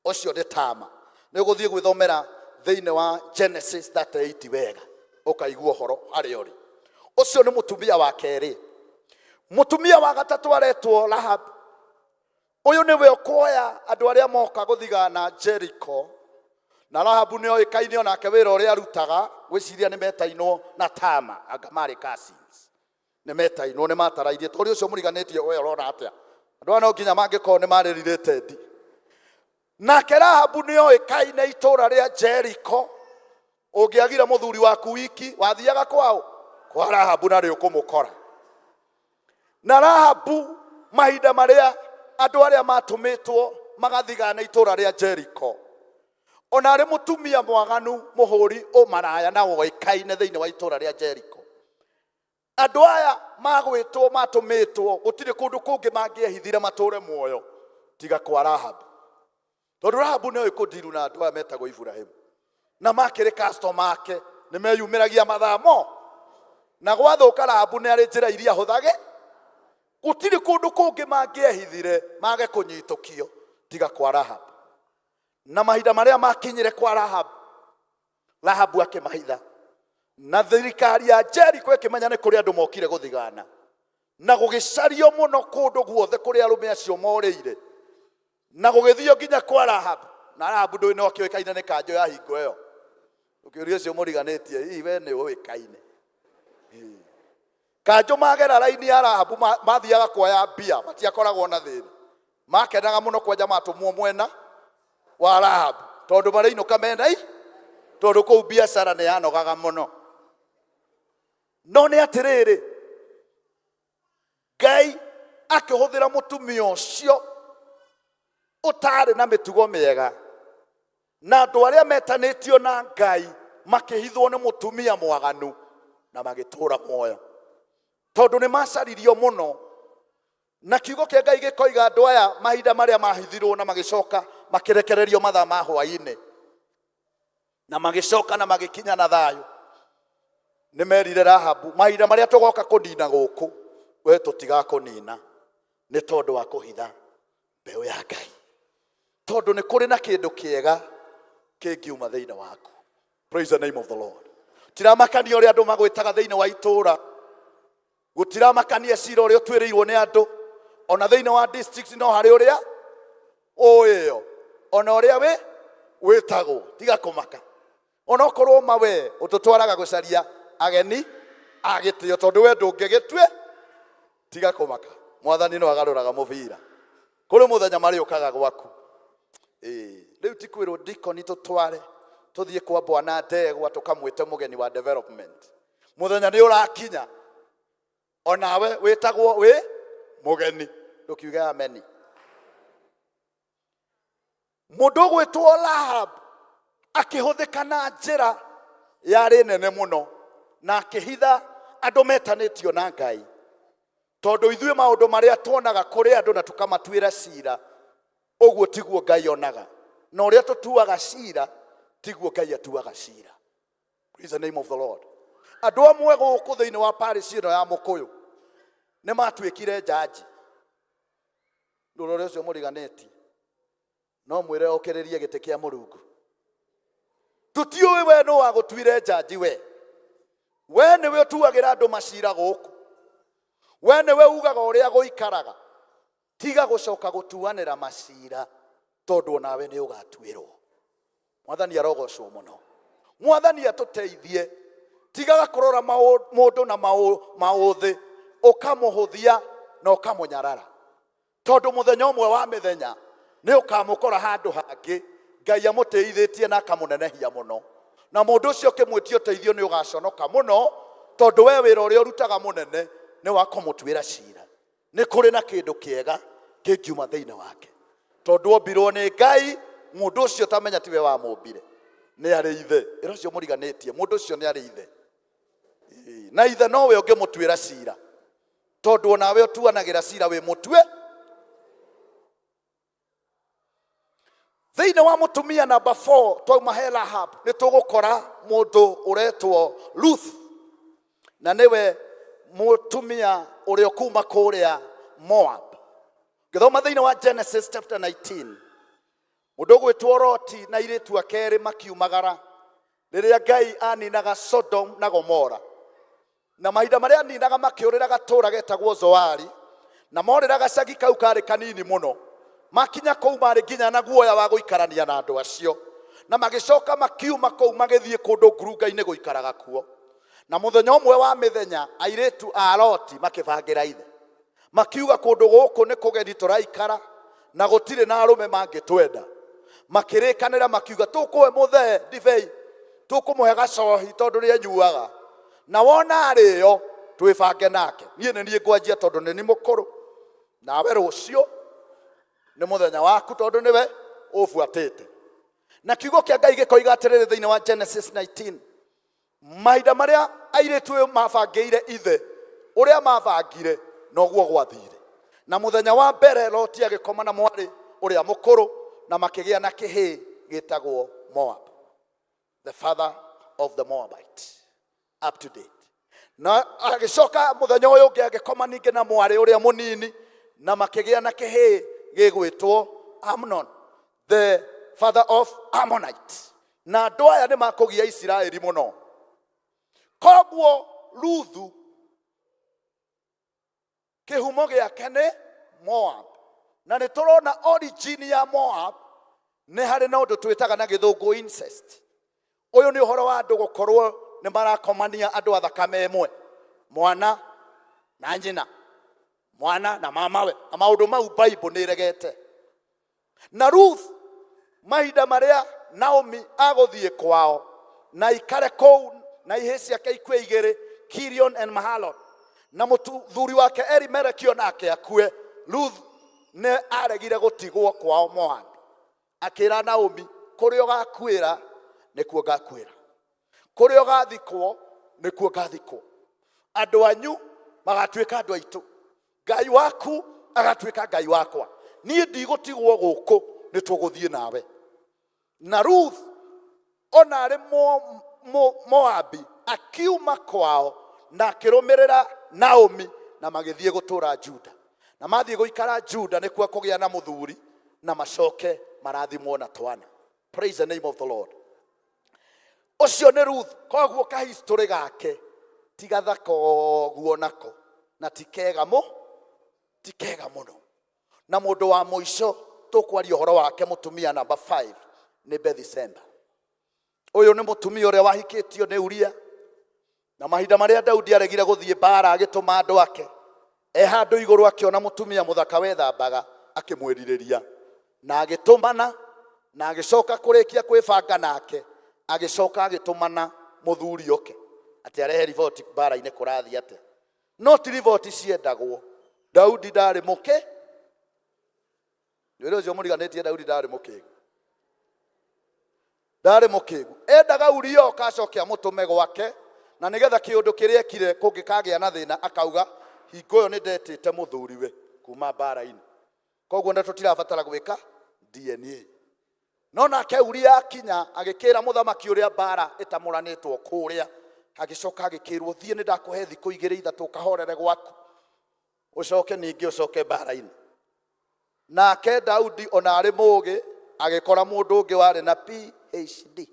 Ũcio nĩ Tamar. Nĩ ũgũthiĩ gwĩthomera thĩinĩ wa Genesis 38 wega. Ũkaigua ũhoro harĩa ũrĩ. Ũcio nĩ mũtumia wa kerĩ. Mũtumia wa gatatũ aretwo Rahab. Ũyũ nĩwe ũkuoya andũ arĩa moka gũthigana Jericho. Na Rahab nĩ oĩkaine onake wĩra ũrĩa arutaga gwĩciria nĩ metainwo na Tamar anga marĩ cousins. Nĩ metainwo nĩ matarairie. Tondũ ũcio mũriganĩtie we ũrona atĩa. Andũ no nginya mangĩkorwo nĩ marĩ related. Nake Rahab nĩ oĩkaine itũũra rĩa Jericho. Ũngĩagire mũthuri waku wiki wathiaga kwao kwa Rahab na rĩo kũmũkora. Na Rahab mahinda marĩa andũ arĩa matũmĩtwo magathigana itũũra rĩa Jericho. Ona arĩ mũtumia mwaganu mũhũri ũmaraya na oĩkaine thĩinĩ wa itũũra rĩa Jericho. Andũ aya magwĩtwo matũmĩtwo gũtirĩ kũndũ kũngĩ mangĩehithire matũũre muoyo tiga kwa Rahabu. Tondu Rahabu nĩ kũndiru na andũ aya metagwo Iburahĩmu, na makĩrĩ customer ake nĩ meyumĩragia mathamo, na gwathũka Rahabu nĩ arĩ njĩra iria hũthage. Gũtirĩ kũndũ kũngĩ mangĩehithire mage kũnyitũkio tiga kwa Rahabu. Na mahinda marĩa makinyire kwa Rahabu, Rahabu akĩmahitha, na thirikari ya Jeriko ĩkĩmenya nĩ kũrĩ andũ mokire gũthigana, na gũgĩcario mũno kũndũ guothe kũrĩa arũme acio morĩire, na gũgĩthio nginya kwa Rahabu. Na Rahabu ndũĩ no akĩoĩkaine nĩ kanjũ ya hingo ĩyo. Ũkĩũria ũcio mũriganĩtie, hihi we nĩ ũĩkaine? Kanjũ magera raini ya Rahabu mathiaga kuoya mbia, matiakoragwo na thĩna. Makenaga mũno kwanja matũmwo mwena wa Rahabu, tondũ marĩinũka mena tondũ kũu biacara nĩ yanogaga mũno. No nĩ atĩrĩrĩ, Ngai akĩhũthĩra mũtumia ũcio ũtarĩ na mĩtugo mĩega, na andũ arĩa metanĩtio na Ngai makĩhithwo nĩ mũtumia mwaganu na magĩtũũra muoyo, tondũ nĩ macaririo mũno. Na kiugo kĩa Ngai gĩkoiga andũ aya mahinda marĩa mahithirwo na magĩcoka makĩrekererio mathaa ma hwaĩ-inĩ, na magĩcoka na magĩkinya na thayũ, nĩ merire Rahabu, mahinda marĩa tũgoka kũnina gũkũ, we tũtigakũnina nĩ tondũ wa kũhitha mbeũ ya Ngai, tondũ nĩ kũrĩ na kĩndũ kĩega kĩngiuma thĩinĩ waku. Praise the name of the Lord. Tiramakania ũrĩa andũ magwĩtaga thĩinĩ wa itũũra, gũtiramakania cira ũrĩa ũtuĩrĩirwo nĩ andũ, ona thĩinĩ wa district no harĩ ũrĩa ũĩyo, ona ũrĩa wĩtagwo, tiga kũmaka. Ona okorwo mawe ũtũtwaraga gũcaria ageni a gĩtĩo, tondũ we ndũngĩgĩtue, tiga kũmaka. Mwathani no agarũraga mũbira. Kũrĩ mũthenya marĩũkaga gwaku. Rĩu ti kwĩrwo ndikoni tũtware tũthiĩ kwa Bwana Ndegwa tũkamwĩte mũgeni wa development. Mũthenya nĩ ũrakinya, onawe wĩtagwo wĩ mũgeni, ndũkiuge ameni. Mũndũ gwĩtwo Rahabu akĩhũthĩka na njĩra yarĩ nene mũno, na akĩhitha andũ metanĩtio na Ngai, tondũ ithuĩ maũndũ marĩa tuonaga kũrĩ andũ na tũkamatuĩra cira, ũguo tiguo Ngai onaga, na ũrĩa tũtuaga cira tiguo Ngai atuaga cira. Praise the name of the Lord. Andũ amwe gũkũ thĩinĩ wa parish ĩno ya Mũkũyũ nĩ matuĩkire njanji. Ndũrore ũcio mũriganĩti, no mwĩre okĩrĩrie gĩtĩ kĩa Mũrungu. Tũtiũĩ we nũ wagũtuire njanji we. We nĩwe ũtuagĩra andũ macira gũkũ. We nĩwe ugaga ũrĩa gũikaraga. Tiga gũcoka gũtuanĩra macira, tondũ nawe nĩ ũgatuĩrwo. Mwathani arogocwo mũno. Mwathani atũteithie. Tigaga kũrora mũndũ na maũthĩ, ũkamũhũthia na ũkamũnyarara. Tondũ mũthenya ũmwe wa mĩthenya nĩ ũkamũkora handũ hangĩ Ngai amũteithĩtie na akamũnenehia mũno. Na mũndũ ũcio ũkĩmwĩtia ũteithio nĩ ũgaconoka mũno, tondũ we wĩra ũrĩa ũrutaga mũnene nĩ wa kũmũtuĩra cira. Nĩ kũrĩ na kĩndũ kĩega kĩngiuma thĩinĩ wake, tondũ ombirwo nĩ Ngai. Mũndũ ũcio tamenya tiwe wa mũmbire, nĩ arĩ ithe. Ĩra ũcio mũriganĩtie, mũndũ ũcio nĩ arĩ ithe, na ithe nowe ũngĩmũtuĩra cira, tondũ onawe ũtuanagĩra cira wĩ mũtue. Thĩinĩ wa mũtumia namba 4 twauma he Rahabu nĩ tũgũkora mũndũ ũretwo Ruth, na nĩwe mũtumia ũrĩa kuma kũrĩa Moab. Gĩthoma thĩinĩ wa Genesis chapter 19, mũndũ gwĩtwo Loti na airĩtu ake erĩ makiumagara rĩrĩa Ngai aninaga Sodom na Gomora. Na mahinda marĩa aninaga makĩũrĩra gatũũra getagwo Zoari, na morĩra gacagi kau karĩ kanini mũno. Makinya kũu marĩ nginya na guoya wa gũikarania na andũ acio, na magĩcoka makiuma kũu magĩthiĩ kũndũ ngurunga-inĩ gũikaraga kuo. Na mũthenya ũmwe wa mĩthenya airĩtu a Loti makĩbangĩra ithe, makiuga kũndũ gũkũ nĩ kũgeni tũraikara na gũtirĩ na arũme mangĩtwenda. Makĩrĩkanĩra makiuga tũkũhe mũthee ndibei, tũkũmũhe gacohi tondũ nĩ anyuaga, na wona arĩo twĩbange nake. Niĩ nĩ niĩ ngwanjia tondũ nĩ ni mũkũrũ, nawe rũciũ nĩ mũthenya waku tondũ nĩwe ũbuatĩte. Na kiugo kĩa Ngai gĩkoiga atĩrĩrĩ thĩinĩ wa Genesis 19, mahinda marĩa airĩtu ũyũ mabangĩire ithe ũrĩa mabangire noguo gwathire. Na mũthenya wa mbere Loti agĩkoma na mwarĩ uria mukuru na makigia na kihi gitagwo Moab, the father of the Moabite, up to date. Na agicoka muthenya uyu ungi agikoma ninge na mwari uria munini na makigia na kihi gigwitwo Amnon, the father of Ammonite. Na andu aya ni makugia Isiraeli muno. Koguo Ruthu kihumo giake ni Moab, na ni turona origin ya Moab ni hari na undu twitaga na githungu incest. Uyu ni uhoro wa andu gukorwo ni marakomania andu athakame emwe, mwana na nyina, mwana na mamawe, na maundu mau Bible ni regete. Na Ruth mahinda maria Naomi aguthie kwao na ikare kou na ihe ciake ikue igiri, Kirion and Mahalon, na muthuri wake Elimeleki nake akue, Ruth ne aregire gutigwo kwao Moab, akira Naomi, kuria ugakwira nikuo ngakwira, kuria ugathikwo nikuo ngathikwo, andu anyu magatwika andu aitu, Ngai waku agatwika Ngai wakwa, nie ndigũtigwo gũkũ nĩ tũgũthiĩ nawe. Na Ruth ona arĩ Moabi akiuma kwao na akĩrũmĩrĩra Naomi na magĩthiĩ gũtũũra Juda, na mathiĩ gũikara Juda nĩkuo kũgĩa na mũthuri na macoke marathimwo na twana. Praise the name of the Lord. Ũcio nĩ Ruth. Koguo ka history gake ti gathaka ũguo nako na ti kega mũno. Na mũndũ wa mũico tũkwaria ũhoro wake mũtumia number 5 nĩ Bathsheba. Ũyũ nĩ mũtumia ũrĩa wahikĩtio nĩ Uria, na mahinda marĩa Daudi aregire gũthiĩ mbara agĩtũma andũ ake, handũ igũrũ akĩona mũtumia mũthaka wethambaga akĩmwĩrirĩria, na agĩtũmana na agĩcoka kũrĩkia kwĩbanga nake, agĩcoka agĩtũmana mũthuri ũke atĩ arehe riboti mbara-inĩ kũrathiĩ atĩa. No ti riboti ciendagwo. Daudi ndarĩ mũkĩ. Nĩũrĩa ũcio mũriganĩtie Daudi ndarĩ mũkĩgu. Ndarĩ mũkĩgu. Endaga Uria oka acoke amũtũme gwake, na nĩgetha kĩũndũ kĩrĩa ekire kũngĩkagĩa na thĩna akauga hingo ĩyo nĩ ndetĩte mũthuriwe kuma mbara-inĩ. Koguo nĩ tũtirabatara gwĩka DNA. No nake Uria akinya agĩkĩra mũthamaki ũrĩa mbara ĩtamũranĩtwo kũrĩa, agĩcoka agĩkĩrwo thiĩ nĩ ndakũhe thikũ 2-3 kahorere gwaku, ucoke ningĩ ucoke mbara-inĩ. Nake Daudi ona arĩ mũũgĩ agĩkora mũndũ ũngĩ warĩ na PhD.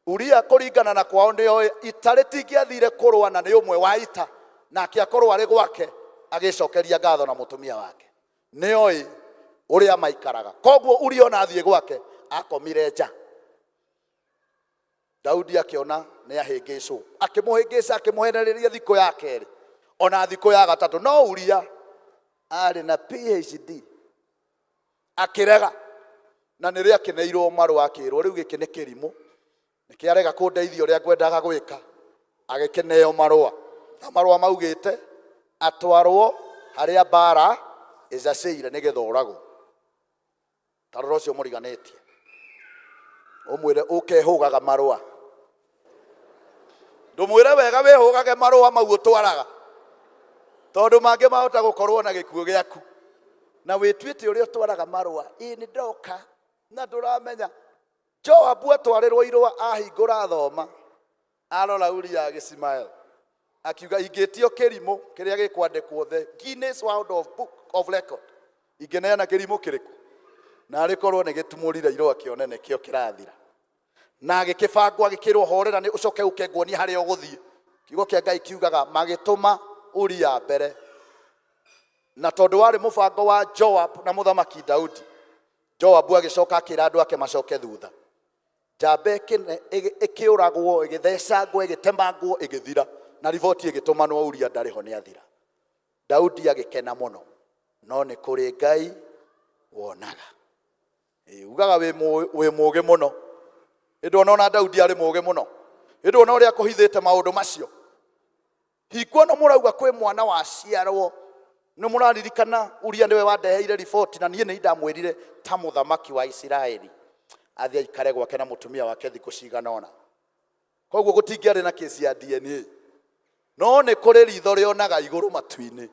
Uria kũringana na kwao nĩoĩ ita rĩtingĩathire kũrũa na nĩ ũmwe wa ita, nake akorwo arĩ gwake agĩcokeria ngatho na mũtumia wake. Nĩoĩ ũrĩa maikaraga. Koguo Uria ona athiĩ gwake akomire nja. Daudi akĩona nĩ ahĩngĩcwo, akĩmũhĩngĩca akĩmũhenereria thikũ ya kerĩ, ona thikũ ya gatatũ. No Uria arĩ na PhD akĩrega, na nĩrĩ akĩneirwo marũa akĩrwo rĩu gĩkĩ nĩ kĩrimũ, nĩkĩarega kũndeithia ũrĩa ngwendaga gwĩka, agĩkĩneo marũa. Na marũa maugĩte atwarwo harĩa mbara ĩcacĩire nĩgetha ũragwo. Tarora ũcio mũriganĩtie, ũmwĩre ũkehũgaga marũa. Ndũmwĩre wega wĩhũgage marũa mau ũtwaraga, tondũ mangĩ mahota gũkorwo na gĩkuũ gĩaku, na wĩtuĩte ũrĩa ũtwaraga marũa. Nĩ ndoka na ndũramenya. Joabu atwarĩrwo irũa ahingũra thoma, arora Uria agĩsmile akiuga ingĩtio kĩrimũ kĩrĩa gĩkwandĩkwo the Guinness World Book of Record, ingĩneana kĩrimũ kĩrĩkũ? Na arĩkorwo nĩ gĩtumũrire irũa kĩone nĩkĩo kĩrathira, na gĩkĩbangwo agĩkĩrwo horera nĩ ũcoke ũkengwonia harĩa ũgũthiĩ. Kiugo kĩa Ngai kiugaga magĩtũma Uria mbere, na tondũ warĩ mũbango wa Joab na mũthamaki Daudi, Joabu agĩcoka akĩra andũ ake macoke thutha. Njamba ĩkĩũragwo, ĩgĩthecangwo, ĩgĩtemangwo, ĩgĩthira, na riboti ĩgĩtũmanwo Uria ndarĩ ho nĩ athira. Daudi agĩkena mũno, no nĩ kũrĩ Ngai wonaga. Ugaga wĩ mũũgĩ mũno. Ĩndĩ ona Daudi arĩ mũũgĩ mũno. Ĩndĩ ona ũrĩa akũhithĩte maũndũ macio. Hingo no mũrauga kwĩ mwana wa ciarwo, nĩ mũraririkana Uria nĩwe wandeheire riboti, na niĩ nĩ ndamwĩrire ta mũthamaki wa Isiraeli athiĩ aikare gwake na mũtumia wake thikũ cigana ũna. Koguo gũtingĩarĩ na kesi ya DNA. No nĩ kũrĩ ritho rĩonaga igũrũ matu-inĩ,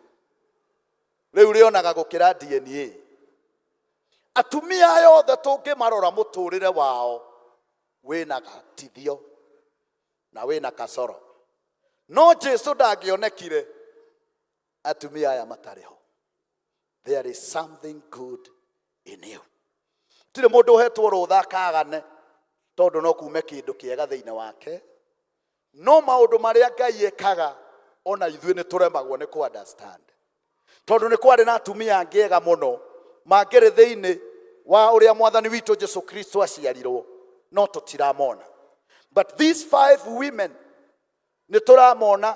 rĩu rĩonaga gũkĩra DNA. atumia yothe tũngĩmarora mũtũrĩre wao wĩna gatithio na wĩna kasoro, no Jesu ndangĩonekire atumia aya matarĩ ho. There is something good in you. Tire mũndũ ũhetwo rũtha akagane tondũ no kuume kĩndũ kĩega thĩinĩ wake, no maũndũ marĩa Ngai ekaga ona ithuĩ nĩ tũremagwo nĩ ku understand, tondũ nĩ kwarĩ na atumia angĩ ega mũno mangĩrĩ thĩinĩ wa ũrĩa Mwathani witũ Jesu Kristo aciarirwo, no tũtiramona. But these 5 women nĩ tũramona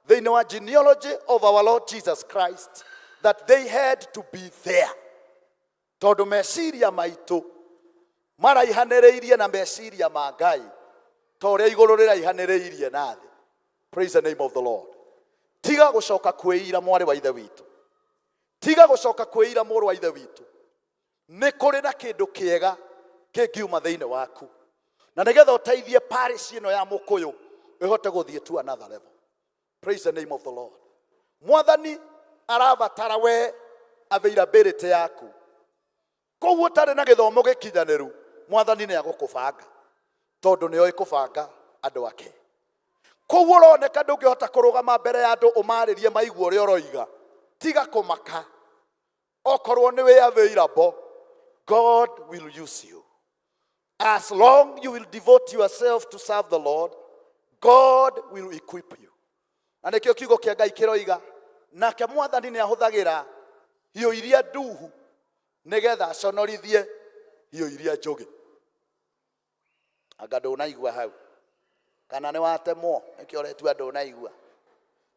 thĩinĩ wa genealogy of our Lord Jesus Christ that they had to be there, tondũ meciria maitũ maraihanĩrĩirie na meciria ma Ngai ta ũrĩa igũrũ rĩraihanĩrĩirie na thĩ. Praise the name of the Lord. Tiga gũcoka kwĩira mwarĩ wa ithe witũ, tiga gũcoka kwĩira mũrũ wa ithe witũ. Nĩ kũrĩ na kĩndũ kĩega kĩngiuma thĩinĩ waku, na nĩgetha ũteithie parish ĩno ya Mũkũyũ ĩhote gũthiĩ to another level. Praise the name of the Lord. Mwathani arabatara we availability yaku. Koguo ũtarĩ na gĩthomo gĩkinyanĩru, Mwathani nĩ agũkũbanga, tondũ nĩ oĩ kũbanga andũ ake. Koguo ũroneka ndũngĩhota kũrũgama mbere ya andũ ũmarĩrie maigua ũrĩa ũroiga, tiga kũmaka. Okorwo nĩ wĩ available, God will use you. As long you will devote yourself to serve the Lord, God will equip you. Na nĩkĩo kiugo kĩa Ngai kĩroiga, nake Mwathani nĩ ahũthagĩra hiũ iria nduhu nĩgetha aconorithie hiũ iria njũgĩ. Anga ndũnaigua hau kana nĩ watemwo nĩkĩo ũretua ndũnaigua.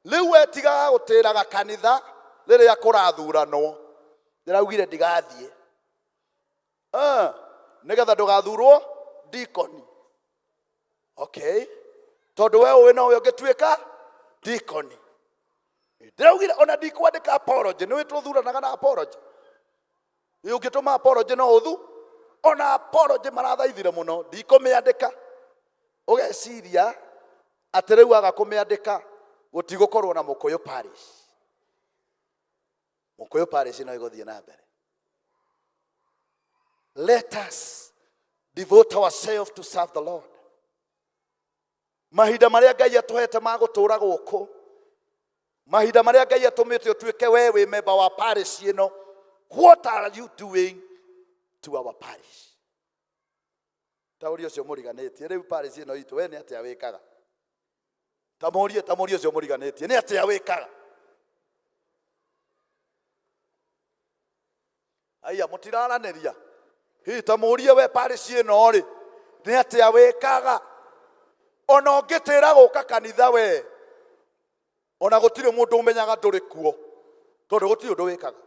Rĩu wetigaga gũtĩraga kanitha rĩrĩa kũrathuranwo. Ndĩraugire ndigathiĩ nĩgetha ndũgathurwo deacon. Okay, tondũ we ũĩ no ũngĩtuĩka deacon. Ndĩraugire ona ndikwandĩka apology, nĩ wĩtũthuranaga na apology. Ũngĩtũma apology no ũthu, ona apology marathaithire mũno ndikũmĩandĩka. Ũgeciria atĩ rĩu aga kũmĩandĩka gũtigũkorwo na Mũkũyũ parish. Mũkũyũ parish no ĩgũthiĩ na mbere. Let us devote ourselves to serve the Lord. Mahinda marĩa Ngai atũhete ma gũtũũra gũkũ, mahinda marĩa Ngai atũmĩte ũtuĩke we wĩ member wa parish ĩno, what are you doing to our parish? Taũria ũcio mũriganĩtie, rĩu parish ĩno itũ we nĩ atĩa wĩkaga? Tamurie ũcio mũriganĩtie, nĩ atĩa wĩkaga? Aya mũtiraranĩria. Tamurie we parish ĩno rĩ, nĩ atĩa wĩkaga? Ona ũngĩtĩra gũka kanitha we, ona gũtirĩ mũndũ ũmenyaga ndũrĩ kuo, tondũ gũtirĩ ũndũ wĩkaga.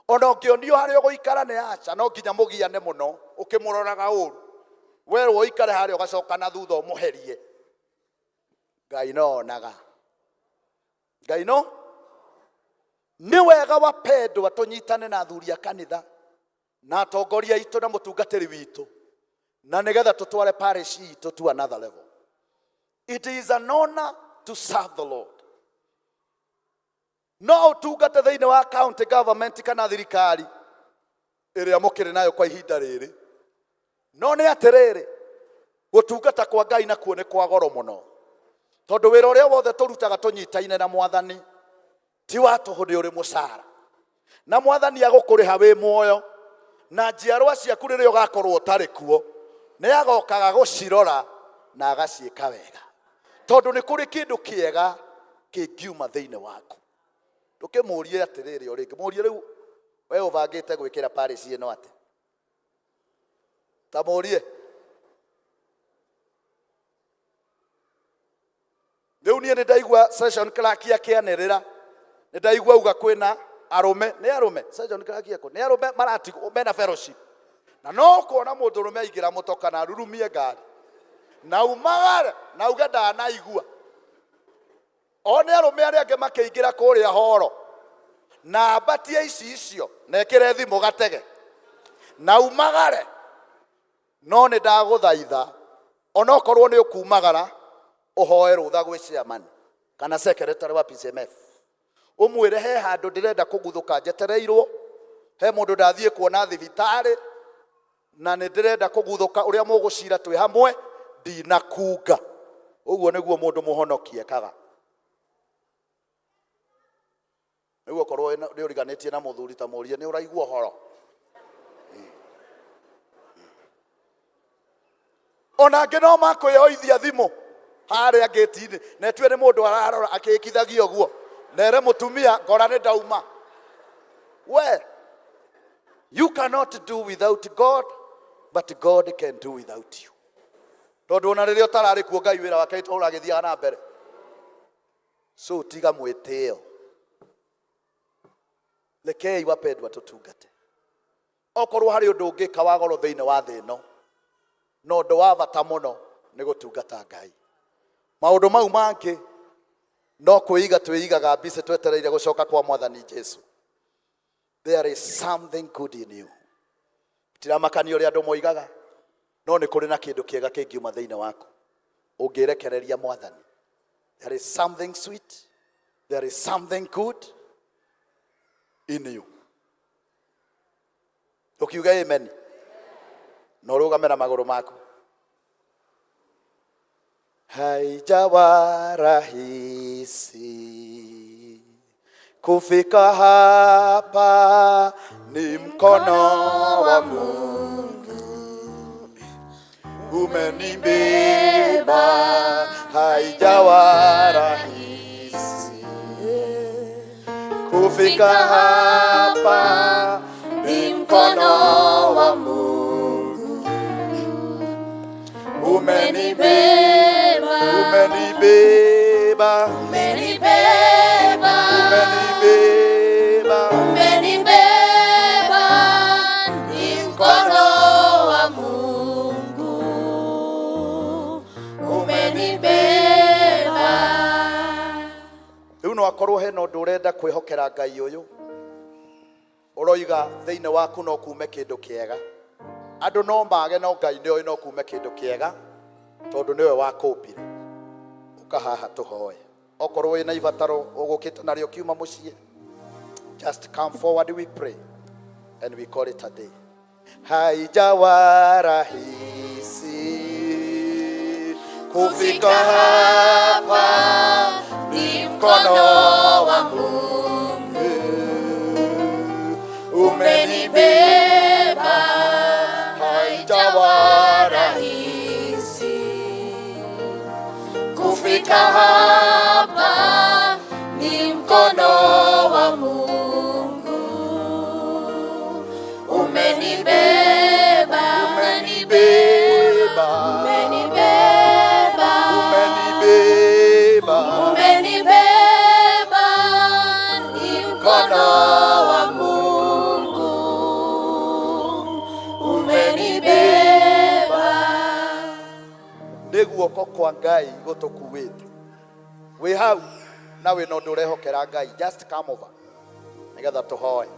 Ona ũngĩonio harĩa ũgũikara nĩ aca, no nginya mũgiane mũno ũkĩmũroraga ũru. We ũikare harĩa ũgacoka na thutha ũmũherie. Ngai no onaga. Ngai no? Nĩ wega wapendwa tũnyitane na athuri a kanitha na atongoria aitũ na mũtungatĩri witũ, na nĩgetha tũtware parish itũ to another level. It is an honor to serve the Lord. No ũtungate thĩinĩ wa county government kana thirikari ĩrĩa mũkĩrĩ nayo kwa ihinda rĩrĩ. No nĩ atĩrĩrĩ, gũtungata kwa Ngai nakuo nĩ kwa goro mũno, tondũ wĩra ũrĩa wothe tũrutaga tũnyitaine na Mwathani ti wa tũhũ nĩ ũrĩ mũcara, na Mwathani agũkũrĩha wĩ muoyo, na njiarwa ciaku rĩrĩa ũgakorwo ũtarĩ kuo nĩ agokaga gũcirora na agaciĩka wega, tondũ nĩ kũrĩ kĩndũ kĩega kĩngiuma thĩinĩ waku. Ndũkĩmũrie atĩrĩrĩ o rĩngĩ, mũrie rĩu we ũbangĩte gwĩkĩra parish ĩno atĩ? Tamũrie. Rĩu niĩ nĩ ndaigua session clerk akĩanĩrĩra, nĩ ndaigua uga kwĩna arũme, nĩ arũme session clerk yako, nĩ arũme maratigwo mena fellowship, na no kuona mũndũ ũrũme aingĩra mũtoka na rurumie ngari na umagare na uga ndanaigua. O nĩ arũme arĩa angĩ makĩingĩra kũrĩa horo na mbatie icio na ĩkĩre thimũ gatege na umagare. No nĩ ndagũthaitha ona okorwo nĩ ũkumagara ũhoe rũtha gwĩ chairman kana secretary wa PCMF, ũmwĩre he handũ ndĩrenda kũguthũka njetereirwo he mundu ndathie kuona thibitari na nä ndä renda kå guthå å rä a må gå cira twä hamwe ndinakunga. Å guo nä guo må ndå må honokie ekaga. Nä guo korwo nä å riganä tie na må thuri ta må rie nä å raigua horo. Ona angä no makwä oithia thimå harä a ngäti-inä na tue nä må ndå ararora akä kithagia å guo nere må tumia ngora nä ndauma. We, you cannot do without God, but God can do without you. Tondu ona riria utarari kuo Ngai wira wake to uragithiaga na mbere. So tiga mwitio. Lekei wapendwa tutungate. Okorwo hari undu ungika wa goro thiini wa thi ino, no ndu wa bata muno ni gutungata Ngai. Maundu mau mangi no kuiga twiigaga mbise twetereire gucoka kwa Mwathani Jesu. There is something good in you. Tiramakani uri andu moigaga no ni kuri na kindu kiega kingiuma thiini waku ungirekereria Mwathani. There is something sweet, there is something good in you. Ukiuga amen no rugamira maguru maku. Haijawa rahisi kufika hapa, ni mkono wa Mungu umenibeba. Haijawa rahisi kufika hapa, ni mkono wa Mungu umenibeba, umenibeba, umenibeba, umenibeba, umenibeba, ni mkono wa Mungu umenibeba. Riu no akorwo hena undu urenda kwihokera Ngai uyu uroiga thiini waku no kuume kindu kiega. Andu no mage no Ngai ni no kuume kindu kiega tondu niwe wakumbire. Ukahaha tuhoe. Okorwo wina ibataro ugukite nario kiuma mucie, just come forward, we pray and we call it a day. Haijawa rahisi kufika hapa, ni mkono wa Mungu umenibeba. Haijawa rahisi kufika hapa, ni mkono wa Mungu umenibeba, umenibeba, umenibeba, umenibeba, umenibeba, ni mkono wa Mungu umenibeba. Niguo kwa Ngai gutukuwite wi hau na wi no ndurehokera Ngai. Just come over nigetha tuhoe.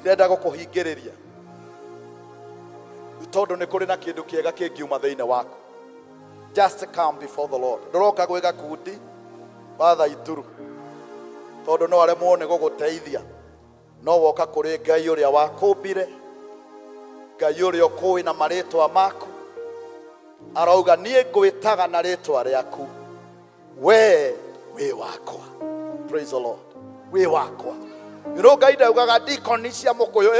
Ndenda gukuhingiriria tondu ni kuri na kindu kiega kingiuma thiini waku. Just come before the Lord. Nduroka gwiga kundi watha ituru tondu no aremwo ni guguteithia. No woka kuri Ngai uria wakumbire, Ngai uria ukui na maritwa maku. Arauga nie ngwitaga na ritwa riaku, we wi wakwa. Praise the Lord. Wi wakwa. Niro Ngai ndaugaga deacon cia mukuyu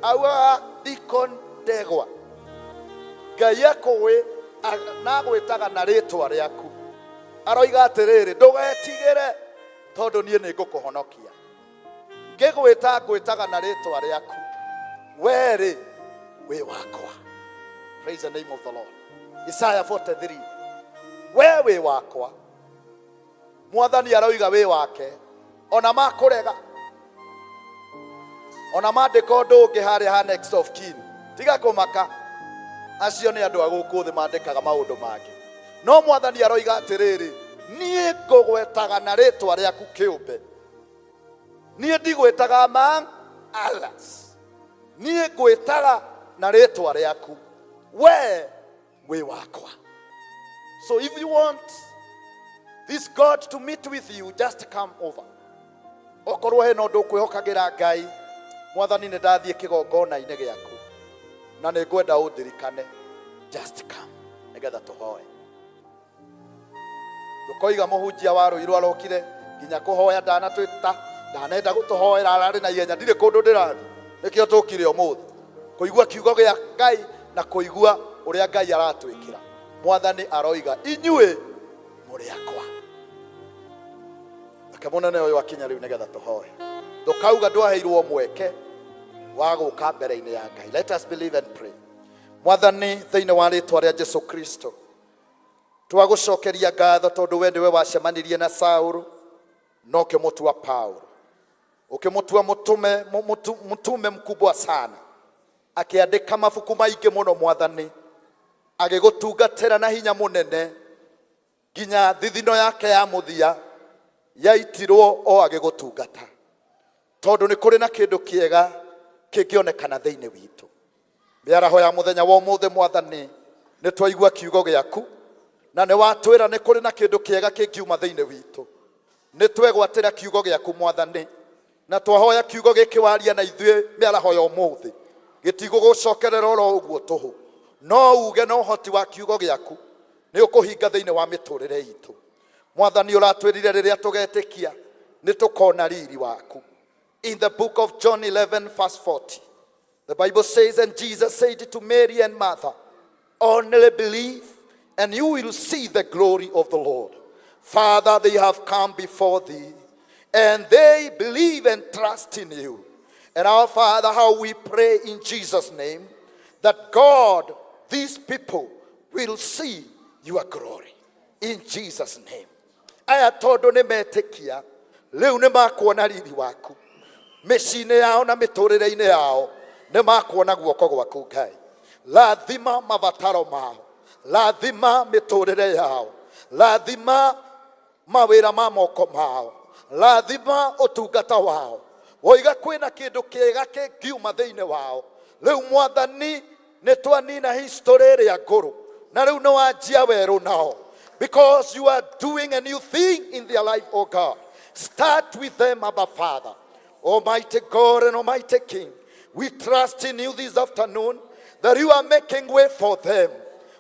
auga deacon ndegwa. Ngai akuwi na gwitaga na ritwa riaku. Aroiga atiriri ndugetigire tondu nie ni ngukuhonokia. Ngigwita ngwitaga na ritwa riaku, we ri wi wakwa. Praise the name of the Lord. Isaiah 43. Wewe wakwa. Mwathani aroiga we wake. Ona makurega. Ona mandiko ndungi hari ha next of kin. Tiga kumaka. Acio ni andu aguku thi mandikaga maundu mangi. No Mwathani aroiga atiriri, nie ngugwetaga na ritwa riaku kiumbe. Nie ndigwetaga among others. Nie ngwetaga na ritwa riaku, we wi wakwa. So if you want this God to meet with you, just come over. okorwo he no ndu kwihokagira Ngai mwathani ni ndathie kigongona-ini giaku na ni ngwenda undirikane, just come nigetha tuhoe. Ndukoiga muhunjia wa rũi rwarokire nginya kuhoya ndanatwita ndanenda gutuhoera arari na ihenya ndire kundu ndirathi nikio tukire umuthi kuigua kiugo gia Ngai na kuigua uria Ngai aratwikira. Mwathani aroiga inyue muri akwa. Akamona nayo wakinya riu nigetha tuhoe. Ndukauga ndwaheirwo mweke wa guka mbere-ini ya Ngai. Let us believe and pray. Mwathani thiini wa ritwa ria Jesu Kristo twagucokeria ngatho tondu we ndiwe wacemanirie na Saulu no ukimutua Paulo, ukimutua mutume mkubwa sana, akiandika mabuku maingi muno Mwathani, agigutungatira na hinya munene nginya thithino yake ya muthia yaitirwo o agigutungata, tondu ni kuri na kindu kiega kingionekana thiini witu. Miaraho ya muthenya wa umuthi Mwathani ni twaigua kiugo giaku na ni watwira ni kuri na kindu kiega kingiuma thiini witu. Ni twegwatira kiugo giaku Mwathani na twahoya kiugo giki waria na ithuĩ miaraho ya umuthi gitigugucokerera oro uguo tuhu, no uge no hoti wa kiugo giaku ni ukuhinga thiini wa miturire itu. Mwathani uratwirire riria tugetikia ni tukona riri waku. In the book of John 11 verse 40, the Bible says, and Jesus said to Mary and Martha, only believe and you will see the glory of the Lord. Father, they have come before thee and they believe and trust in you. And our Father, how we pray in Jesus' name that God, these people will see your glory in Jesus' name. Aya tondu ni metikia riu ni makuona riri waku micine yao na miturire-ini yao, ni makuona guoko gwaku Ngai. Lathima mabataro mao, lathima miturire yao, lathima mawira ma moko mao, lathima utungata wao. Woiga kwina kindu kiega kingiuma thiini wao. Riu Mwathani ni twanina history ria nguru na riu ni wanjia weru nao, because you are doing a new thing in their life, oh God. Start with them, Abba Father. Almighty God and Almighty King, we trust in you this afternoon that you are making way for them.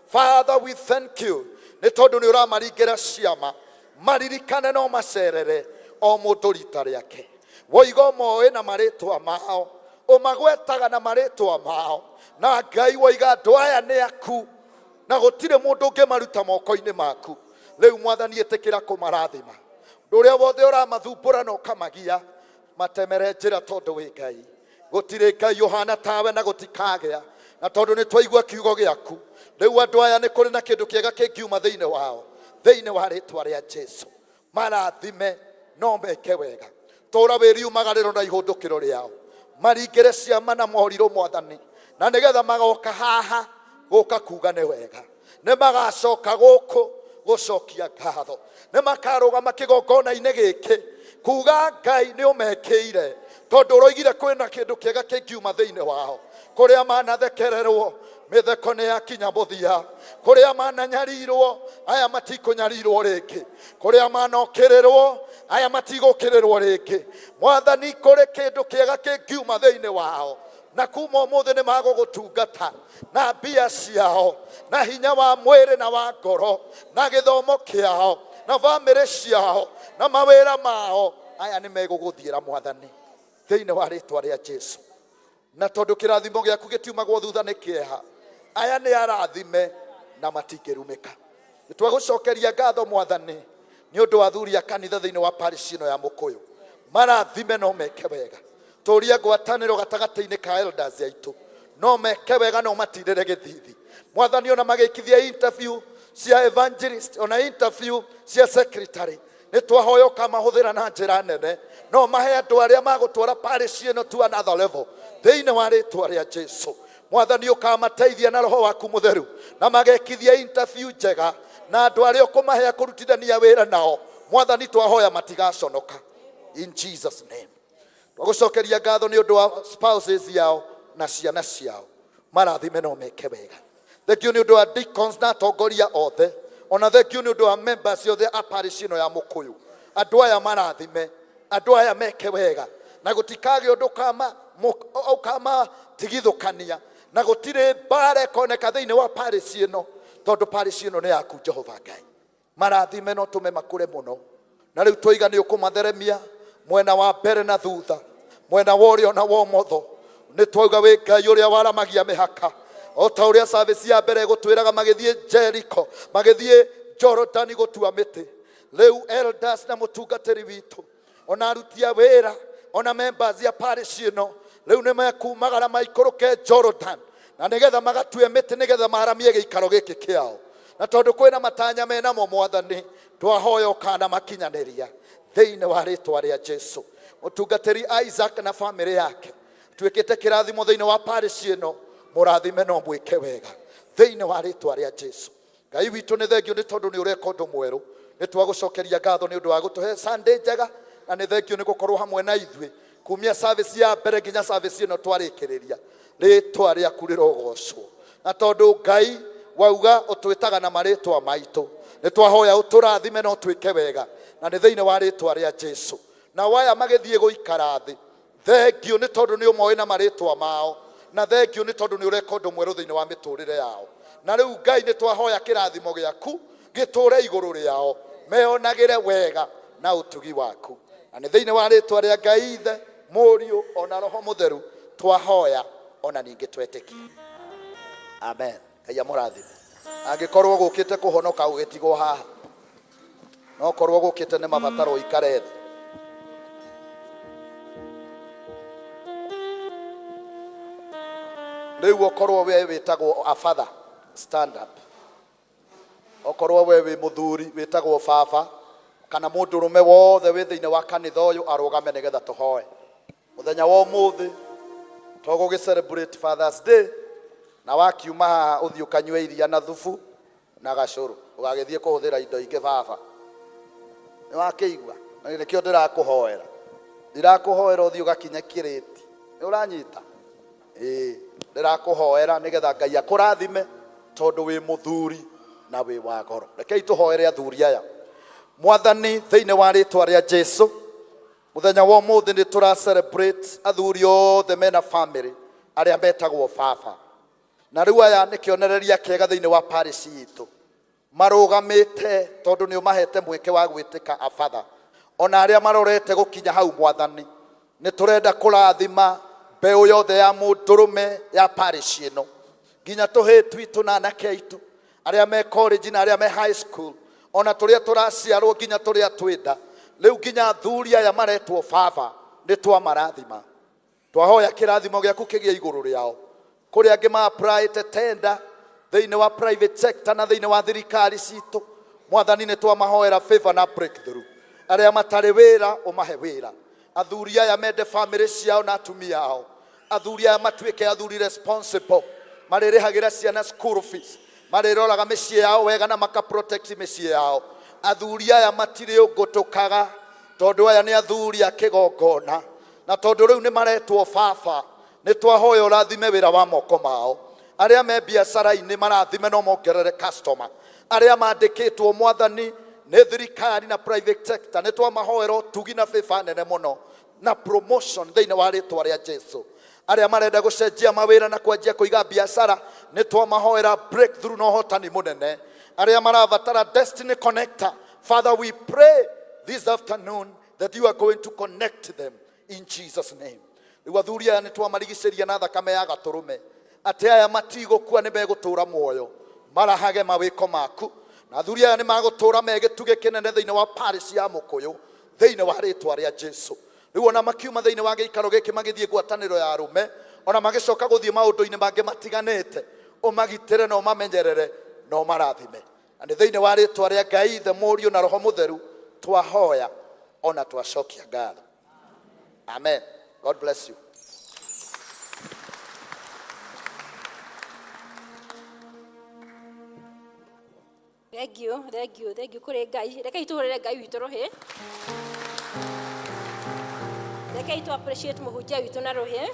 Father, we thank you. Ni tondu ni uramaringira ciama maririkane no macerere o mundu rita riake. Woiga moe na maritwa mao, umagwetaga na maritwa mao, na Ngai woiga andu aya ni aku na gutire mundu ungimaruta moko-ini maku. Riu Mwathani itikira kumarathima nduria wothe uramathumbura na ukamagia matemere njira tondu wi Ngai. Gutire Ngai uhana tawe na gutikagea, na tondu ni twaigua kiugo giaku riu andu aya ni kuri na kindu kiega kingiuma thiini wao, thiini wa ritwa ria Jesu. Marathime no meke wega, tora wiri umagariro na ihundukiro riao, maringire ciama na moriro Mwathani, na nigetha magoka haha guka kuga ni wega, ni magacoka guku gucokia ngatho, ni makarugama kigongona-ini giki kuga Ngai ni umekiire, tondu uroigire kwina kindu kiega kingiuma thiini wao. Kuria manathekererwo mitheko ni yakinya muthia, kuria mananyarirwo aya matikunyariirwo ringi, kuria manokirirwo aya matigukirirwo ringi. Mwathani kuri kindu kiega kingiuma thiini wao, na kuma umuthi ni magugutungata na mbia ciao na hinya wa mwiri na wa ngoro na githomo kiao na family ciao na mawira mao. Aya ni meguguthiira Mwathani thiini wa ritwa ria Jesu. Na tondu kirathimo giaku gitiumagwo thutha ni kieha, aya ni arathime na matingirumika. Nitwagucokeria ngatho Mwathani ni undu wa athuri a kanitha thiini wa parish ino ya Mukuyu, marathime no meke wega. Turia ngwataniro gatagati-ini ka elders aitu no meke wega, no matirire githithi Mwathani. Ona magikithia interview cia evangelist, ona interview cia secretary, ni twahoya ukamahuthira na njira nene, no mahe andu aria magutwara parish ino to another level thiini wa ritwa ria Jesu. Mwathani ukamateithia na roho waku mutheru, na magekithia interview njega na andu aria ukumahe akurutithania wira nao. Mwathani twahoya matigaconoka in Jesus name. Twagucokeria ngatho ni undu wa spouses yao na ciana ciao, marathime no meke wega. Thank you ni undu wa deacons na atongoria othe, ona thank you ni undu wa members othe a parish ino ya Mukuyu. Andu aya marathime andũ aya meke wega na gũtikage ũndũ kama tigithũkania na gũtirĩ mbara ĩkoneka thĩinĩ wa parish ĩno tondũ parish ĩno nĩ yaku Jehova Ngai. Marathime no tũme makũre mũno na rĩu tũiga nĩ ũkũmatheremia mwena wa mbere na thutha, mwena wa ũrĩo na wa ũmotho. Nĩ twauga wĩ Ngai ũrĩa waramagia mĩhaka, o ta ũrĩa service ya mbere gũtwĩraga magĩthiĩ Jericho, magĩthiĩ Jordan gũtua mĩtĩ. Rĩu elders na mũtungatĩri witũ, ona aruti a wĩra, ona members ya parish ĩno, rĩu nĩ mekumagara maikũrũke Jordan na nĩgetha magatue mĩtĩ nĩgetha maramie gĩikaro gĩkĩ kĩao. Na tondũ kwĩna matanya menamo Mwathani, twahoya ũkana makinyanĩria thĩinĩ wa rĩtwa rĩa Jesu. Mũtungatĩri Isaac na family yake tuĩkĩte kĩrathimo thĩinĩ wa parish ĩno, mũrathime no mwĩke wega thĩinĩ wa rĩtwa rĩa Jesu. Ngai witũ nĩ thengio nĩ tondũ nĩ ũreka ũndũ mwerũ. Nĩ twagũcokeria ngatho nĩ ũndũ wa gũtũhe Sunday njega, na nĩ thengio nĩ gũkorwo hamwe na ithuĩ kumia service ya mbere nginya service ĩno twarĩkĩrĩria. Rĩtwa rĩaku rĩrogocwo. Na tondũ Ngai wauga ũtwĩtaga na marĩtwa maitũ, nĩ twahoya ũtũrathime no twĩke wega na nĩ thĩinĩ wa rĩtwa rĩa Jesu. Na waya magĩthiĩ gũikara thĩ, thengio nĩ tondũ nĩ ũmoĩ na marĩtwa mao, na thengio nĩ tondũ nĩ ũreka ũndũ mwerũ thĩinĩ wa mĩtũrĩre yao. Na rĩu Ngai nĩ twahoya kĩrathimo gĩaku gĩtũre igũrũ rĩao, meonagĩre wega na ũtugi waku. Na nĩ thĩinĩ wa rĩtwa rĩa Ngai Ithe, Mũriũ ona Roho Mũtheru twahoya ona ningĩ twetĩkia. Amen. Ngai amũrathime. Angĩkorwo gũkĩte kũhonoka ũgĩtigwo haha, no korwo gũkĩte nĩ mabataro ikare thĩ. Rĩu okorwo we wĩtagwo a father, stand up. Okorwo we wĩ mũthuri wĩtagwo baba, kana mũndũrũme wothe wĩ thĩinĩ wa kanitha ũyũ arũgame nĩgetha tũhoe. Mũthenya wa ũmũthĩ tũgũgĩ celebrate Father's Day, na wakiuma haha ũthiĩ ũkanyue iria na thubu na gacũrũ, ũgagĩthiĩ kũhũthĩra indo ingĩ baba. Nĩ wakĩigua? Nĩkĩo ndĩrakũhoera. Ndirakũhoera ũthiĩ ũgakinye kĩrĩti. Nĩ ũranyita? Ndĩrakũhoera nĩgetha Ngai akũrathime tondũ wĩ mũthuri na wĩ wa goro. Rekei tũhoere athuri aya. Mwathani thĩinĩ wa rĩtwa rĩa Jesu, mũthenya wa ũmũthĩ nĩ tũra celebrate athuri othe mena family arĩa metagwo baba. Na rĩu aya nĩ kĩonereria kĩega thĩinĩ wa parish itũ, marũgamĩte tondũ nĩ ũmahete mweke wa gwĩtĩka a father. Ona arĩa marorete gũkinya hau Mwathani, nĩ tũrenda kũrathima mbeũ yothe ya mũndũrũme ya parish ĩno, nginya tũhĩĩ twitũ na anake aitũ arĩa me college na arĩa me high school, ona tũrĩa tũraciarwo nginya tũrĩa twĩnda. Rĩu nginya athuri aya maretwo baba nĩ twamarathima. Twahoya kĩrathimo gĩaku kĩgĩe igũrũ rĩao. Kũrĩa angĩ ma-applyĩte tender thĩinĩ wa private sector na thĩinĩ wa thirikari citũ, Mwathani nĩ twamahoera favor na breakthrough. Arĩa matarĩ wĩra ũmahe wĩra. Athuri aya mende family ciao na atumia ao. Athuri aya matuĩke athuri responsible, marĩrĩhagĩra ciana school fees, marĩroraga mĩciĩ yao wega na maka-protect mĩciĩ yao. Athuri aya matirĩ ũngũtũkaga tondũ aya nĩ athuri a kĩgongona, na tondũ rĩu nĩ maretwo baba, nĩ twahoya ũrathime wĩra wa moko mao. Arĩa me biacara-inĩ marathime no mongerere customer. Arĩa mandĩkĩtwo Mwathani nĩ thirikari na private sector, nĩ twamahoera ũtugi na favor nene mũno na promotion thĩinĩ wa rĩtwa rĩa Jesu. Arĩa marenda gũcenjia mawĩra na kwanjia kũiga biacara, nĩ twamahoera breakthrough na ũhotani mũnene. Arĩa marabatara destiny connector, Father, we pray this afternoon that you are going to connect them in Jesus' name. Rĩu athuri aya nĩ twamarigicĩria na thakame ya gatũrũme, atĩ aya matigũkua nĩ megũtũũra muoyo, marahage mawĩko maku. Na athuri aya nĩ magũtũũra me gĩtugĩ kĩnene thĩinĩ wa parish ya Mũkũyũ, thĩinĩ wa rĩtwa rĩa Jesu. Rĩu ona makiuma thĩinĩ wa gĩikaro gĩkĩ magĩthiĩ ngwatanĩro ya arũme, ona magĩcoka gũthiĩ maũndũ-inĩ mangĩ matiganĩte, ũmagitĩre na ũmamenyerere na ũmarathime. Na nĩ thĩinĩ wa rĩtwa rĩa Ngai Ithe, Mũriũ na Roho Mũtheru twahoya ona twacokia ngatho. Amen. God bless you. Thank you kũrĩ Ngai. Rekei tũhũrĩre Ngai witũ rũhĩ. Rekei tu appreciate mũhunjia witũ na rũhĩ.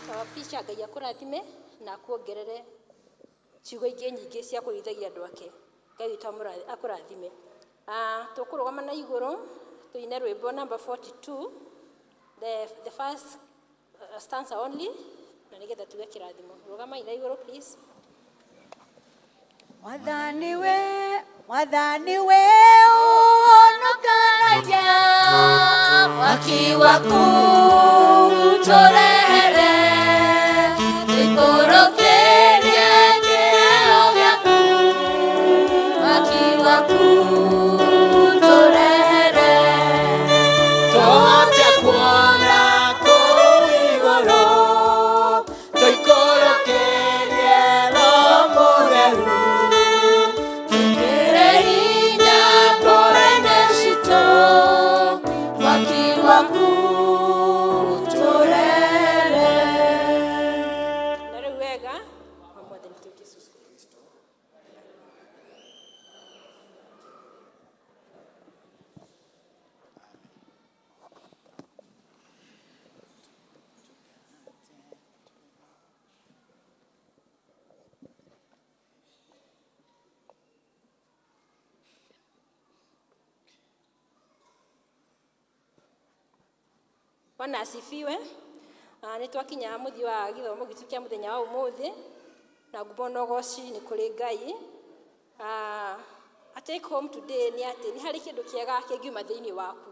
Tawapisha Ngai akũrathime na kuongerere ciugo ingĩ nyingĩ cia kũrĩithagia andũ ake. Ngai witũ akũrathime. Tũkũrũgama na igũrũ tuine rwimbo number 42, the first stanza only, na nigetha tuge kirathimo. Rugama ina iguru please. Mwathani we onokanagia mwaki waku torere ikorokerie kĩheo gĩaku mwaki waku torere tũhote kuona kũu igũrũ tũikorokerie Roho Mũtheru Bwana asifiwe. Nĩ twakinya mũthia wa gĩthomo gitũ kĩa mũthenya wa ũmũthĩ na ngumo goci nĩ kũrĩ Ngai. A take home today nĩ atĩ nĩ harĩ kĩndũ kĩega kĩngiuma thĩinĩ waku.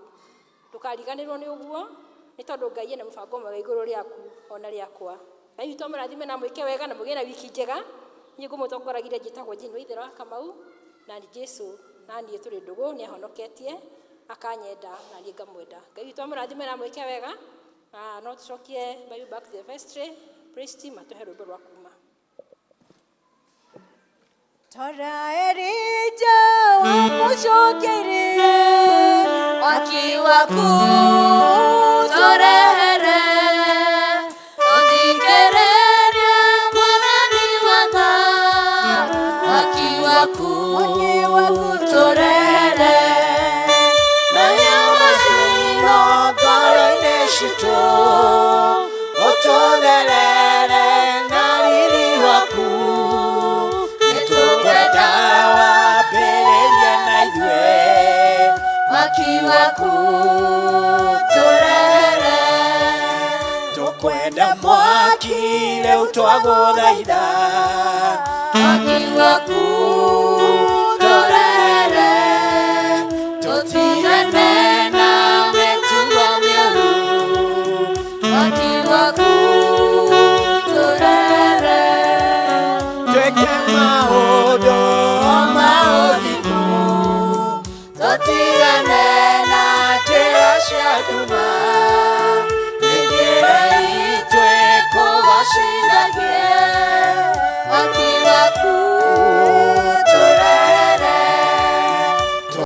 Ndũkariganĩrwo nĩ ũguo nĩ tondũ Ngai ena mũbango mwega igũrũ rĩaku ona rĩakwa. Ngai witũ amũrathime na mwĩke wega na mũgĩe na wiki njega. Niĩ ngũmũtongoragĩria njĩtagwo Jane Waithera wa Kamau na nĩ Jesũ na niĩ tũrĩ ndũgũ nĩ ahonoketie akanyenda na niĩ ngamwenda. Ngai witũ amũrathime na mwĩke wega. No tucokie Bible back to the vestry. Praise team atuhe rwĩmbo rwa kuma. Tora Elija wamucokerie mwaki waku torere ũthikĩrĩrie Mwathani wakwa mwaki waku torere nayo macino ngoro-inĩ citũ ũtũtherere na riri waku nĩtũkwenda wambĩrĩrie na ithuĩ mwaki waku torere tũkwenda mwaki rĩu twagũthaitha mwaki waku torere tũtigane na mĩtugo mĩũru mwaki waku torere twĩke maũndũ ma ũthingu tũtigane na njĩra cia nduma